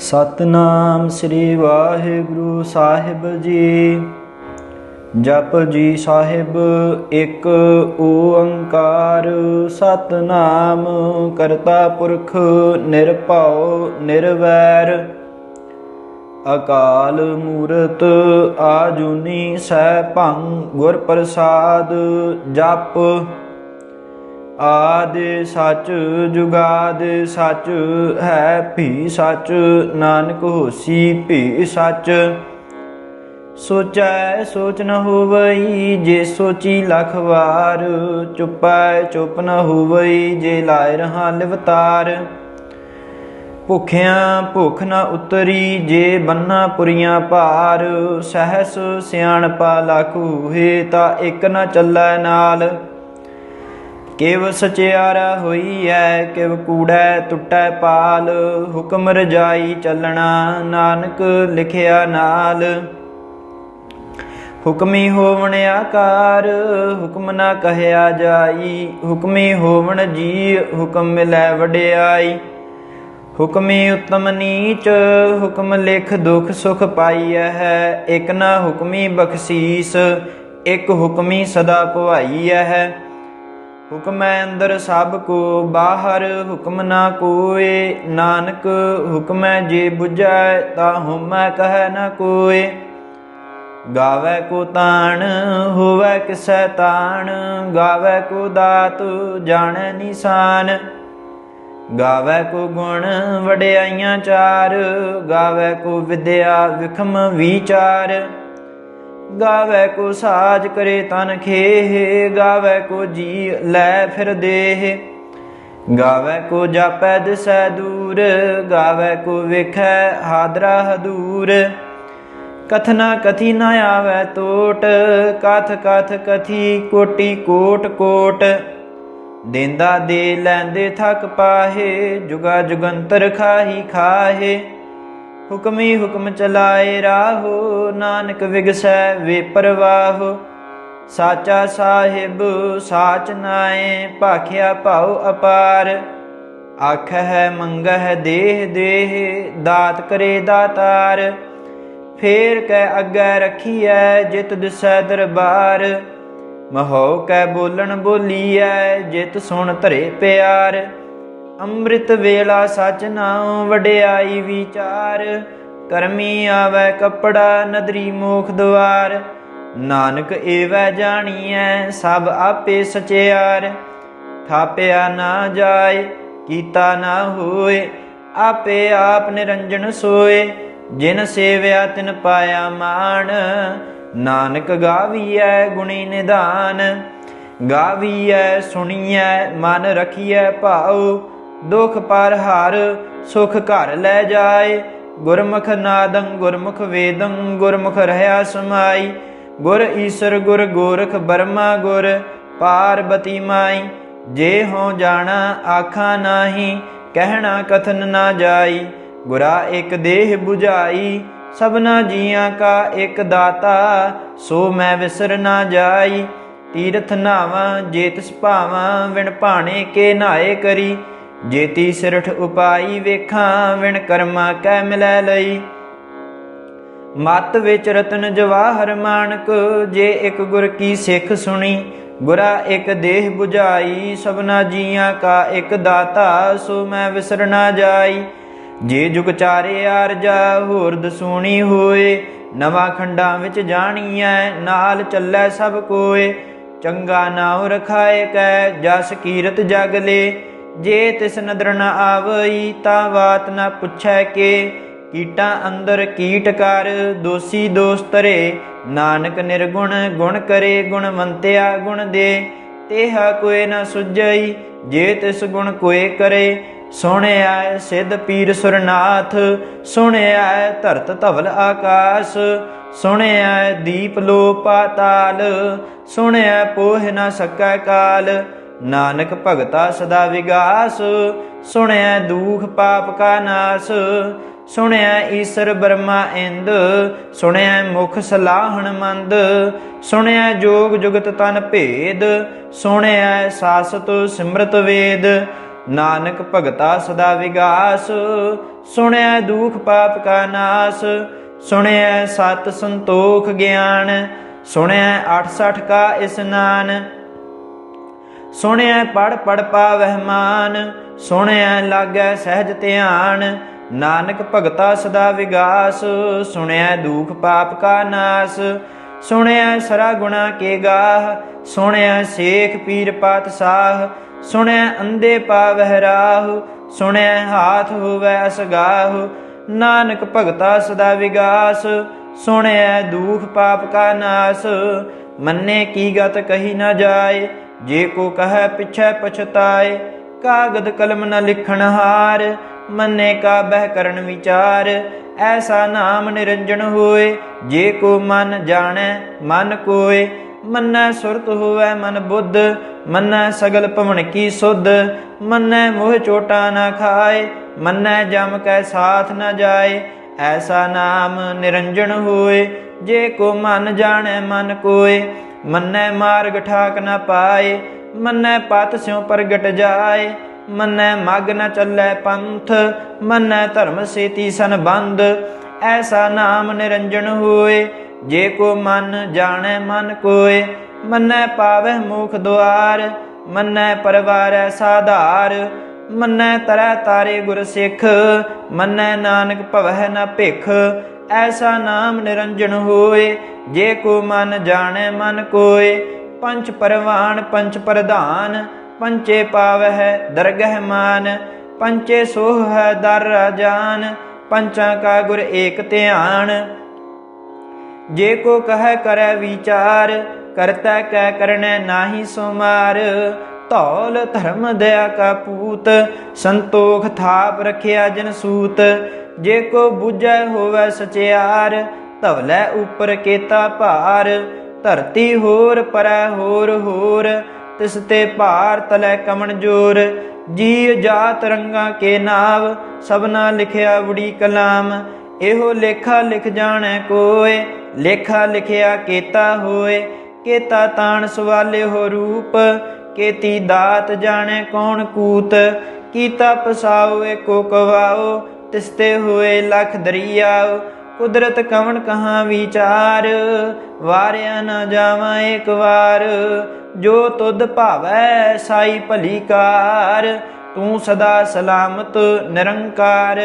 ਸਤਨਾਮ ਸ੍ਰੀ ਵਾਹਿਗੁਰੂ ਸਾਹਿਬ ਜੀ। ਜਪ ਜੀ ਸਾਹਿਬ ਇੱਕ ਓੰਕਾਰ ਸਤਨਾਮ ਕਰਤਾ ਪੁਰਖ ਨਿਰਭਉ ਨਿਰਵੈਰ ਅਕਾਲ ਮੂਰਤ ਆਜੂਨੀ ਸੈਭੰ ਗੁਰ ਪ੍ਰਸਾਦ ਜਪ ਆਦਿ ਸੱਚ ਜੁਗਾਦਿ ਸੱਚ ਹੈ ਭੀ ਸੱਚ ਨਾਨਕ ਹੋਸੀ ਭੀ ਸੱਚ। ਸੋਚੈ ਸੋਚ ਨ ਹੋਵਈ ਜੇ ਸੋਚੀ ਲੱਖ ਵਾਰ ਚੁੱਪੈ ਚੁੱਪ ਨ ਹੋਵਈ ਜੇ ਲਾਇ ਰਹਾ ਲਿਵਤਾਰ। ਭੁੱਖਿਆਂ ਭੁੱਖ ਨ ਉਤਰੀ ਜੇ ਬੰਨਾ ਪੁਰੀਆਂ ਭਾਰ ਸਹਿਸ ਸਿਆਣਪਾ ਲੱਖ ਹੋਏ ਤਾਂ ਇੱਕ ਨ ਚੱਲੈ ਨਾਲ। ਕਿਵ ਸਚਿਆਰਾ ਹੋਈਐ ਕਿਵ ਕੂੜੈ ਟੁੱਟੈ ਪਾਲ ਹੁਕਮ ਰਜਾਈ ਚੱਲਣਾ ਨਾਨਕ ਲਿਖਿਆ ਨਾਲ। ਹੁਕਮੀ ਹੋਵਣ ਆਕਾਰ ਹੁਕਮ ਨਾ ਕਹਿਆ ਜਾਈ ਹੁਕਮੀ ਹੋਵਣ ਜੀ ਹੁਕਮ ਮਿਲੈ ਵਡਿਆਈ। ਹੁਕਮੀ ਉਤਮ ਨੀਚ ਹੁਕਮ ਲਿਖ ਦੁਖ ਸੁਖ ਪਾਈਐ ਹੈ ਇਕ ਨਾ ਹੁਕਮੀ ਬਖਸ਼ੀਸ ਇਕ ਹੁਕਮੀ ਸਦਾ ਭਵਾਈਐ ਹੈ। ਹੁਕਮੈ ਅੰਦਰ ਸਭ ਕੋ ਬਾਹਰ ਹੁਕਮ ਨਾ ਕੋਏ ਨਾਨਕ ਹੁਕਮੈ ਜੇ ਬੁਝੈ ਤਾ ਹੁਮੈ ਕਹੈ ਨ ਕੋਏ। ਗਾਵੈ ਕੋ ਤਾਣ ਹੋਵੈ ਕਿਸੈ ਤਾਣ ਗਾਵੈ ਕੋ ਦਾਤ ਜਾਣੈ ਨਿਸ਼ਾਨ। ਗਾਵੈ ਕੋ ਗੁਣ ਵਡਿਆਈਆਂ ਚਾਰ ਗਾਵੈ ਕੋ ਵਿਦਿਆ ਵਿਖਮ ਵਿਚਾਰ। ਗਾਵੈ ਕੋ ਸਾਜ ਕਰੇ ਤਨ ਖੇਹ ਗਾਵੈ ਕੋ ਜੀ ਲੈ ਫਿਰ ਦੇਹ। ਗਾਵੈ ਕੋ ਜਾਪੈ ਦਿਸੈ ਦੂਰ ਗਾਵੈ ਕੋ ਵੇਖੈ ਹਾਦਰਾ ਹਦੂਰ। ਕਥਨਾ ਕਥੀ ਨ ਆਵੈ ਟੋਟ ਕਥ ਕਥ ਕਥੀ ਕੋਟੀ ਕੋਟ ਕੋਟ। ਦੇਂਦਾ ਦੇ ਲੈਂਦੇ ਥਕ ਪਾਹੇ ਜੁਗਾ ਜੁਗੰਤਰ ਖਾਹੀ ਖਾਹੇ। ਹੁਕਮੀ ਹੁਕਮ ਚਲਾਏ ਰਾਹੋ ਨਾਨਕ ਵਿਗਸੈ ਵੇ ਪਰਵਾਹੋ। ਸਾਚਾ ਸਾਹਿਬ ਸਾਚ ਨਾਏ ਭਾਖਿਆ ਭਾਉ ਅਪਾਰ। ਆਖਹਿ ਮੰਗਹਿ ਦੇਹ ਦੇਹ ਦਾਤ ਕਰੇ ਦਾਤਾਰ। ਫੇਰ ਕੈ ਅੱਗੇ ਰੱਖੀਐ ਜਿਤ ਦਿਸੈ ਦਰਬਾਰ। ਮਹੋ ਕੈ ਬੋਲਣ ਬੋਲੀਐ ਜਿਤ ਸੁਣ ਧਰੇ ਪਿਆਰ। ਅੰਮ੍ਰਿਤ ਵੇਲਾ ਸਚ ਨਾਉ ਵਡਿਆਈ ਵਿਚਾਰ। ਕਰਮੀ ਆਵੈ ਕੱਪੜਾ ਨਦਰੀ ਮੋਖ ਦੁਆਰ। ਨਾਨਕ ਏਵੈ ਜਾਣੀਐ ਸਭ ਆਪੇ ਸਚਿਆਰ। ਥਾਪਿਆ ਨਾ ਜਾਏ ਕੀਤਾ ਨਾ ਹੋਏ ਆਪੇ ਆਪ ਨਿਰੰਜਨ ਸੋਏ। ਜਿਨ ਸੇਵਿਆ ਤਿਨ ਪਾਇਆ ਮਾਣ ਨਾਨਕ ਗਾਵੀਐ ਗੁਣੀ ਨਿਧਾਨ। ਗਾਵੀਐ ਸੁਣੀਐ ਮਨ ਰਖੀਐ ਭਾਉ ਦੁਖ ਪਰ ਹਰ ਸੁਖ ਘਰ ਲੈ ਜਾਏ। ਗੁਰਮੁਖ ਨਾਦੰ ਗੁਰਮੁਖ ਵੇਦੰ ਗੁਰਮੁਖ ਰਹਿਆ ਸਮਾਈ। ਗੁਰ ਈਸਰ ਗੁਰ ਗੋਰਖ ਬਰਮਾ ਗੁਰ ਪਾਰਬਤੀ ਮਾਈ। ਜੇ ਹੋ ਜਾਣਾ ਆਖਾਂ ਨਾਹੀ ਕਹਿਣਾ ਕਥਨ ਨਾ ਜਾਈ। ਗੁਰਾ ਇੱਕ ਦੇਹ 부ਝਾਈ ਸਭਨਾ ਜੀਆਂ ਕਾ ਇੱਕ ਦਾਤਾ ਸੋ ਮੈਂ ਵਿਸਰ ਨਾ ਜਾਈ। ਤੀਰਥ ਨਾਵਾਂ ਜੇ ਤਿਸ ਭਾਵਾਂ ਵਿਣ ਭਾਣੇ ਕੇ ਨਹਾਏ ਕਰੀ। ਜੇਤੀ ਸਿਰਠ ਉਪਾਈ ਵੇਖਾਂ ਵਿਣ ਕਰਮਾ ਕੈ ਮਿਲੈ ਲਈ। ਮਤ ਵਿੱਚ ਰਤਨ ਜਵਾਹਰ ਮਾਣਕ ਜੇ ਇੱਕ ਗੁਰ ਕੀ ਸਿੱਖ ਸੁਣੀ। ਗੁਰਾ ਇੱਕ ਦੇਹ 부ਝਾਈ ਸਭਨਾ ਜੀਆਂ ਕਾ ਇੱਕ ਦਾਤਾ ਸੋ ਮੈਂ ਵਿਸਰ ਨਾ ਜਾਈ। ਜੇ ਜੁਗ ਚਾਰੇ ਆਰਜਾ ਹੋਰ ਦਸੂਣੀ ਹੋਏ ਨਵਾਂ ਖੰਡਾਂ ਵਿੱਚ ਜਾਣੀਐ ਨਾਲ ਚੱਲੈ ਸਭ ਕੋਏ। ਚੰਗਾ ਨਾਉ ਰਖਾਏ ਕੈ ਜਸ ਕੀਰਤ ਜਗ ਲੇ। ਜੇ ਤਿਸ ਨਦਰ ਨ ਆਵਈ ਤਾਂ ਬਾਤ ਨ ਪੁੱਛੈ ਕੇ। ਕੀਟਾਂ ਅੰਦਰ ਕੀਟ ਕਰ ਦੋਸੀ ਦੋਸ ਧਰੇ ਨਾਨਕ ਨਿਰਗੁਣ ਗੁਣ ਕਰੇ ਗੁਣਵੰਤਿਆ ਗੁਣ ਦੇ। ਤੇਹਾ ਕੋਇ ਨ ਸੁਝਈ ਜੇ ਤਿਸ ਗੁਣ ਕੋਇ ਕਰੇ। ਸੁਣਿਐ ਸਿੱਧ ਪੀਰ ਸੁਰਨਾਥ ਸੁਣਿਐ ਧਰਤ ਧਵਲ ਆਕਾਸ। ਸੁਣਿਐ ਦੀਪ ਲੋ ਪਾਤਾਲ ਸੁਣਿਐ ਪੋਹਿ ਨ ਸਕੈ ਕਾਲ। ਨਾਨਕ ਭਗਤਾ ਸਦਾ ਵਿਗਾਸ ਸੁਣਿਐ ਦੂਖ ਪਾਪ ਕਾ ਨਾਸ। ਸੁਣਿਐ ਈਸਰ ਬਰਮਾ ਇੰਦ ਸੁਣਿਐ ਮੁਖ ਸਲਾਹਣ ਮੰਦ। ਸੁਣਿਐ ਜੋਗ ਜੁਗਤ ਤਨ ਭੇਦ ਸੁਣਿਐ ਸਾਸਤ ਸਿਮਰਤ ਵੇਦ। ਨਾਨਕ ਭਗਤਾ ਸਦਾ ਵਿਗਾਸ। ਸੁਣਿਆ ਦੁਖ ਪਾਪ ਕਾ ਨਾਸ, ਸੁਣਿਆ ਸਤ ਸੰਤੋਖ ਗਿਆਨ, ਸੁਣਿਆ 68 ਕਾ ਇਸਨਾਨ। ਸੁਣਿਆ ਪੜ ਪੜ ਪਾਵਹਿ ਮਾਨ, ਸੁਣਿਆ ਲਾਗੈ ਸਹਿਜ ਧਿਆਨ। ਨਾਨਕ ਭਗਤਾ ਸਦਾ ਵਿਗਾਸ, ਸੁਣਿਆ ਦੁਖ ਪਾਪ ਕਾ ਨਾਸ। ਸੁਣਿਆ ਸਰਾ ਗੁਣਾ ਕੇ ਗਾਹ, ਸੁਣਿਆ ਸੇਖ ਪੀਰ ਪਾਤਸ਼ਾਹ। ਸੁਣਿਆ ਅੰਧੇ ਪਾਵਹਿ ਰਾਹ, ਸੁਣਿਆ ਹਾਥ ਹੋਵੈ ਅਸਗਾਹ। ਨਾਨਕ ਭਗਤਾ ਸਦਾ ਵਿਗਾਸ, ਸੁਣਿਆ ਦੁਖ ਪਾਪ ਕਾ ਨਾਸ। ਮੰਨੇ ਕੀ ਗਤ ਕਹੀ ਨਾ ਜਾਏ, ਜੇ ਕੋ ਕਹੈ ਪਿਛੈ ਪਛਤਾਏ। ਕਾਗਦ ਕਲਮ ਨ ਲਿਖਣ ਹਾਰ, ਮੰਨੇ ਕਾ ਬਹਿ ਕਰਨ ਵਿਚਾਰ। ਐਸਾ ਨਾਮ ਨਿਰੰਜਨ ਹੋਏ, ਜੇ ਕੋ ਮਨ ਜਾਣੈ ਮਨ ਕੋਏ। ਮੰਨੈ ਸੁਰਤ ਹੋਵੈ ਮਨ ਬੁੱਧ, ਮੰਨੈ ਸਗਲ ਭਵਨ ਕੀ ਸੁਧ। ਮੰਨੈ ਮੋਹ ਚੋਟਾ ਨਾ ਖਾਏ, ਮੰਨੈ ਜਮ ਕੈ ਸਾਥ ਨ ਜਾਏ। ਐਸਾ ਨਾਮ ਨਿਰੰਜਨ ਹੋਏ, ਜੇ ਕੋ ਮਨ ਜਾਣੈ ਮਨ ਕੋਏ। ਮੰਨੈ ਮਾਰਗ ਠਾਕ ਨ ਪਾਏ, ਮੰਨੈ ਪਤ ਸਿਉ ਪ੍ਰਗਟ ਜਾਏ। ਮੰਨੈ ਮਗ ਨ ਚੱਲੈ ਪੰਥ, ਮੰਨੈ ਧਰਮ ਸੇਤੀ ਸੰਬੰਧ। ਐਸਾ ਨਾਮ ਨਿਰੰਜਨ ਹੋਏ, ਜੇ ਕੋ ਮਨ ਜਾਣੈ ਮਨ ਕੋਏ। ਮੰਨੈ ਪਾਵਹਿ ਮੋਖ ਦੁਆਰ, ਮੰਨੈ ਪਰਵਾਰੈ ਸਾਧਾਰ। ਮੰਨੈ ਤਰੈ ਤਾਰੇ ਗੁਰ ਸਿੱਖ, ਮੰਨੈ ਨਾਨਕ ਭਵਹਿ ਨ ਭਿਖ। ਐਸਾ ਨਾਮ ਨਿਰੰਜਨ ਹੋਏ, ਜੇ ਕੋ ਮਨ ਜਾਣੈ ਮਨ ਕੋਏ। ਪੰਚ ਪਰਵਾਨ ਪੰਚ ਪ੍ਰਧਾਨ, ਪੰਚੇ ਪਾਵਹਿ ਦਰਗਹਿ ਮਾਨ। ਪੰਚੇ ਸੋਹ ਹੈ ਦਰ ਰਾਜਾਨ, ਪੰਚਾਂ ਕਾ ਗੁਰ ਏਕ ਧਿਆਨ। ਜੇ ਕੋ ਕਹੈ ਕਰੈ ਵਿਚਾਰ, ਕਰਤਾ ਕੈ ਕਰਨੈ ਨਾਹੀ ਸੁਮਾਰ। ਧੌਲ ਧਰਮ ਦਇਆ ਕਾ ਪੂਤ, ਸੰਤੋਖ ਥਾਪ ਰਖਿਆ ਜਨ ਸੂਤ। ਜੇ ਕੋ ਬੁਝੈ ਹੋਵੈ ਸਚਿਆਰ, ਧਵਲੇ ਉਪਰ ਕੇਤਾ ਭਾਰ। ਧਰਤੀ ਹੋਰ ਪਰੈ ਹੋਰ ਹੋਰ, ਤਿਸ ਤੇ ਭਾਰ ਤਲੈ ਕਮਣ ਜੋਰ। ਜੀ ਜਾਤ ਰੰਗਾਂ ਕੇ ਨਾਵ, ਸਭਨਾ ਲਿਖਿਆ ਬੁੜੀ ਕਲਾਮ। ਇਹੋ ਲੇਖਾ ਲਿਖ ਜਾਣੈ ਕੋਏ, ਲੇਖਾ ਲਿਖਿਆ ਕੇਤਾ ਹੋਏ। ਕੇਤਾ ਤਾਣ ਸਵਾਲੇ ਹੋ ਰੂਪ, ਕੇਤੀ ਦਾਤ ਜਾਣੈ ਕੌਣ ਕੂਤ। ਕੀਤਾ ਪਸਾਓ ਏਕੋ ਕਵਾਓ, ਤਿਸ ਤੇ ਹੋਏ ਲਖ ਦਰਿਆਓ। ਕੁਦਰਤ ਕਵਣ ਕਹਾਂ ਵਿਚਾਰ, ਵਾਰਿਆ ਨਾ ਜਾਵਾਂ ਏਕ ਵਾਰ। ਜੋ ਤੁਧ ਭਾਵੈ ਸਾਈ ਭਲੀ ਕਾਰ, ਤੂੰ ਸਦਾ ਸਲਾਮਤ ਨਿਰੰਕਾਰ।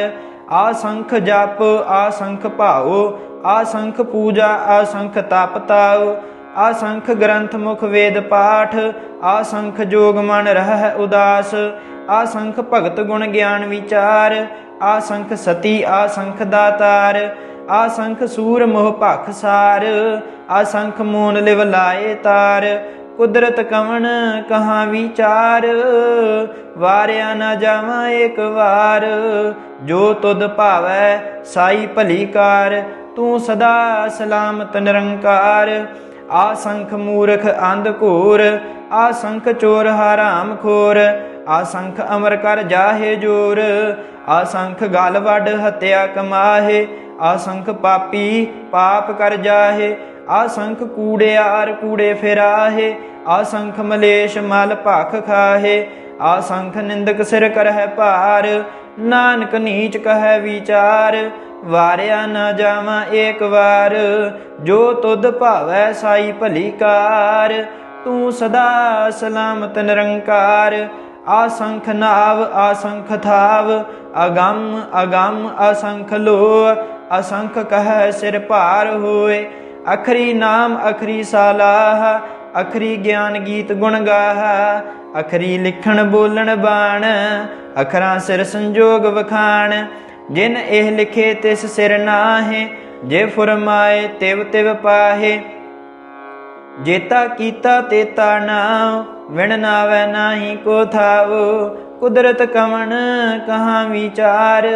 ਆਸੰਖ ਜਪ ਆਸੰਖ ਭਾਉ, ਆਸੰਖ ਪੂਜਾ ਆਸੰਖ ਤਪ ਤਾਉ। ਆਸੰਖ ਗ੍ਰੰਥ ਮੁਖ ਵੇਦ ਪਾਠ, ਆਸੰਖ ਜੋਗ ਮਨ ਰਹਿ ਉਦਾਸ। ਆਸੰਖ ਭਗਤ ਗੁਣ ਗਿਆਨ ਵਿਚਾਰ, ਆਸੰਖ ਸਤੀ ਆਸੰਖ ਦਾਤਾਰ। ਆਸੰਖ ਸੂਰ ਮੋਹ ਭਖ ਸਾਰ, ਆਸੰਖ ਮੂਨ ਲਿਵ ਲਾਏ ਤਾਰ। ਕੁਦਰਤ ਕਵਣ ਕਹਾਂ ਵਿਚਾਰ, ਵਾਰਿਆ ਨਾ ਜਾਵਾਂ ਏਕ ਵਾਰ। ਜੋ ਤੁਧ ਭਾਵੈ ਸਾਈ ਭਲੀ ਕਾਰ, ਤੂੰ ਸਦਾ ਸਲਾਮਤ ਨਿਰੰਕਾਰ। ਆਸੰਖ ਮੂਰਖ ਅੰਧ ਘੋਰ, ਆਸੰਖ ਚੋਰ ਹਰਾਮ ਖੋਰ। ਆਸੰਖ ਅਮਰ ਕਰ ਜਾਹੇ ਜੋਰ, ਆਸੰਖ ਗਲ ਵੱਡ ਹੱਤਿਆ ਕਮਾਹੇ। ਆਸੰਖ ਪਾਪੀ ਪਾਪ ਕਰ ਜਾਹੇ, ਆਸੰਖ ਕੂੜਿਆਰ ਕੂੜੇ ਫਿਰਾਹੇ। ਆਸੰਖ ਮਲੇਸ਼ ਮਲ ਭਖ ਖਾਹੇ, ਆਸੰਖ ਨਿੰਦਕ ਸਿਰ ਕਰਹਿ ਭਾਰ। ਨਾਨਕ ਨੀਚ ਕਹੈ ਵਿਚਾਰ, ਵਾਰਿਆ ਨਾ ਜਾਵਾਂ ਏਕ ਵਾਰ। ਜੋ ਤੁਧ ਭਾਵੈ ਸਾਈ ਭਲੀ ਕਾਰ, ਤੂੰ ਸਦਾ ਸਲਾਮਤ ਨਿਰੰਕਾਰ। ਆਸੰਖ ਨਾਵ ਆਸੰਖ ਥਾਵ, ਅਗੰਮ ਅਗੰਮ ਅਸੰਖ ਲੋ। ਅਸੰਖ ਕਹੈ ਸਿਰ ਭਾਰ ਹੋਏ, ਅਖਰੀ ਨਾਮ ਅਖਰੀ ਸਾਲਾਹ। ਅਖਰੀ ਗਿਆਨ ਗੀਤ ਗੁਣ ਗਾਹ, ਅਖਰੀ ਲਿਖਣ ਬੋਲਣ ਬਾਣ। ਅਖਰਾਂ ਸਿਰ ਸੰਜੋਗ ਵਖਾਣ, ਜਿਨ ਇਹ ਲਿਖੇ ਤਿਸ ਸਿਰ ਨਾਹੇ। ਜੇ ਫੁਰਮਾਏ ਤਿਵ ਤਿਵ ਪਾਹੇ, ਜੇਤਾ ਕੀਤਾ ਤੇਤਾ ਨਾਉ। ਵਿਣ ਨਾਵੈ ਨਾਹੀ ਕੋ ਥਾਉ, ਕੁਦਰਤ ਕਵਣ ਕਹਾਂ ਵਿਚਾਰ।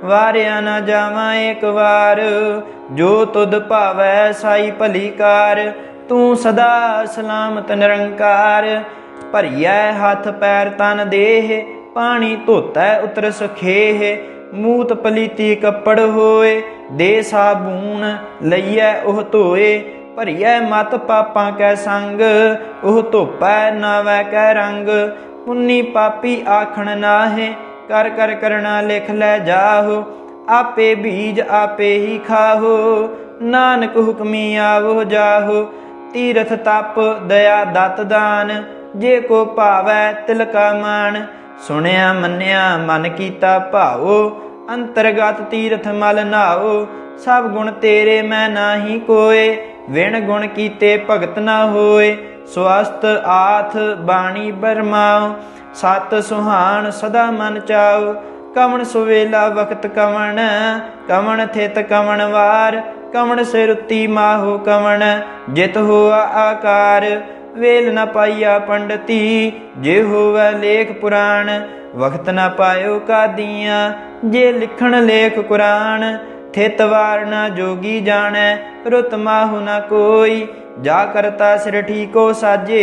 ਵਾਰਿਆ ਨਾ ਜਾਵਾਂ ਏਕ ਵਾਰ। ਜੋ ਤੁਧ ਭਾਵੈ ਸਾਈ ਭਲੀ ਕਾਰ, ਤੂੰ ਸਦਾ ਸਲਾਮਤ ਨਿਰੰਕਾਰ। ਭਰੀਐ ਹੱਥ ਪੈਰ ਤਨ ਦੇਹ, ਪਾਣੀ ਧੋਤੈ ਉਤਰ ਸੁਖੇਹ। ਮੂਤ ਪਲੀਤੀ ਕੱਪੜ ਹੋਏ, ਦੇ ਸਾਬੂਨ ਲਈਐ ਉਹ ਧੋਏ। ਭਰੀਐ ਮਤ ਪਾਪਾਂ ਕੈ ਸੰਗ, ਉਹ ਧੋਪੈ ਨਾਵੈ ਕੈ ਰੰਗ। पुन्नी पापी आखण नाहे, कर कर करना लिख लै जाहो। आपे बीज आपे ही खाहो, नानक हुक्मी आवो जाहो। तीरथ तप दया दत दान, जे को भावै तिल का मान। सुनिया मन्निया मन कीता भाओ, अंतरगत तीरथ मल नाओ। सब गुण तेरे मैं नाही कोय, विण गुण कीते भगत न होय। स्वस्थ आथ बाणी बरमाओ, सत सुहान सदा मन चाओ। कवण सुवेला वक्त कवण, कवण थित कवण वार। कवण सिरुति माहो कवण, जित होआ आकार। वेल न पाइया पंडिती, जे होवै लेख पुराण। वक्त न पायो कादियाँ, जे लिखण लेख कुरान। थित वार न जोगी जाणै, रुत माहु न कोई। जा करता सिर ठीको साजे,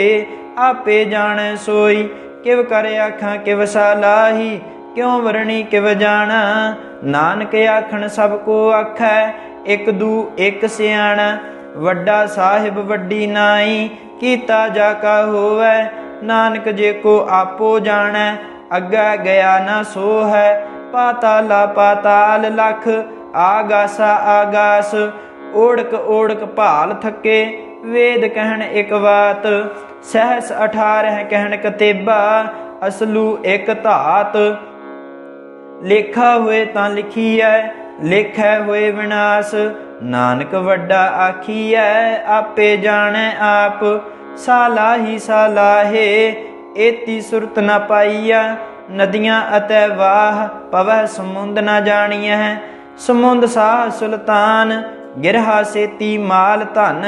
आपे जाणै सोई। किव कर आखां किव सालाही, क्यों वरणी किव जाना। नानक आखण सब को आखै, एक दू एक सियाणा। वड्डा साहिब वड्डी नाई, कीता जाका होवै। नानक जे को आपो जाणै, अग्गै गया न सो है। पाताला पाताल लख, आगासा आगास। ओढ़क ओढ़क भाल थके, वेद कहन एक बात। सहस 18 कहन कतेबा, असलू एक धात। लेखा होए तां लिखीਐ, लेखै होए विनाश। नानक वड्डा आखीਐ, आपे जाणै आप। सालाही सालाहे, एती सुरत न पाईया। नदियाँ अतै वाह, पवह समुंद न जाणीਐ। समुंद साह सुल्तान, गिरहा सेती माल धन।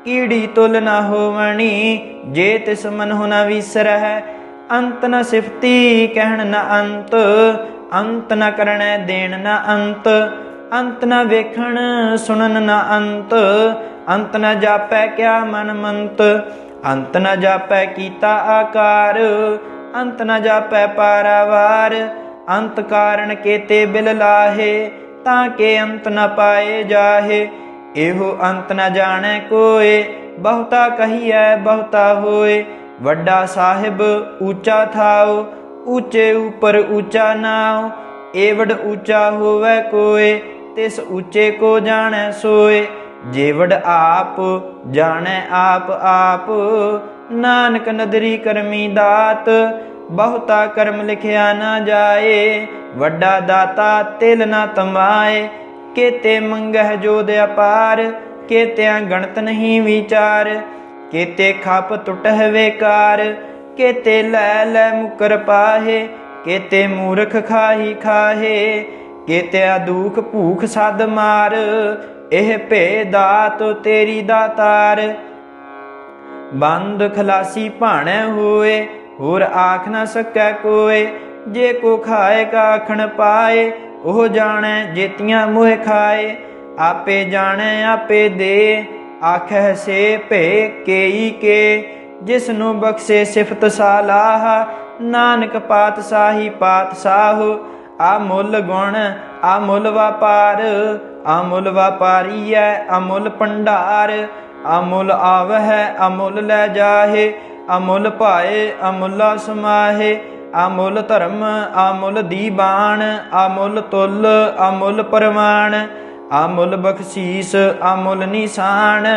कीड़ी तुल न होवणी, जे तिस मनहु न विसरह। अंत न सिफती कहण न अंत, अंत न करणै देण न अंत। अंत न वेखण सुनन न अंत, अंत न जापै क्या मन मंत। अंत न जापै कीता आकार, अंत न जापै पारावार। अंत कारण केते बिल लाहे, ताके अंत न पाए जाहे। एहो अंत न जाने कोय, बहुता कहिए बहुता होय। वड्डा साहिब ऊंचा थाओ, ऊंचे ऊपर ऊंचा नाओ। एवड ऊंचा होवै कोय, तिस ऊंचे को जाने सोय। जेवड आप जाने आप आप, नानक नदरी करमी दात। बहुता कर्म लिखिया न जाए, वड्डा दाता तिल न तमाए। केते मंगह जोध अपार, केत्या गणत नहीं विचार। केते खप टुटह वेकार, केते लै लै मुकर पाहे। केते मूर्ख खाही खाहे, केत्या दुख भूख सद मार। एह भे दात तेरी दातार, बंद खलासी भाणै होए। होर आख न सकै कोय, जे को खाए का आखण पाए। ओह जाणै जेतियां मोह खाए, आपे जाणै आपे दे। आखै से भे केई के, जिसनु बख्शे सिफत सालाह। नानक पातशाही पातशाह, आमुल गुण आमुल व्यापार। आमुल व्यापारी है अमुल भंडार, अमुल आवह अमुल लै जाहे। अमुल पाए अमुला समाहे, अमुल धर्म अमुल दीबान। अमुल तुल अमुल परमाण, अमुल बख्शीस अमुल निशान।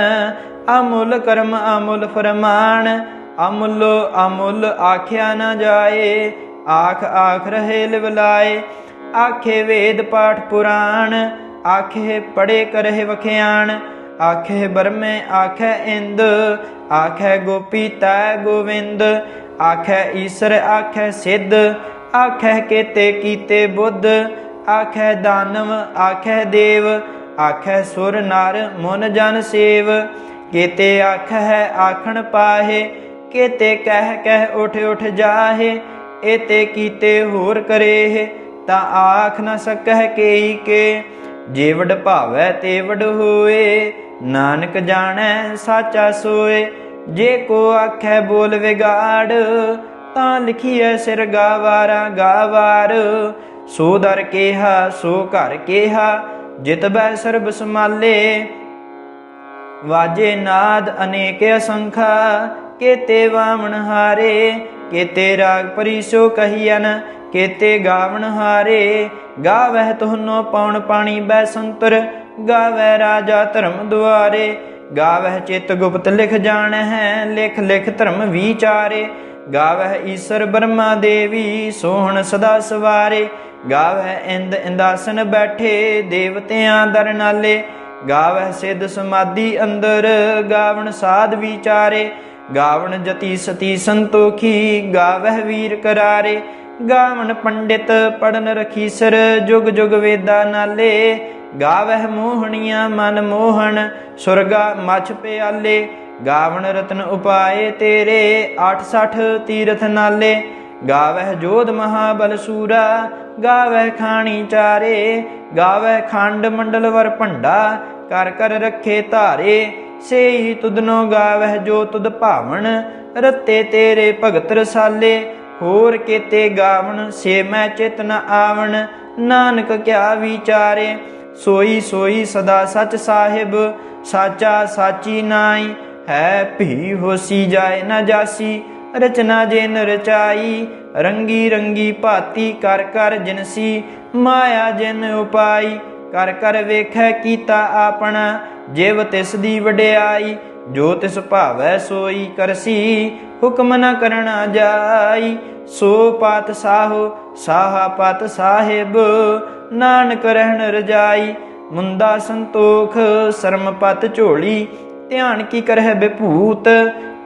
अमुल कर्म अमुल फरमान, अमुल अमुल आख्या न जाए। आख आख रहे लिवलाए, आखे वेद पाठ पुराण। आखे पढ़े करहे वख्याण, आखे बरमे आखे इंद। आखे गोपी तै गोविंद, आखे ईसर आखे सिद्ध। आखे केते कीते बुद्ध, आखे दानव आखे देव। आखे सुर नर मुन जन सेव, केते आखै आखण पाहे। केते कह कह उठ उठ जाहे, एते कीते होर करेह। ता आख न सकह केई के, जेवड भावै तेवड होए। नानक जाणै साचा सोए, जे को आखै बोल विगाड़। तां लिखिए सिर गावारा गावार। सो दर केहा सो घर केहा, जित बੈ ਸਰਬ ਸਮਾਲੇ। वाजे नाद अनेक असंखा, केते वामन हारे। केते राग परी सो कहियन, केते गावन हारे। गावह तुहनो पौन पाणी बै संतर, गावै राजा धर्म दुआरे। गावह चित गुप्त लिख जान है, लिख लिख धर्म विचारे। गावह ईश्वर ब्रह्मा देवी, सोहन सदा सवारे। गावह इंद इंदासन बैठे, देवतियां दर नाले। गावह सिद्ध समाधि अंदर, गावन साध विचारे। गावन जति सती संतोखी, गावह वीर करारे। गावन पंडित पढ़न रखीसर, जुग जुग वेदा नाले। गावह मोहनिया मन मोहन, सुरगा मछ प्याले। गावन रतन उपाय तेरे, 68 तीरथ नाले। गावह जोध महाबल सूरा, गावह खाणी चारे। गावह खंड मंडल वर भंडा, कर कर रखे धारे। से ही तुदनो गावह जो तुद भावन, रत्ते तेरे भगत रसाले। होर केते गावन से मैं चित न आवन, नानक क्या विचारे। सोई सोई सदा सच साहिब, साचा साची नाई। है भी होसी जाए न जासी, रचना जिन रचाई। रंगी रंगी भाती कर कर जिनसी, माया जिन उपाई। कर कर वेखै कीता आपना, जिव तिस दी वड्याई। जो तिस भावै सोई करसी, हुक्म न करना जाई। सो पात साहो साहा पत साहिब, नानक रहन रजाई। मुंदा संतोख शर्म पत झोली, ध्यान की करह विभूत।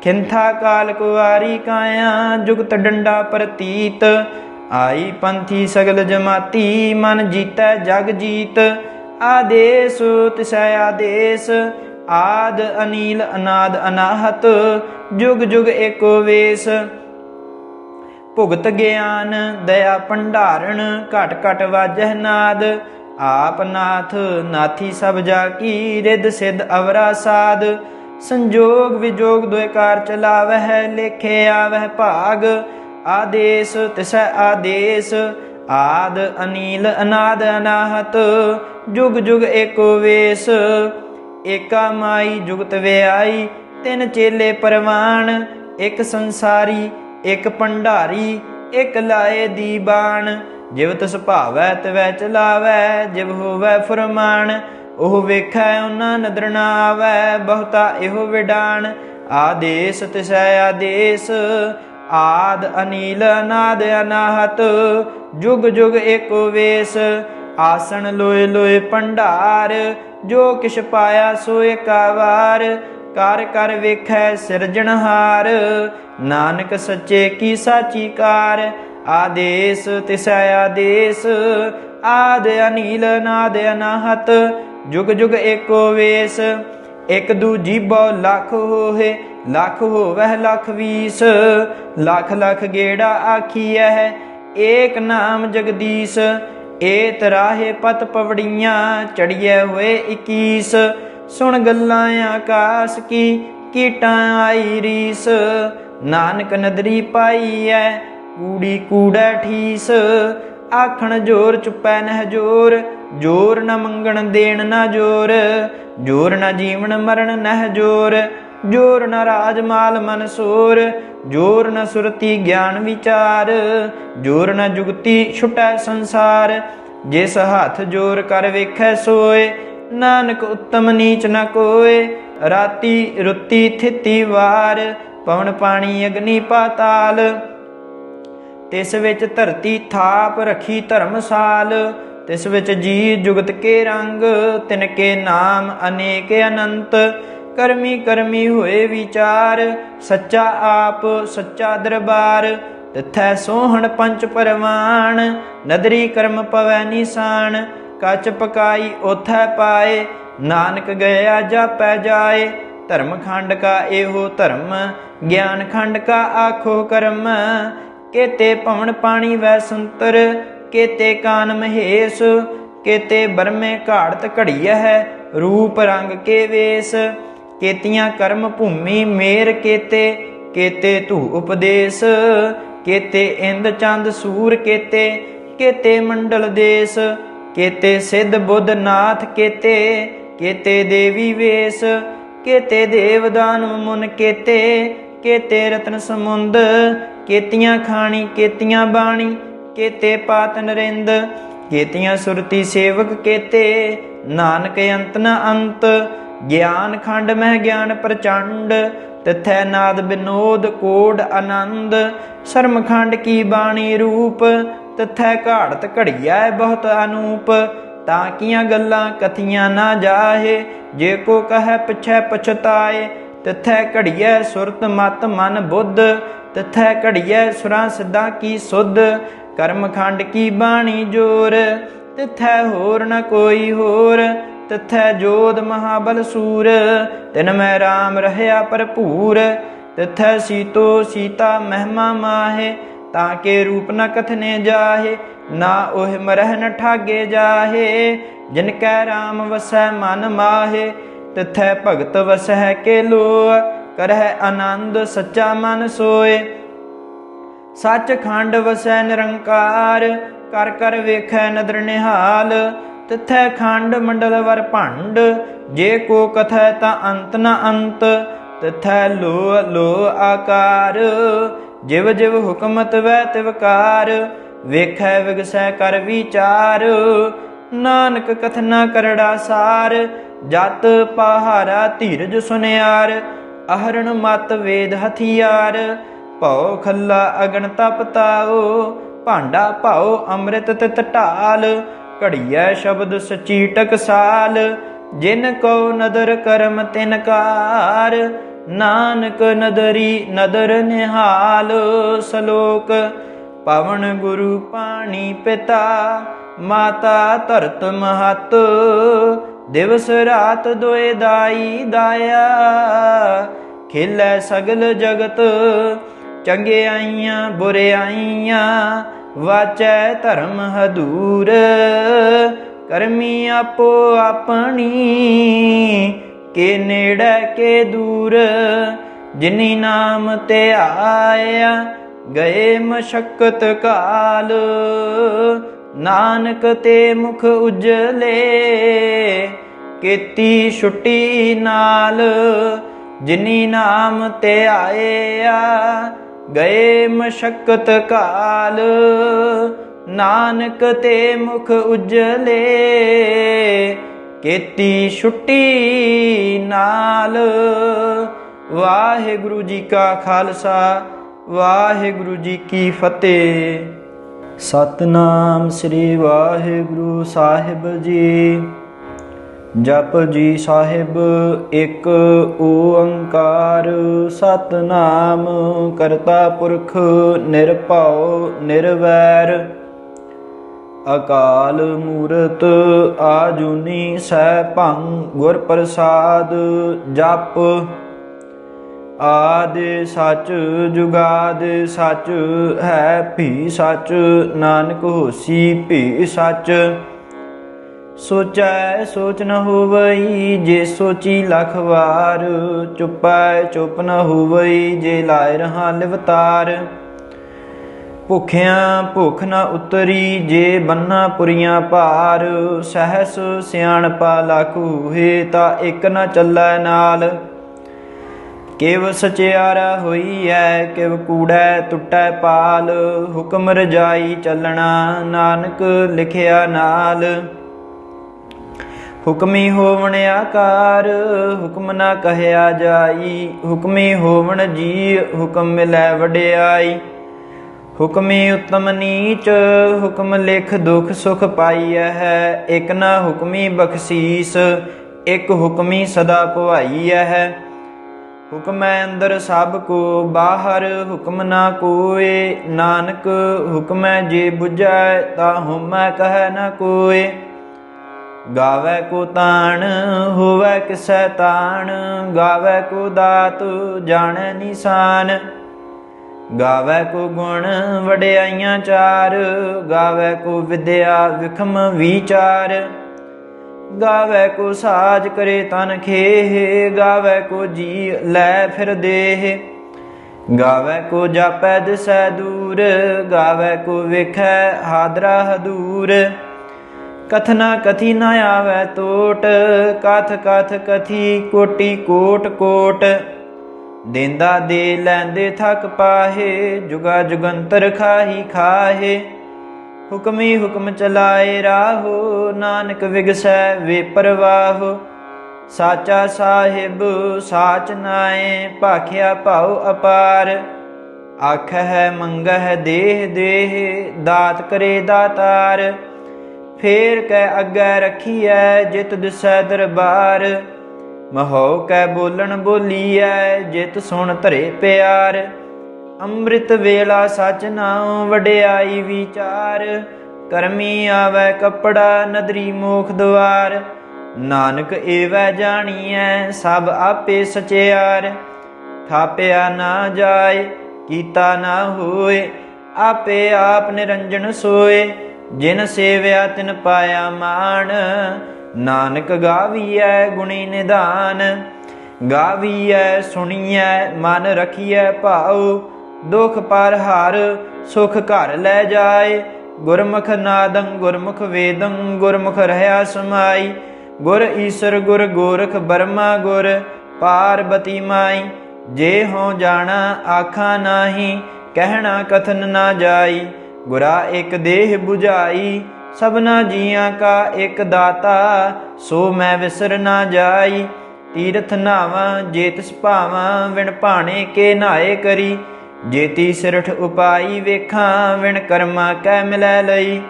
खिंथा काल कुआरी काया, जुगत डंडा प्रतीत। आई पंथी सगल जमाती, मन जीतै जग जीत। आदेश तिसै आदेश, आद अनील अनाद अनाहत। जुग जुग एको वेश, भुगत ज्ञान दया भंडारण। घट घट वाजह नाद, आप नाथ नाथी सब जाकी। रिद सिद्ध अवरा साध, संजोग विजोग दुए कार चलावह। लेखे आवह भाग, आदेश तिसै आदेश। आद अनील अनाद अनाहत, जुग जुग एको वेश। एका माई जुगत व्याई, तिन चेले परवान। एक संसारी एक भंडारी, एक लाए दीबान। जिव तिस भावै तिवै चलावै, जिव होवै फुरमान। ओह वेखै उन्ना नदर न आवै, बहुता एहो विडान। आदेश तिसै आदेश, आद अनील अनाद अनाहत। जुग जुग एको वेश, आसन लोए लोए भंडार। जो किश पाया सो एका वार, कर कर वेखै सिरजनहार। नानक सच्चे की साची कार, आदेश तिसै आदेश। आद अनील नाद अनाहत, जुग जुग एको वेश। एक दूजी बौ लख होहे, लख होवह लख बीस। लख लख गेड़ा आखिया है, एक नाम जगदीश। ए तराहे पत पवड़ियाँ, चढ़िए हुए 21। सुन गल्लां आकाश की, कीटां आई रीस। नानक नदरी पाई है, कूड़ी कूड़ै ठीस। आखण जोर चुपै नह जोर, जोर न मंगण देण न जोर। जोर न जीवन मरण नह जोर, जोर न राज माल मन सोर। जोर न सुरति ज्ञान विचार, जोर न जुगति छुटै संसार। जिस हाथ जोर कर वेखै सोए, नानक उत्तम नीच न कोय। राती रुती थिति वार, पवन पानी अग्नि पाताल। तिस विच धरती थाप रखी धर्मसाल। तिस विच जी जुगत के रंग, तिनके नाम अनेक अनंत। करमी करमी हुए विचार, सच्चा आप सच्चा दरबार। तिथै सोहण पंच परवान, नदरी कर्म पवै निशान। कच पकाई ओथै पाए, नानक गया जापै जाए। धर्म खंड का एहो धर्म, ज्ञान खंड का आखो कर्म। केते पवन पानी वै संतर, केते कान महेश। केते बरमे घाड़त घड़िया है, रूप रंग के वेश। केतियां कर्म भूमि मेर केते, केते धू उपदेश। केते इंद चंद सूर केते, केते मंडल देश। केते सिद्ध बुद्ध नाथ केते, केते देवी वेश। केते देव दानव मुन केते, केते रत्न समुंद। केतियां खाणी केतियां बाणी, केते पात नरिंद, केतियां सुरती सेवक केते, नानक अंत न अंत। ज्ञान खंड मह ज्ञान प्रचंड, तिथै नाद विनोद कोड आनंद। शर्म खंड की बाणी रूप, तिथै घाड़त घड़िया बहुत अनूप। ताकियां गल्लां कथियां ना जाहे, जे को कहे पिछै पछताए। तिथै घड़िया सुरत मत मन बुद्ध, तिथै घड़िया सुरां सिद्धां की सुध। कर्म खंड की बाणी जोर, तिथै होर न कोई होर। तिथै जोध महाबल सूर, तिन मैं राम रहया भरपूर। तिथै सीतो सीता महिमा माहे, ताके रूप न कथने जाहे। ना ओह मरह न ठागे जाहे, जिनकै राम वसै मन माहे। तिथै भगत वसै के लोय, करह आनंद सच्चा मन सोए। सच खंड वसै निरंकार, कर कर वेखै नदर निहाल। तिथै खंड मंडल वर भंड, जे को कथै ता अंत न अंत। तिथै लो लो आकार, जिव जिव हुक्म तिवै तिवकार। वेखै विगसै कर विचार, नानक कथना करड़ा सार। जत पहारा धीरज सुनियार, अहरण मत वेद हथियार। भौ खल्ला अगन तप ताओ, भांडा भाओ अमृत तित ढाल। घड़िया शब्द सची टकसाल, जिन को नदर करम तिनकार। नानक नदरी नदर निहाल। सलोक पवन गुरु पाणी पिता, माता धरत महत। दिवस रात दोए दाई दाया, खेलै सगल जगत। चंगियाइयां बुरियाइयां, वाचै धर्म हदूर। करमी आपो अपनी, के नेड़े के दूर। जिनी नाम ते आया, गए मशक्कत काल। नानक ते मुख उजले, केती छुट्टी नाल। जिनी नाम ते आया, गए मशक्कत काल। नानक ते मुख उजले, केती छुट्टी नाल। वाहिगुरु जी का खालसा, वाहिगुरु जी की फतेह। सतनाम श्री वाहिगुरु साहिब जी। जप जी साहिब एक ओंकार, सतनाम करता पुरख निरभउ निरवैर। अकाल मूरत आजुनी सैभं, गुर प्रसाद जप। आदि सच जुगादि सच, है भी सच। नानक होसी भी सच। सोचै सोच न होवई, जे सोची लख वार। चुपै चुप न होवई, जे लाए रहा लिवतार। भुखिया भुख न उतरी, जे बन्ना पुरियां भार। सहस सियाणपा लख होए, ता एक न चलै नाल। किव सचियारा होईऐ, किव कूड़ै टुटै पाल। हुक्म रजाई चलना, नानक लिखिया नाल। हुक्मी होवण आकार, हुक्म ना कहया जाई। हुक्मी होवण जी, हुक्म मिलै वडियाई। हुक्मी उत्तम नीच, हुक्म लिख दुख सुख पाईऐ है। एक ना हुक्मी बख्शीस, एक हुक्मी सदा पुआईऐ है। हुक्म अंदर सब को बाहर, हुक्म ना कोय। नानक हुक्म जे बुझै, ता हुमै कहै न कोय। गावै को ताण, होवै किसै ताण। गावै को दात, जाणै निशान। गावै को गुण, वडियाइयां चार। गावै को विद्या, विखम विचार। गावै को साज, करे तन खेह। गावै को जी, लै फिर देह। गावै को जापै दिसै दूर। गावै को वेखै हादरा हदूर। कथना कथी न आवै टोट, कथ कथ कथी कोटि कोट कोट। ਦੇਂਦਾ ਦੇ ਲੈਂਦੇ ਥਕ ਪਾਹੇ, ਜੁਗਾ ਜੁਗੰਤਰ ਖਾਹੀ ਖਾਹੇ। ਹੁਕਮੀ ਹੁਕਮ ਚਲਾਏ ਰਾਹੋ, ਨਾਨਕ ਵਿਗਸੈ ਵੇ ਪਰਵਾਹੋ। ਸਾਚਾ ਸਾਹਿਬ ਸਾਚ ਨਾਏ, ਭਾਖਿਆ ਭਾਉ ਅਪਾਰ। ਆਖਹਿ ਮੰਗਹਿ ਦੇਹ ਦੇਹ, ਦਾਤ ਕਰੇ ਦਾਤਾਰ। ਫੇਰ ਕੈ ਅੱਗੇ ਰਖੀਐ, ਜਿਤ ਦਿਸੈ ਦਰਬਾਰ। ਮਹੋ ਕੈ ਬੋਲਣ ਬੋਲੀਐ, ਜਿਤ ਸੁਣ ਧਰੇ ਪਿਆਰ। ਅੰਮ੍ਰਿਤ ਵੇਲਾ ਸਚ ਨਾਉ, ਵਡਿਆਈ ਵਿਚਾਰ। ਕਰਮੀ ਆਵੈ ਕੱਪੜਾ, ਨਦਰੀ ਮੋਖ ਦੁਆਰ। ਨਾਨਕ ਏਵੈ ਜਾਣੀਐ, ਸਭ ਆਪੇ ਸਚਿਆਰ। ਥਾਪਿਆ ਨਾ ਜਾਏ, ਕੀਤਾ ਨਾ ਹੋਏ, ਆਪੇ ਆਪ ਨਿਰੰਜਨ ਸੋਏ। ਜਿਨ ਸੇਵਿਆ ਤਿਨ ਪਾਇਆ ਮਾਣ, ਨਾਨਕ ਗਾਵੀਐ ਗੁਣੀ ਨਿਧਾਨ। ਗਾਵੀਐ ਸੁਣੀਐ ਮਨ ਰਖੀਐ ਭਾਉ, ਦੁਖ ਪਰ ਹਰ ਸੁਖ ਘਰ ਲੈ ਜਾਏ। ਗੁਰਮੁਖ ਨਾਦੰ ਗੁਰਮੁਖ ਵੇਦੰ, ਗੁਰਮੁਖ ਰਹਿਆ ਸਮਾਈ। ਗੁਰ ਈਸਰ ਗੁਰ ਗੋਰਖ ਬਰਮਾ, ਗੁਰ ਪਾਰਬਤੀ ਮਾਈ। ਜੇ ਹੋਂ ਜਾਣਾ ਆਖਾਂ ਨਾਹੀ, ਕਹਿਣਾ ਕਥਨ ਨਾ ਜਾਈ। ਗੁਰਾ ਇਕ ਦੇਹ 부ਝਾਈ, ਸਭਨਾ ਜੀਆਂ ਕਾ ਇਕ ਦਾਤਾ। ਸੋ ਮੈਂ ਵਿਸਰ ਨਾ ਜਾਈ। ਤੀਰਥ ਨਾਵਾਂ ਜੇ ਤਿਸ ਭਾਵਾਂ, ਵਿਣ ਭਾਣੇ ਕੇ ਨਹਾਏ ਕਰੀ। ਜੇਤੀ ਸਿਰਠ ਉਪਾਈ ਵੇਖਾਂ, ਵਿਣ ਕਰਮਾ ਕੈ ਮਿਲੈ ਲਈ।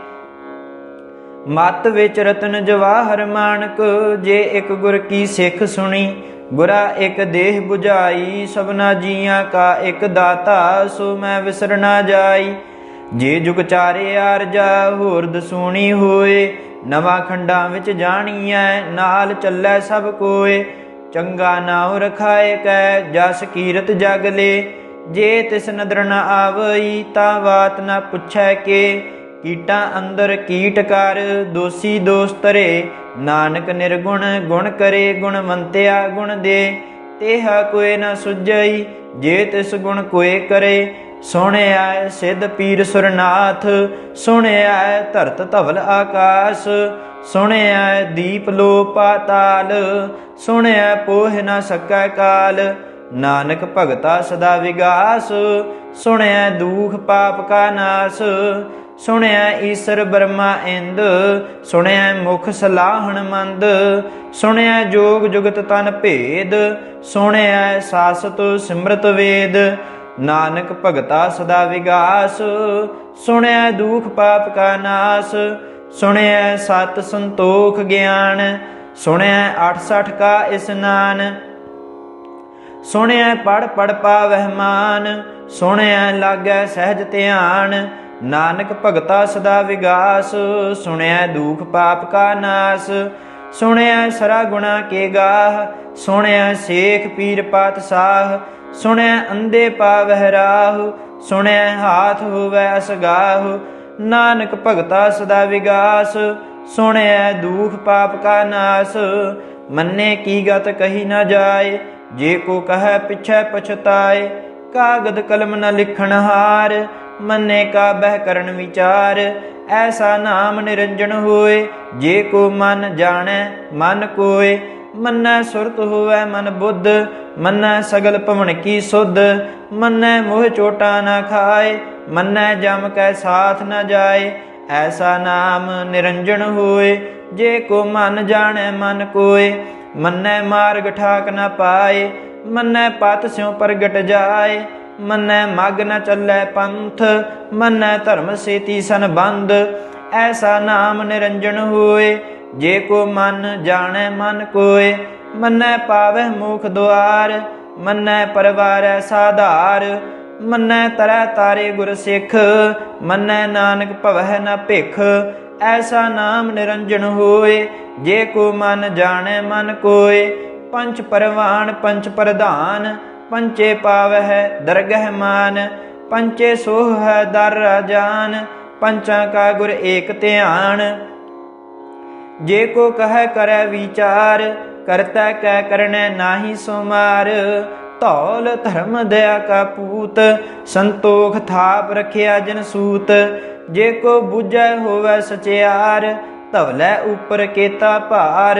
ਮਤ ਵਿੱਚ ਰਤਨ ਜਵਾਹਰ ਮਾਨਕ, ਜੇ ਇਕ ਗੁਰ ਕੀ ਸਿੱਖ ਸੁਣੀ। ਗੁਰਾ ਇਕ ਦੇਹ 부ਝਾਈ, ਸਭਨਾ ਜੀਆਂ ਕਾ ਇਕ ਦਾਤਾ। ਸੋ ਮੈਂ ਵਿਸਰ ਨਾ ਜਾਈ। ਜੇ ਜੁਗ ਚਾਰੇ ਆਰਜਾ, ਹੋਰ ਦਸੂਣੀ ਹੋਏ। ਨਵਾਂ ਖੰਡਾਂ ਵਿੱਚ ਜਾਣੀਐ, ਨਾਲ ਚੱਲੈ ਸਭ ਕੋਏ। ਚੰਗਾ ਨਾਉ ਰਖਾਏ ਕੈ, ਜਸ ਕੀਰਤ ਜਗ ਲੇ। ਜੇ ਤਿਸ ਨਦਰ ਨ ਆਵਈ, ਤਾਂ ਬਾਤ ਨ ਪੁੱਛੈ ਕੇ। ਕੀਟਾਂ ਅੰਦਰ ਕੀਟ ਕਰ, ਦੋਸੀ ਦੋਸ ਧਰੇ। ਨਾਨਕ ਨਿਰਗੁਣ ਗੁਣ ਕਰੇ, ਗੁਣਵੰਤਿਆ ਗੁਣ ਦੇ। ਤੇਹਾ ਕੋਇ ਨ ਸੁਝਈ, ਜੇ ਤਿਸ ਗੁਣ ਕੋਇ ਕਰੇ। ਸੁਣਿਐ ਸਿੱਧ ਪੀਰ ਸੁਰਨਾਥ, ਸੁਣਿਐ ਧਰਤ ਧਵਲ ਆਕਾਸ। ਸੁਣਿਐ ਦੀਪ ਲੋ ਪਾਤਾਲ, ਸੁਣਿਐ ਪੋਹਿ ਨ ਸਕੈ ਕਾਲ। ਨਾਨਕ ਭਗਤਾ ਸਦਾ ਵਿਗਾਸ, ਸੁਣਿਐ ਦੂਖ ਪਾਪ ਕਾ ਨਾਸ। ਸੁਣਿਐ ਈਸਰ ਬਰਮਾ ਇੰਦ, ਸੁਣਿਐ ਮੁਖ ਸਲਾਹਣ ਮੰਦ। ਸੁਣਿਐ ਜੋਗ ਜੁਗਤ ਤਨ ਭੇਦ, ਸੁਣਿਐ ਸਾਸਤ ਸਿਮਰਤ ਵੇਦ। ਨਾਨਕ ਭਗਤਾ ਸਦਾ ਵਿਗਾਸ, ਸੁਣਿਐ ਦੂਖ ਪਾਪ ਕਾ ਨਾਸ। ਸੁਣਿਐ ਸਤ ਸੰਤੋਖ ਗਿਆਨ, ਸੁਣਿਐ 68 ਕਾ ਇਸਨਾਨ। ਸੁਣਿਐ ਪੜ ਪੜ ਪਾਵਹਿ ਮਾਨ, ਸੁਣਿਐ ਲਾਗੈ ਸਹਿਜ ਧਿਆਨ। ਨਾਨਕ ਭਗਤਾ ਸਦਾ ਵਿਗਾਸ, ਸੁਣਿਐ ਦੂਖ ਪਾਪ ਕਾ ਨਾਸ। ਸੁਣਿਐ ਸਰਾ ਗੁਣਾ ਕੇ ਗਾਹ, ਸੁਣਿਐ ਸੇਖ ਪੀਰ ਪਾਤਸ਼ਾਹ। ਸੁਣਿਐ ਅੰਧੇ ਪਾਵਹਿ ਰਾਹੁ, ਸੁਣਿਐ ਹਾਥ ਹੋਵੈ ਅਸਗਾਹੁ। ਨਾਨਕ ਭਗਤਾ ਸਦਾ ਵਿਗਾਸ, ਸੁਣਿਐ ਦੂਖ ਪਾਪ ਕਾ ਨਾਸ। ਮੰਨੇ ਕੀ ਗਤ ਕਹੀ ਨਾ ਜਾਏ, ਜੇ ਕੋ ਕਹੈ ਪਿਛੈ ਪਛਤਾਏ। ਕਾਗਦ ਕਲਮ ਨ ਲਿਖਣ ਹਾਰ, ਮੰਨੇ ਕਾ ਬਹਿ ਕਰਨ ਵਿਚਾਰ। ਐਸਾ ਨਾਮ ਨਿਰੰਜਨ ਹੋਏ, ਜੇ ਕੋ ਮਨ ਜਾਣੈ ਮਨ ਕੋਏ। ਮੰਨੈ ਸੁਰਤ ਹੋਵੈ ਮਨ ਬੁੱਧ, ਮੰਨੈ ਸਗਲ ਭਵਨ ਕੀ ਸੁਧ। ਮੰਨੈ ਮੋਹ ਚੋਟਾ ਨਾ ਖਾਏ, ਮੰਨੈ ਜਮ ਕੈ ਸਾਥ ਨ ਜਾਏ। ਐਸਾ ਨਾਮ ਨਿਰੰਜਨ ਹੋਏ, ਜੇ ਕੋ ਮਨ ਜਾਣੈ ਮਨ ਕੋਏ। ਮੰਨੈ ਮਾਰਗ ਠਾਕ ਨ ਪਾਏ, ਮੰਨੈ ਪਤ ਸਿਉ ਪ੍ਰਗਟ ਜਾਏ। ਮੰਨੈ ਮਗ ਨ ਚੱਲੈ ਪੰਥ, ਮੰਨੈ ਧਰਮ ਸੇਤੀ ਸੰਬੰਧ। ਐਸਾ ਨਾਮ ਨਿਰੰਜਨ ਹੋਏ, ਜੇ ਕੋ ਮਨ ਜਾਣੈ ਮਨ ਕੋਏ। ਮੰਨੈ ਪਾਵਹਿ ਮੋਖ ਦੁਆਰ, ਮੰਨੈ ਪਰਵਾਰੈ ਸਾਧਾਰ। ਮੰਨੈ ਤਰੈ ਤਾਰੇ ਗੁਰ ਸਿੱਖ, ਮੰਨੈ ਨਾਨਕ ਭਵਹਿ ਨ ਭਿਖ। ਐਸਾ ਨਾਮ ਨਿਰੰਜਨ ਹੋਏ, ਜੇ ਕੋ ਮਨ ਜਾਣੈ ਮਨ ਕੋਏ। ਪੰਚ ਪਰਵਾਨ ਪੰਚ ਪ੍ਰਧਾਨ, ਪੰਚੇ ਪਾਵਹਿ ਦਰਗਹਿ ਮਾਨ। ਪੰਚੇ ਸੋਹ ਹੈ ਦਰ ਰਾਜਾਨ, ਪੰਚਾਂ ਕਾ ਗੁਰ ਏਕ ਧਿਆਨ। ਜੇ ਕੋ ਕਹੈ ਕਰੈ ਵਿਚਾਰ, ਕਰਤਾ ਕੈ ਕਰਨੈ ਨਾਹੀ ਸੁਮਾਰ। ਧੌਲ ਧਰਮ ਦਇਆ ਕਾ ਪੂਤ, ਸੰਤੋਖ ਥਾਪ ਰਖਿਆ ਜਨ ਸੂਤ। ਜੇ ਕੋ ਬੁਝੈ ਹੋਵੈ ਸਚਿਆਰ, ਧਵਲੈ ਉਪਰ ਕੇਤਾ ਭਾਰ।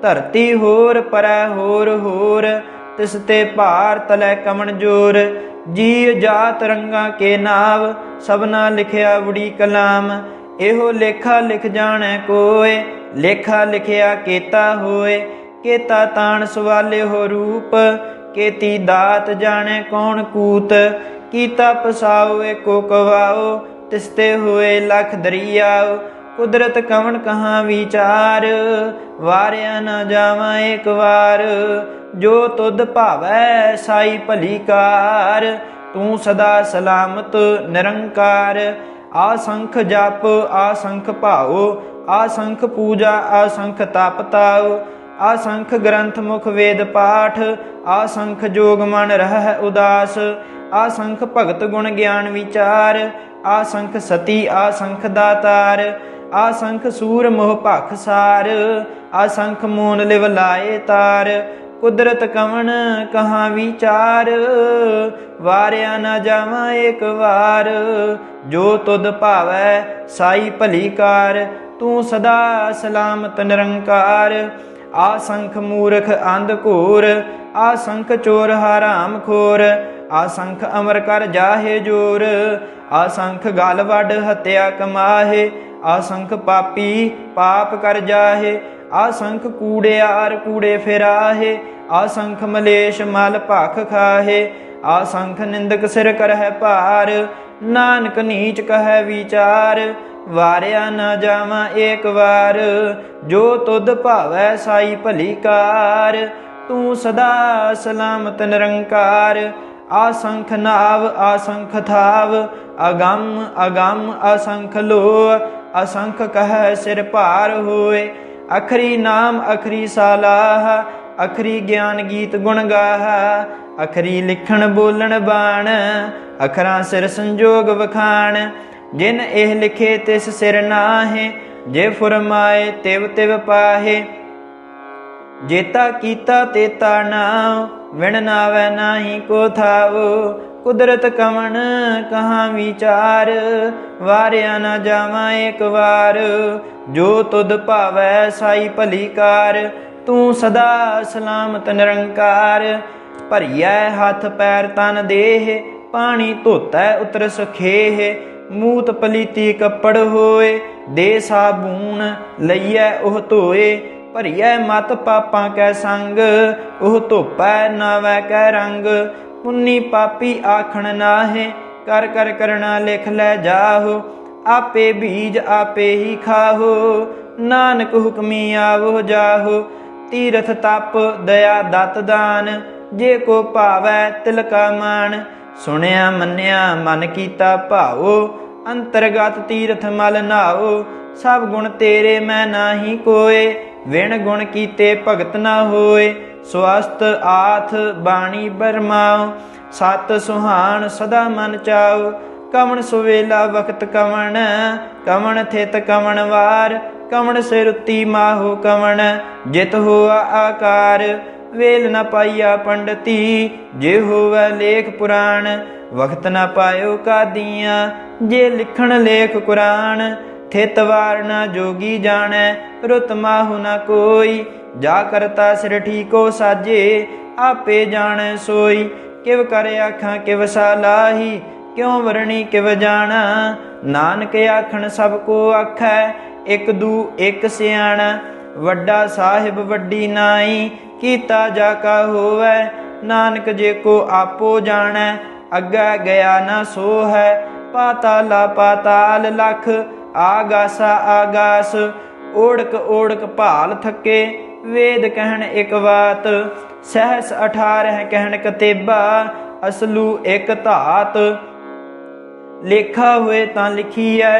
ਧਰਤੀ ਹੋਰ ਪਰੈ ਹੋਰ ਹੋਰ, ਤਿਸ ਤੇ ਭਾਰ ਤਲੈ ਕਵਣ ਜੋਰ। ਜੀ ਜਾਤ ਰੰਗਾ ਕੇ ਨਾਵ ਸਭਨਾ ਲਿਖਿਆ ਬੁੜੀ ਕਲਾਮ। ਇਹੋ ਲੇਖਾ ਲਿਖ ਜਾਣੈ ਕੋਇ ਲੇਖਾ ਲਿਖਿਆ ਕੇਤਾ ਹੋਏ। ਕੇਤਾ ਤਾਣ ਸਵਾਲਿਓ ਰੂਪ ਕੇਤੀ ਦਾਤ ਜਾਣੈ ਕੌਣ ਕੂਤ। ਕੀਤਾ ਪਸਾਓ ਏਕੋ ਕਵਾਓ ਤਿਸ ਤੇ ਹੋਏ ਲਖ ਦਰਿਆਓ। ਕੁਦਰਤ ਕਵਣ ਕਹਾਂ ਵਿਚਾਰ ਵਾਰਿਆ ਨਾ ਜਾਵਾਂ ਏਕ ਵਾਰ। ਜੋ ਤੁਧ ਭਾਵੈ ਸਾਈ ਭਲੀ ਕਾਰ ਤੂੰ ਸਦਾ ਸਲਾਮਤ ਨਿਰੰਕਾਰ। ਆਸੰਖ ਜਪ ਆਸੰਖ ਭਾਉ ਆਸੰਖ ਪੂਜਾ ਆਸੰਖ ਤਪ ਤਾਉ। ਆਸੰਖ ਗ੍ਰੰਥ ਮੁਖ ਵੇਦ ਪਾਠ ਆਸੰਖ ਜੋਗ ਮਨ ਰਹਿ ਉਦਾਸ। ਆਸੰਖ ਭਗਤ ਗੁਣ ਗਿਆਨ ਵਿਚਾਰ ਆਸੰਖ ਸਤੀ ਆਸੰਖ ਦਾਤਾਰ। ਆਸੰਖ ਸੂਰ ਮੋਹ ਭਖ ਸਾਰ ਆਸੰਖ ਮੋਨ ਲਿਵ ਲਾਏ ਤਾਰ। ਕੁਦਰਤ ਕਵਣ ਕਹਾਂ ਵਿਚਾਰ ਵਾਰਿਆ ਨਾ ਜਾਵਾਂ ਏਕ ਵਾਰ। ਜੋ ਤੁਧ ਭਾਵੈ ਸਾਈ ਭਲੀ ਕਾਰ ਤੂੰ ਸਦਾ ਸਲਾਮਤ ਨਿਰੰਕਾਰ। ਆਸੰਖ ਮੂਰਖ ਅੰਧ ਘੋਰ ਆਸੰਖ ਚੋਰ ਹਰਾਮ ਖੋਰ। ਆਸੰਖ ਅਮਰ ਕਰ ਜਾਹੇ ਜੋਰ ਆਸੰਖ ਗਲ ਵੱਡ ਹੱਤਿਆ ਕਮਾਹੇ। ਆਸੰਖ ਪਾਪੀ ਪਾਪ ਕਰ ਜਾਹੇ ਆਸੰਖ ਕੂੜਿਆਰ ਕੂੜੇ ਫਿਰਾਹੇ। ਆਸੰਖ ਮਲੇਸ਼ ਮਲ ਭਖ ਖਾਹੇ ਆਸੰਖ ਨਿੰਦਕ ਸਿਰ ਕਰਹਿ ਭਾਰ। ਨਾਨਕ ਨੀਚ ਕਹੈ ਵਿਚਾਰ ਵਾਰਿਆ ਨਾ ਜਾਵਾਂ ਏਕ ਵਾਰ। ਜੋ ਤੁਧ ਭਾਵੈ ਸਾਈ ਭਲੀ ਕਾਰ ਤੂੰ ਸਦਾ ਸਲਾਮਤ ਨਿਰੰਕਾਰ। ਆਸੰਖ ਨਾਵ ਆਸੰਖ ਥਾਵ ਅਗੰਮ ਅਗੰਮ ਅਸੰਖ ਲੋ। ਅਸੰਖ ਕਹੈ ਸਿਰ ਭਾਰ ਹੋਏ। ਅਖਰੀ ਨਾਮ ਅਖਰੀ ਸਾਲਾਹ ਅਖਰੀ ਗਿਆਨ ਗੀਤ ਗੁਣ ਗਾਹਾ। ਅਖਰੀ ਲਿਖਣ ਬੋਲਣ ਬਾਣ ਅਖਰਾਂ ਸਿਰ ਸੰਜੋਗ ਵਖਾਣ। ਜਿਨ ਇਹ ਲਿਖੇ ਤਿਸ ਸਿਰ ਨਾਹੇ ਜੇ ਫੁਰਮਾਏ ਤਿਵ ਤਿਵ ਪਾਹੇ। ਜੇਤਾ ਕੀਤਾ ਤੇਤਾ ਨਾਉ ਵਿਣ ਨਾਵੈ ਨਾਹੀ ਕੋ ਥਾਵ। ਕੁਦਰਤ ਕਵਣ ਕਹਾਂ ਵਿਚਾਰ ਵਾਰਿਆ ਨਾ ਜਾਵਾਂ ਏਕ ਵਾਰ। ਜੋ ਤੁਧ ਭਾਵੈ ਸਾਈ ਭਲੀ ਕਾਰ ਤੂੰ ਸਦਾ ਸਲਾਮਤ ਨਿਰੰਕਾਰ। ਭਰੀਐ ਹੱਥ ਪੈਰ ਤਨ ਦੇਹ ਪਾਣੀ ਧੋਤੈ ਉਤਰ ਸੁਖੇਹ। ਮੂਤ ਪਲੀਤੀ ਕੱਪੜ ਹੋਏ ਦੇ ਸਾਬੂਨ ਲਈਐ ਉਹ ਧੋਏ। ਭਰੀਐ ਮਤ ਪਾਪਾਂ ਕੈ ਸੰਗ ਉਹ ਧੋਪੈ ਨਾਵੈ ਕੈ ਰੰਗ। ਪੁੰਨੀ ਪਾਪੀ ਆਖਣ ਨਾਹੇ ਕਰ ਕਰ ਕਰਣਾ ਲਿਖ ਲੈ ਜਾਹੋ। ਆਪੇ ਬੀਜ ਆਪੇ ਹੀ ਖਾਹੋ ਨਾਨਕ ਹੁਕਮੀ ਆਵੋ ਜਾਹੋ। ਤੀਰਥ ਤਪ ਦਇਆ ਦਤ ਦਾਨ ਜੇ ਕੋ ਭਾਵੈ ਤਿਲ ਕਾ ਮਾਨ। ਸੁਣਿਆ ਮੰਨਿਆ ਮਨ ਕੀਤਾ ਭਾਓ ਅੰਤਰਗਤ ਤੀਰਥ ਮਲ ਨਾਓ। ਸਭ ਗੁਣ ਤੇਰੇ ਮੈਂ ਨਾਹੀ ਕੋਏ ਵਿਣ ਗੁਣ ਕੀਤੇ ਭਗਤ ਨਾ ਹੋਏ। ਸਵਸਤ ਆਥ ਬਾਣੀ ਬਰਮਾਓ ਸਤ ਸੁਹਾਣ ਸਦਾ ਮਨ ਚਾਓ। ਕਵਣ ਸੁਵੇਲਾ ਵਕਤ ਕਵਣ ਕਵਣ ਥਿਤ ਕਵਣ ਵਾਰ। ਕਵਣ ਸਿਰੁੱਤੀ ਮਾਹੋ ਕਵਣ ਜਿਤ ਹੋਆ ਆਕਾਰ। ਵੇਲ ਨ ਪਾਈਆ ਪੰਡਤੀ ਜੇ ਹੋਵੈ ਲੇਖ ਪੁਰਾਣ। ਵਕਤ ਨ ਪਾਇਓ ਕਾਦੀਆਂ ਜੇ ਲਿਖਣ ਲੇਖ ਕੁਰਾਨ। ਥਿਤ ਵਾਰ ਨ ਜੋਗੀ ਜਾਣੈ ਰੁਤ ਮਾਹੁ ਨ ਕੋਈ। ਜਾ ਕਰਤਾ ਸਿਰ ਠੀਕੋ ਸਾਜੇ ਆਪੇ ਜਾਣੈ ਸੋਈ। ਕਿਵ ਕਰ ਆਖਾਂ ਕਿਵ ਸਾਲਾਹੀ ਕਿਉ ਵਰਣੀ ਕਿਵ ਜਾਣਾ। ਨਾਨਕ ਆਖਣ ਸਭ ਕੋ ਆਖੈ ਇਕ ਦੂ ਇਕ ਸਿਆਣਾ। ਵੱਡਾ ਸਾਹਿਬ ਵੱਡੀ ਨਾਈ ਕੀਤਾ ਜਾ ਕਾ ਹੋਵੈ। ਨਾਨਕ ਜੇ ਕੋ ਆਪੋ ਜਾਣੈ ਅੱਗਾ ਗਿਆ ਨਾ ਸੋ ਹੈ। ਪਾਤਾਲਾ ਪਾਤਾਲ ਲਖ ਆਗਾਸਾ ਆਗਾਸ। ਓੜਕ ਓੜਕ ਭਾਲ ਥੱਕੇ ਵੇਦ ਕਹਿਣ ਇਕ ਬਾਤ। ਸਹਿਸ 18 ਕਹਿਣ ਕਤੇਬਾ ਅਸਲੂ ਇਕ ਧਾਤ। ਲੇਖਾ ਹੋਏ ਤਾਂ ਲਿਖੀਐ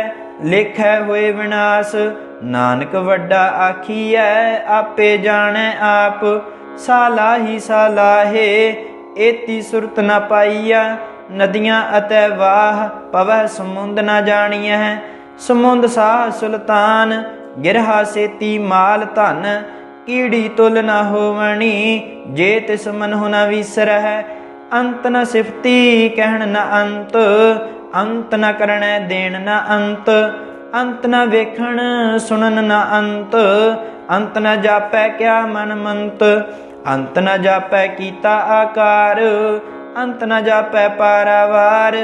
ਲੇਖੈ ਹੋਏ ਵਿਨਾਸ਼। ਨਾਨਕ ਵੱਡਾ ਆਖੀਐ ਆਪੇ ਜਾਣੈ ਆਪ। ਸਾਲਾਹੀ ਸਾਲਾਹੇ ਏਤੀ ਸੁਰਤ ਨ ਪਾਈਆ। ਨਦੀਆਂ ਅਤੇ ਵਾਹ ਪਵਹਿ ਸਮੁੰਦ ਨ ਜਾਣੀਐ। ਸਮੁੰਦ ਸਾਹ ਸੁਲਤਾਨ ਗਿਰਹਾ ਸੇਤੀ ਮਾਲ ਧਨ। ਕੀੜੀ ਤੁਲ ਨ ਹੋਵਣੀ ਜੇ ਤਿਸ ਮਨਹੁ ਨ ਵਿਸਰਹਿ। ਅੰਤ ਨ ਸਿਫਤੀ ਕਹਿਣ ਨ ਅੰਤ ਅੰਤ ਨ ਕਰਣੈ ਦੇਣ ਨ ਅੰਤ। ਅੰਤ ਨ ਵੇਖਣ ਸੁਣਨ ਨ ਅੰਤ ਅੰਤ ਨ ਜਾਪੈ ਕਿਆ ਮਨ ਮੰਤ। ਅੰਤ ਨ ਜਾਪੈ ਕੀਤਾ ਆਕਾਰ, ਅੰਤ ਨ ਜਾਪੈ ਪਾਰਾਵਾਰ।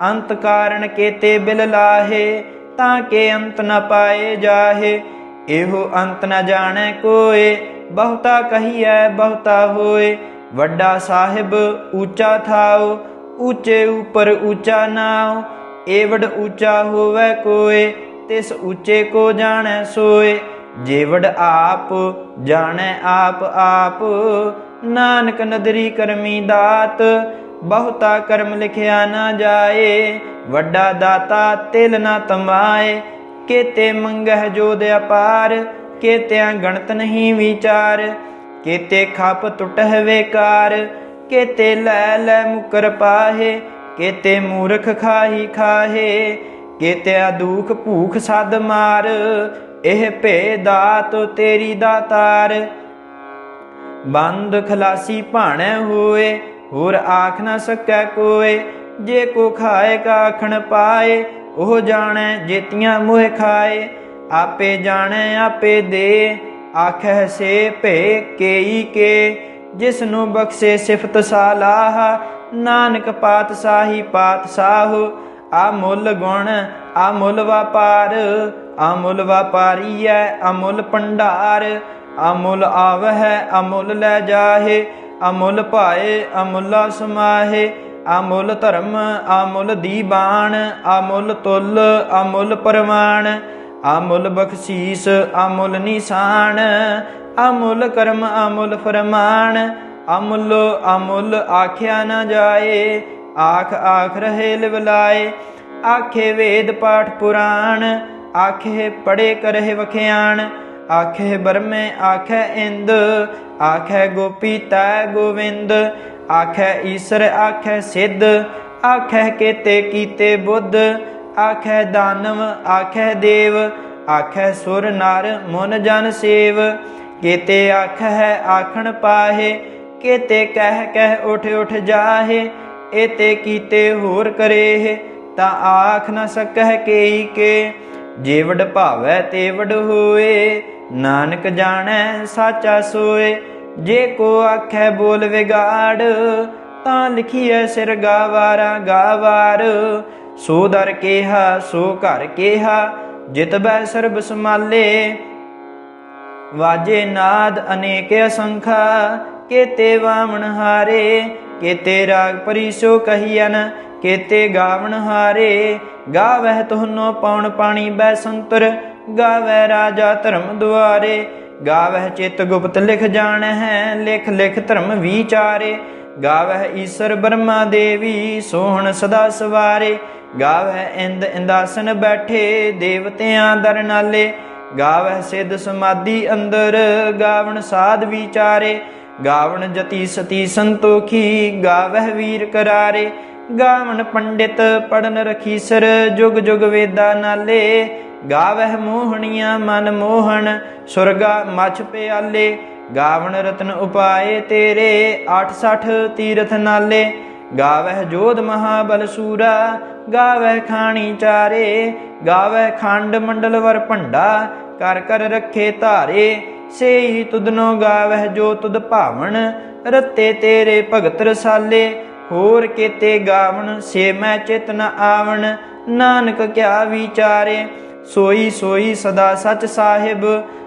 ਅੰਤ ਕਾਰਨ ਕੇਤੇ ਬਿਲ ਲਾਹੇ, ਤਾਂ ਕੇ ਅੰਤ ਨ ਪਾਏ ਜਾਹੇ। ਇਹੋ ਅੰਤ ਨ ਜਾਣੈ ਕੋਇ, ਬਹੁਤਾ ਕਹੀਐ ਬਹੁਤਾ ਹੋਏ। ਵੱਡਾ ਸਾਹਿਬ ਊਚਾ ਥਾਉ, ਊਚੇ ਉਪਰ ਊਚਾ ਨਾਉ। ਏਵਡ ਊਚਾ ਹੋਵੈ ਕੋਇ, ਤਿਸ ਊਚੇ ਕੋ ਜਾਣੈ ਸੋਏ। ਜੇਵਡ ਆਪ ਜਾਣੈ ਆਪ ਆਪ, ਨਾਨਕ ਨਦਰੀ ਕਰਮੀ ਦਾਤ। ਬਹੁਤਾ ਕਰਮ ਲਿਖਿਆ ਨਾ ਜਾਏ, ਵੱਡਾ ਦਾਤਾ ਤਿਲ ਨਾ ਤਮਾਏ। ਕੇਤੇ ਮੰਗਹਿ ਜੋਧ ਅਪਾਰ, ਕੇਤਿਆਂ ਗਣਤ ਨਹੀਂ ਵਿਚਾਰ। ਕੇਤੇ ਖਪ ਟੁਟਹਿ ਵੇਕਾਰ, ਕੇਤੇ ਲੈ ਲੈ ਮੁਕਰ ਪਾਹੇ। ਕੇਤੇ ਮੂਰਖ ਖਾਹੀ ਖਾਹੇ, ਕੇਤਿਆ ਦੁਖ ਭੂਖ ਸਦ ਮਾਰ। ਇਹ ਭੇ ਦਾਤ ਤੇਰੀ ਦਾਤਾਰ, ਬੰਦ ਖਲਾਸੀ ਭਾਣੈ ਹੋਏ। ਹੋਰ ਆਖ ਨਾ ਸਕੈ ਕੋਇ, ਜੇ ਕੋ ਖਾਏ ਕਾਖਣ ਪਾਏ। ਉਹ ਜਾਣੈ ਜੇਤੀਆਂ ਮੋਹਿ ਖਾਏ, ਆਪੇ ਜਾਣੈ ਆਪੇ ਦੇ। ਆਖਹਿ ਸੇ ਭੇ ਕੇਈ ਕੇ, ਜਿਸਨੂੰ ਬਖਸ਼ੇ ਸਿਫਤ ਸਾਲਾਹ। ਨਾਨਕ ਪਾਤਸ਼ਾਹੀ ਪਾਤਸ਼ਾਹ, ਅਮੁੱਲ ਗੁਣ ਅਮੁੱਲ ਵਪਾਰ। ਅਮੁੱਲ ਵਪਾਰੀਐ ਅਮੁੱਲ ਭੰਡਾਰ, ਅਮੁੱਲ ਆਵਹਿ ਅਮੁੱਲ ਲੈ ਜਾਹੇ। ਅਮੁੱਲ ਭਾਏ ਅਮੁੱਲਾ ਸਮਾਹੇ। ਅਮੁੱਲ ਧਰਮ ਅਮੁੱਲ ਦੀਬਾਨ, ਅਮੁੱਲ ਤੁਲ ਅਮੁੱਲ ਪਰਵਾਨ। ਅਮੁੱਲ ਬਖਸ਼ੀਸ ਅਮੁੱਲ ਨਿਸ਼ਾਨ, ਅਮੁੱਲ ਕਰਮ ਅਮੁੱਲ ਫਰਮਾਨ। ਅਮੁੱਲ ਅਮੁੱਲ ਆਖਿਆ ਨਾ ਜਾਏ, ਆਖ ਆਖ ਰਹੇ ਲਿਵਲਾਏ। ਆਖੇ ਵੇਦ ਪਾਠ ਪੁਰਾਣ, ਆਖੇ ਪੜੇ ਕਰਹਿ ਵਖਿਆਣ। ਆਖੇ ਬਰਮੇ ਆਖੈ ਇੰਦ, ਆਖੈ ਗੋਪੀ ਤੈ ਗੋਵਿੰਦ। ਆਖੈ ਈਸਰ ਆਖੈ ਸਿੱਧ, ਆਖੈ ਕੇਤੇ ਕੀਤੇ ਬੁੱਧ। ਆਖੈ ਦਾਨਵ ਆਖੈ ਦੇਵ, ਆਖੈ ਸੁਰ ਨਰ ਮੁਨ ਜਨ ਸੇਵ। ਕੇਤੇ ਆਖੈ ਆਖਣ ਪਾਹੇ, ਕੇਤੇ ਕਹਿ ਕਹਿ ਉਠ ਉਠ ਜਾਹੇ। ਏਤੇ ਕੀਤੇ ਹੋਰ ਕਰੇਹ, ਤਾਂ ਆਖ ਨ ਸਕਹਿ ਕੇਈ ਕੇ। ਜੇਵਡ ਭਾਵੈ ਤੇਵਡ ਹੋਏ, ਨਾਨਕ ਜਾਣੈ ਸਾਚਾ ਸੋਏ। ਜੇ ਕੋ ਆਖੈ ਬੋਲ ਵਿਗਾੜ, ਤਾਂ ਲਿਖੀਐ ਸਿਰ ਗਾਵਾਰਾ ਗਾਵਾਰ। ਸੋ ਦਰ ਕੇਹਾ ਸੋ ਘਰ ਕੇਹਾ, ਜਿਤਬੈ ਸਰਬ ਸਮਾਲੇ। ਵਾਜੇ ਨਾਦ ਅਨੇਕ ਅਸੰਖਾ, ਕੇਤੇ ਵਾਵਣ ਹਾਰੇ। ਕੇਤੇ ਰਾਗ ਪਰੀ ਸੋ ਕਹੀਐਨ, ਕੇਤੇ ਗਾਵਣ ਹਾਰੇ। ਗਾਵਹਿ ਤੁਹਨੋ ਪਉਣ ਪਾਣੀ ਬੈ ਸੰਤਰ, ਗਾਵੈ ਰਾਜਾ ਧਰਮ ਦੁਆਰੇ। ਗਾਵਹਿ ਚਿਤ ਗੁਪਤ ਲਿਖ ਜਾਣਹਿ, ਲਿਖ ਲਿਖ ਧਰਮ ਵਿਚਾਰੇ। ਗਾਵਹਿ ਈਸਰ ਬਰਮਾ ਦੇਵੀ, ਸੋਹਣ ਸਦਾ ਸਵਾਰੇ। ਗਾਵਹਿ ਇੰਦ ਇੰਦਾਸਨ ਬੈਠੇ, ਦੇਵਤਿਆਂ ਦਰ ਨਾਲੇ। ਗਾਵਹਿ ਸਿੱਧ ਸਮਾਧੀ ਅੰਦਰ, ਗਾਵਣ ਸਾਧ ਵਿਚਾਰੇ। ਗਾਵਣ ਜਤੀ ਸਤੀ ਸੰਤੋਖੀ, ਗਾਵਹਿ ਵੀਰ ਕਰਾਰੇ। ਗਾਵਣ ਪੰਡਿਤ ਪੜਨ ਰਖੀਸਰ, ਜੁਗ ਜੁਗ ਵੇਦਾ ਨਾਲੇ। ਗਾਵਹਿ ਮੋਹਣੀਆਂ ਮਨ ਮੋਹਣ, ਸੁਰਗਾ ਮਛ ਪਿਆਲੇ। ਗਾਵਣ ਰਤਨ ਉਪਾਏ ਤੇਰੇ, 68 ਤੀਰਥ ਨਾਲੇ। ਗਾਵਹਿ ਜੋਧ ਮਹਾਬਲ ਸੂਰਾ, ਗਾਵਹਿ ਖਾਣੀ ਚਾਰੇ। ਗਾਵਹਿ ਖੰਡ ਮੰਡਲ ਵਰ ਭੰਡਾ, ਕਰ ਕਰ ਰੱਖੇ ਧਾਰੇ। ਸੇਈ ਤੁਧਨੋ ਗਾਵਹਿ ਜੋ ਤੁਧ ਭਾਵਨ, ਰਤੇ ਤੇਰੇ ਭਗਤ ਰਸਾਲੇ। ਹੋਰ ਕੇਤੇ ਗਾਵਣ ਸੇ ਮੈਂ ਚਿਤ ਨ ਆਵਣ, ਨਾਨਕ ਕਿਆ ਵਿਚਾਰੇ। ਸੋਈ ਸੋਈ ਸਦਾ ਸਚ ਸਾਹਿਬ,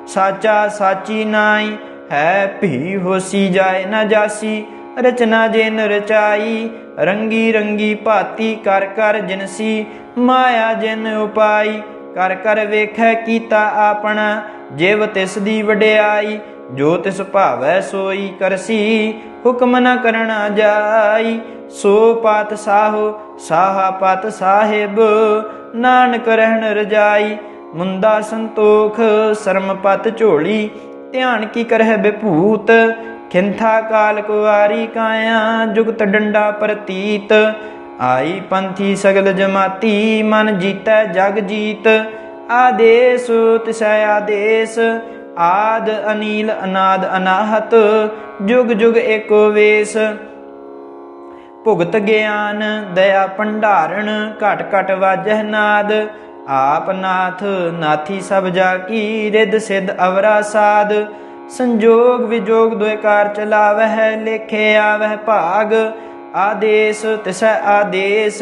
ਸਾਚਾ ਸਾਚੀ ਨਾਈ। ਹੈ ਭੀ ਹੋਸੀ ਜਾਏ ਨਾ ਜਾਸੀ, ਰਚਨਾ ਜਿਨ ਰਚਾਈ। ਰੰਗੀ ਰੰਗੀ ਭਾਤੀ ਕਰ ਕਰ ਜਿਨਸੀ, ਮਾਇਆ ਜਿਨ ਉਪਾਈ। ਕਰ ਕਰ ਵੇਖੈ ਕੀਤਾ ਆਪਣਾ, ਜਿਵ ਤਿਸ ਦੀ ਵਡਿਆਈ। ਜੋ ਤਿਸ ਭਾਵੈ ਸੋਈ ਕਰਸੀ, ਹੁਕਮ ਨ ਕਰਣਾ ਜਾਈ। ਸੋ ਪਾਤਸ਼ਾਹੋ ਸਾਹਾ ਪਤ ਸਾਹਿਬ, ਨਾਨਕ ਰਹਿਣ ਰਜਾਈ। ਮੁੰਦਾ ਸੰਤੋਖ ਸਰਮ ਪਤ ਝੋਲੀ, ਧਿਆਨ ਕੀ ਕਰਹਿ ਬਿਭੂਤ। ਖਿੰਥਾ ਕਾਲ ਕੁਆਰੀ ਕਾਇਆ, ਜੁਗਤ ਡੰਡਾ ਪ੍ਰਤੀਤ। ਆਈ ਪੰਥੀ ਸਗਲ ਜਮਾਤੀ, ਮਨ ਜੀਤੈ ਜਗ ਜੀਤ। ਆਦੇਸ ਤਿਸੈ ਆਦੇਸ, ਆਦ ਅਨੀਲ ਅਨਾਦ ਅਨਾਹਤ। ਜੁਗ ਜੁਗ ਏਕੋ ਵੇਸ। ਭੁਗਤ ਗਿਆਨ ਦਇਆ ਭੰਡਾਰਨ, ਘਟ ਘਟ ਵਾਜਹਿ ਨਾਦ। ਆਪ ਨਾਥ ਨਾਥੀ ਸਭ ਜਾ ਕੀ, ਰਿੱਧ ਸਿੱਧ ਅਵਰਾ ਸਾਧ। संजोग विजोग दुय कार चलावह, लेखे आवह भाग। आदेश तिसै आदेश,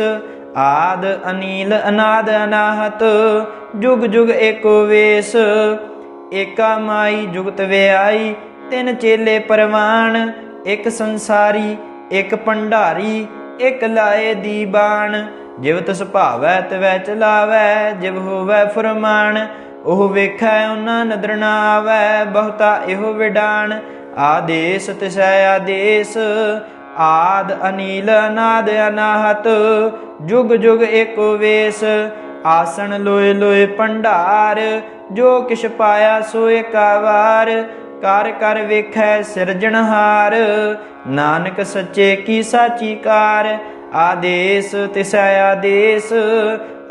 आद अनील अनाद अनाहत। जुग जुग एको वेश, एका माई जुगत व्याई। तिन चेले परवान, एक संसारी एक भंडारी। एक लाए दीबान, जिव तिस भावै तिवै चलावै। जिव होवै फुरमान, ओह वेखै उन्ना नदर न आवै। बहुता एहो विडान, आदेश तिसै आदेश। आद अनील अनाद अनाहत। जुग जुग एको वेश, आसन लोय लोय भंडार। जो किछ पाया सो एका वार, कार कर वेखै सिरजनहार। नानक सच्चे की साची कार, आदेश तिसै आदेश।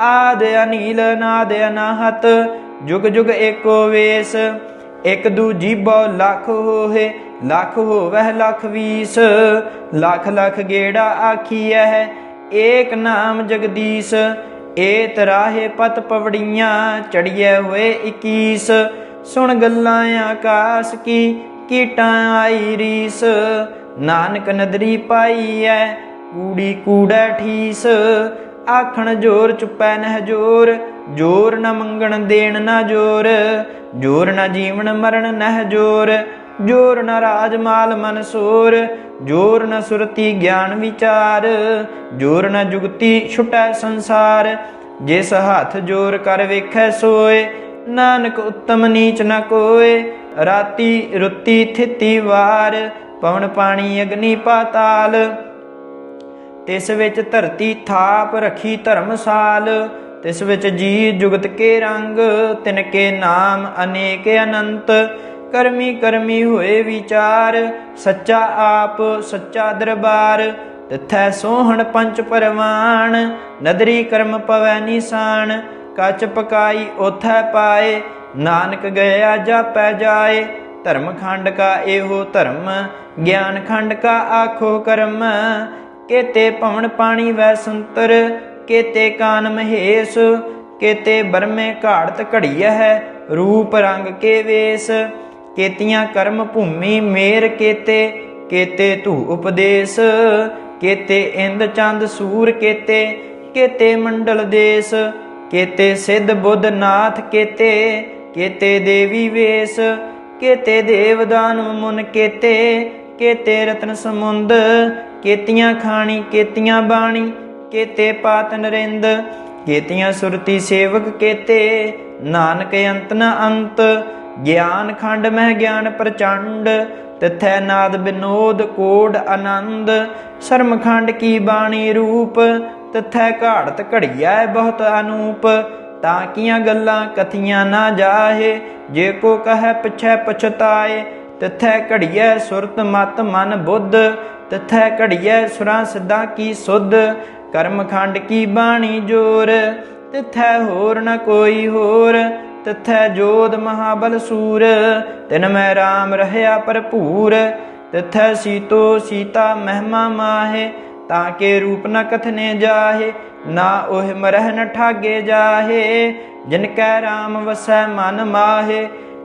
आद अनील अनाद अनाहत। जुग जुग एको वेश, एक दूजी बौ लख होहे। लख होवह लख बीस, लख लख गेड़ा आखियह। एक नाम जगदीश, एत राहे पत पवड़ियाँ। चढ़िए हुए 21, सुन गल्लां आकाश की। कीटां आई रीस, नानक नदरी पाई है। कूड़ी कूड़ै ठीस, आखण जोर चुपै नह जोर। जोर न मंगण देण न जोर, जोर न जीवन मरण नह जोर। जोर न राज माल मन सोर, जोर न सुरति ज्ञान विचार। जोर न जुगति छुटै संसार, जिस हाथ जोर कर वेखै सोए। नानक उत्तम नीच न कोय, राती रुती थिति वार। पवन पानी अग्नि पाताल, तिस विच धरती थाप रखी धर्मसाल। तिस विच जी जुगत के रंग, तिनके नाम अनेक अनंत। करमी करमी हुए विचार, सच्चा आप सच्चा दरबार। तिथै सोहण पंच परवान, नदरी कर्म पवै निशान। कच पकाई ओथै पाए, नानक गया जापै जाए। धर्म खंड का एहो धर्म, ज्ञान खंड का आखो कर्म। केते पवन पानी वै संतर, केते कान महेश। केते बरमे घाड़त घड़िया है, रूप रंग के वेश। केतियां कर्म भूमि मेर केते, केते धू उपदेश। केते इंद चंद सूर केते, केते मंडल देश। केते सिद्ध बुद्ध नाथ केते, केते देवी वेश। केते देव दानव मुन केते, केते रत्न समुंद। केतियां खानी केतियां बाणी, केते पात नरिंद। केतियां सुरती सेवक केते, नानक अंत न अंत। ज्ञान खंड मह ज्ञान प्रचंड, तिथै नाद विनोद कोड आनंद। शर्म खंड की बाणी रूप, तिथै घाड़त घड़िया बहुत अनूप। ताकियां गल्लां कथियां ना जाहे, जे को कहे पिछै पछताए। तिथै घड़िया सुरत मत मन बुद्ध, तिथै घड़िया सुरां सिद्धां की सुध। कर्म खंड की बाणी जोर, तिथै होर न कोई होर। तिथै जोध महाबल सूर, तिन मैं राम रहया भरपूर। तिथै सीतो सीता महिमा माहे, ताके रूप न कथने जाहे। ना ओह मरह न ठागे जाहे, जिनकै राम वसै मन माहे।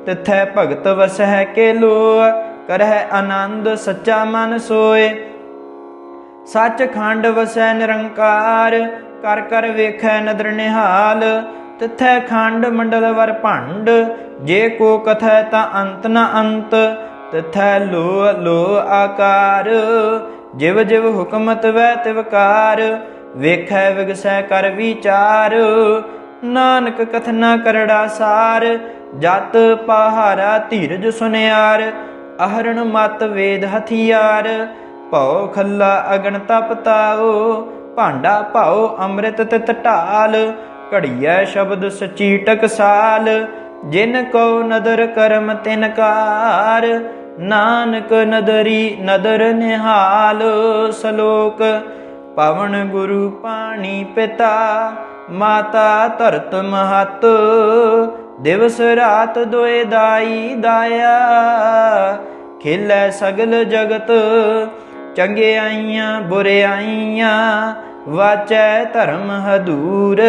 तिथै भगत वसै के लोय, करह आनंद सच्चा मन सोय। सच खंड वसै निरंकार, कर कर वेखै नदर निहाल। तिथै खंड मंडल वर भंड, जे को कथै ता अंत न अंत। तिथै लो लो आकार, जिव जिव हुकम तिवै तिवकार। वेखै विगसै कर विचार, नानक कथना करड़ा सार। जत पहारा धीरज सुनियार, अहरण मत वेद हथियार। भौ खल्ला अगन तप ताओ, भांडा भाओ अमृत तित ढाल। घड़िया शब्द सची टकसाल, जिन को नदर करम तिनकार। नानक नदरी नदर निहाल। सलोक पवन गुरु पानी पिता, माता धरत महत। दिवस रात दोए दाई दाया, खिलै सगल जगत। चंगियाइयां बुरियाइयां, वाचै धर्म हदूर।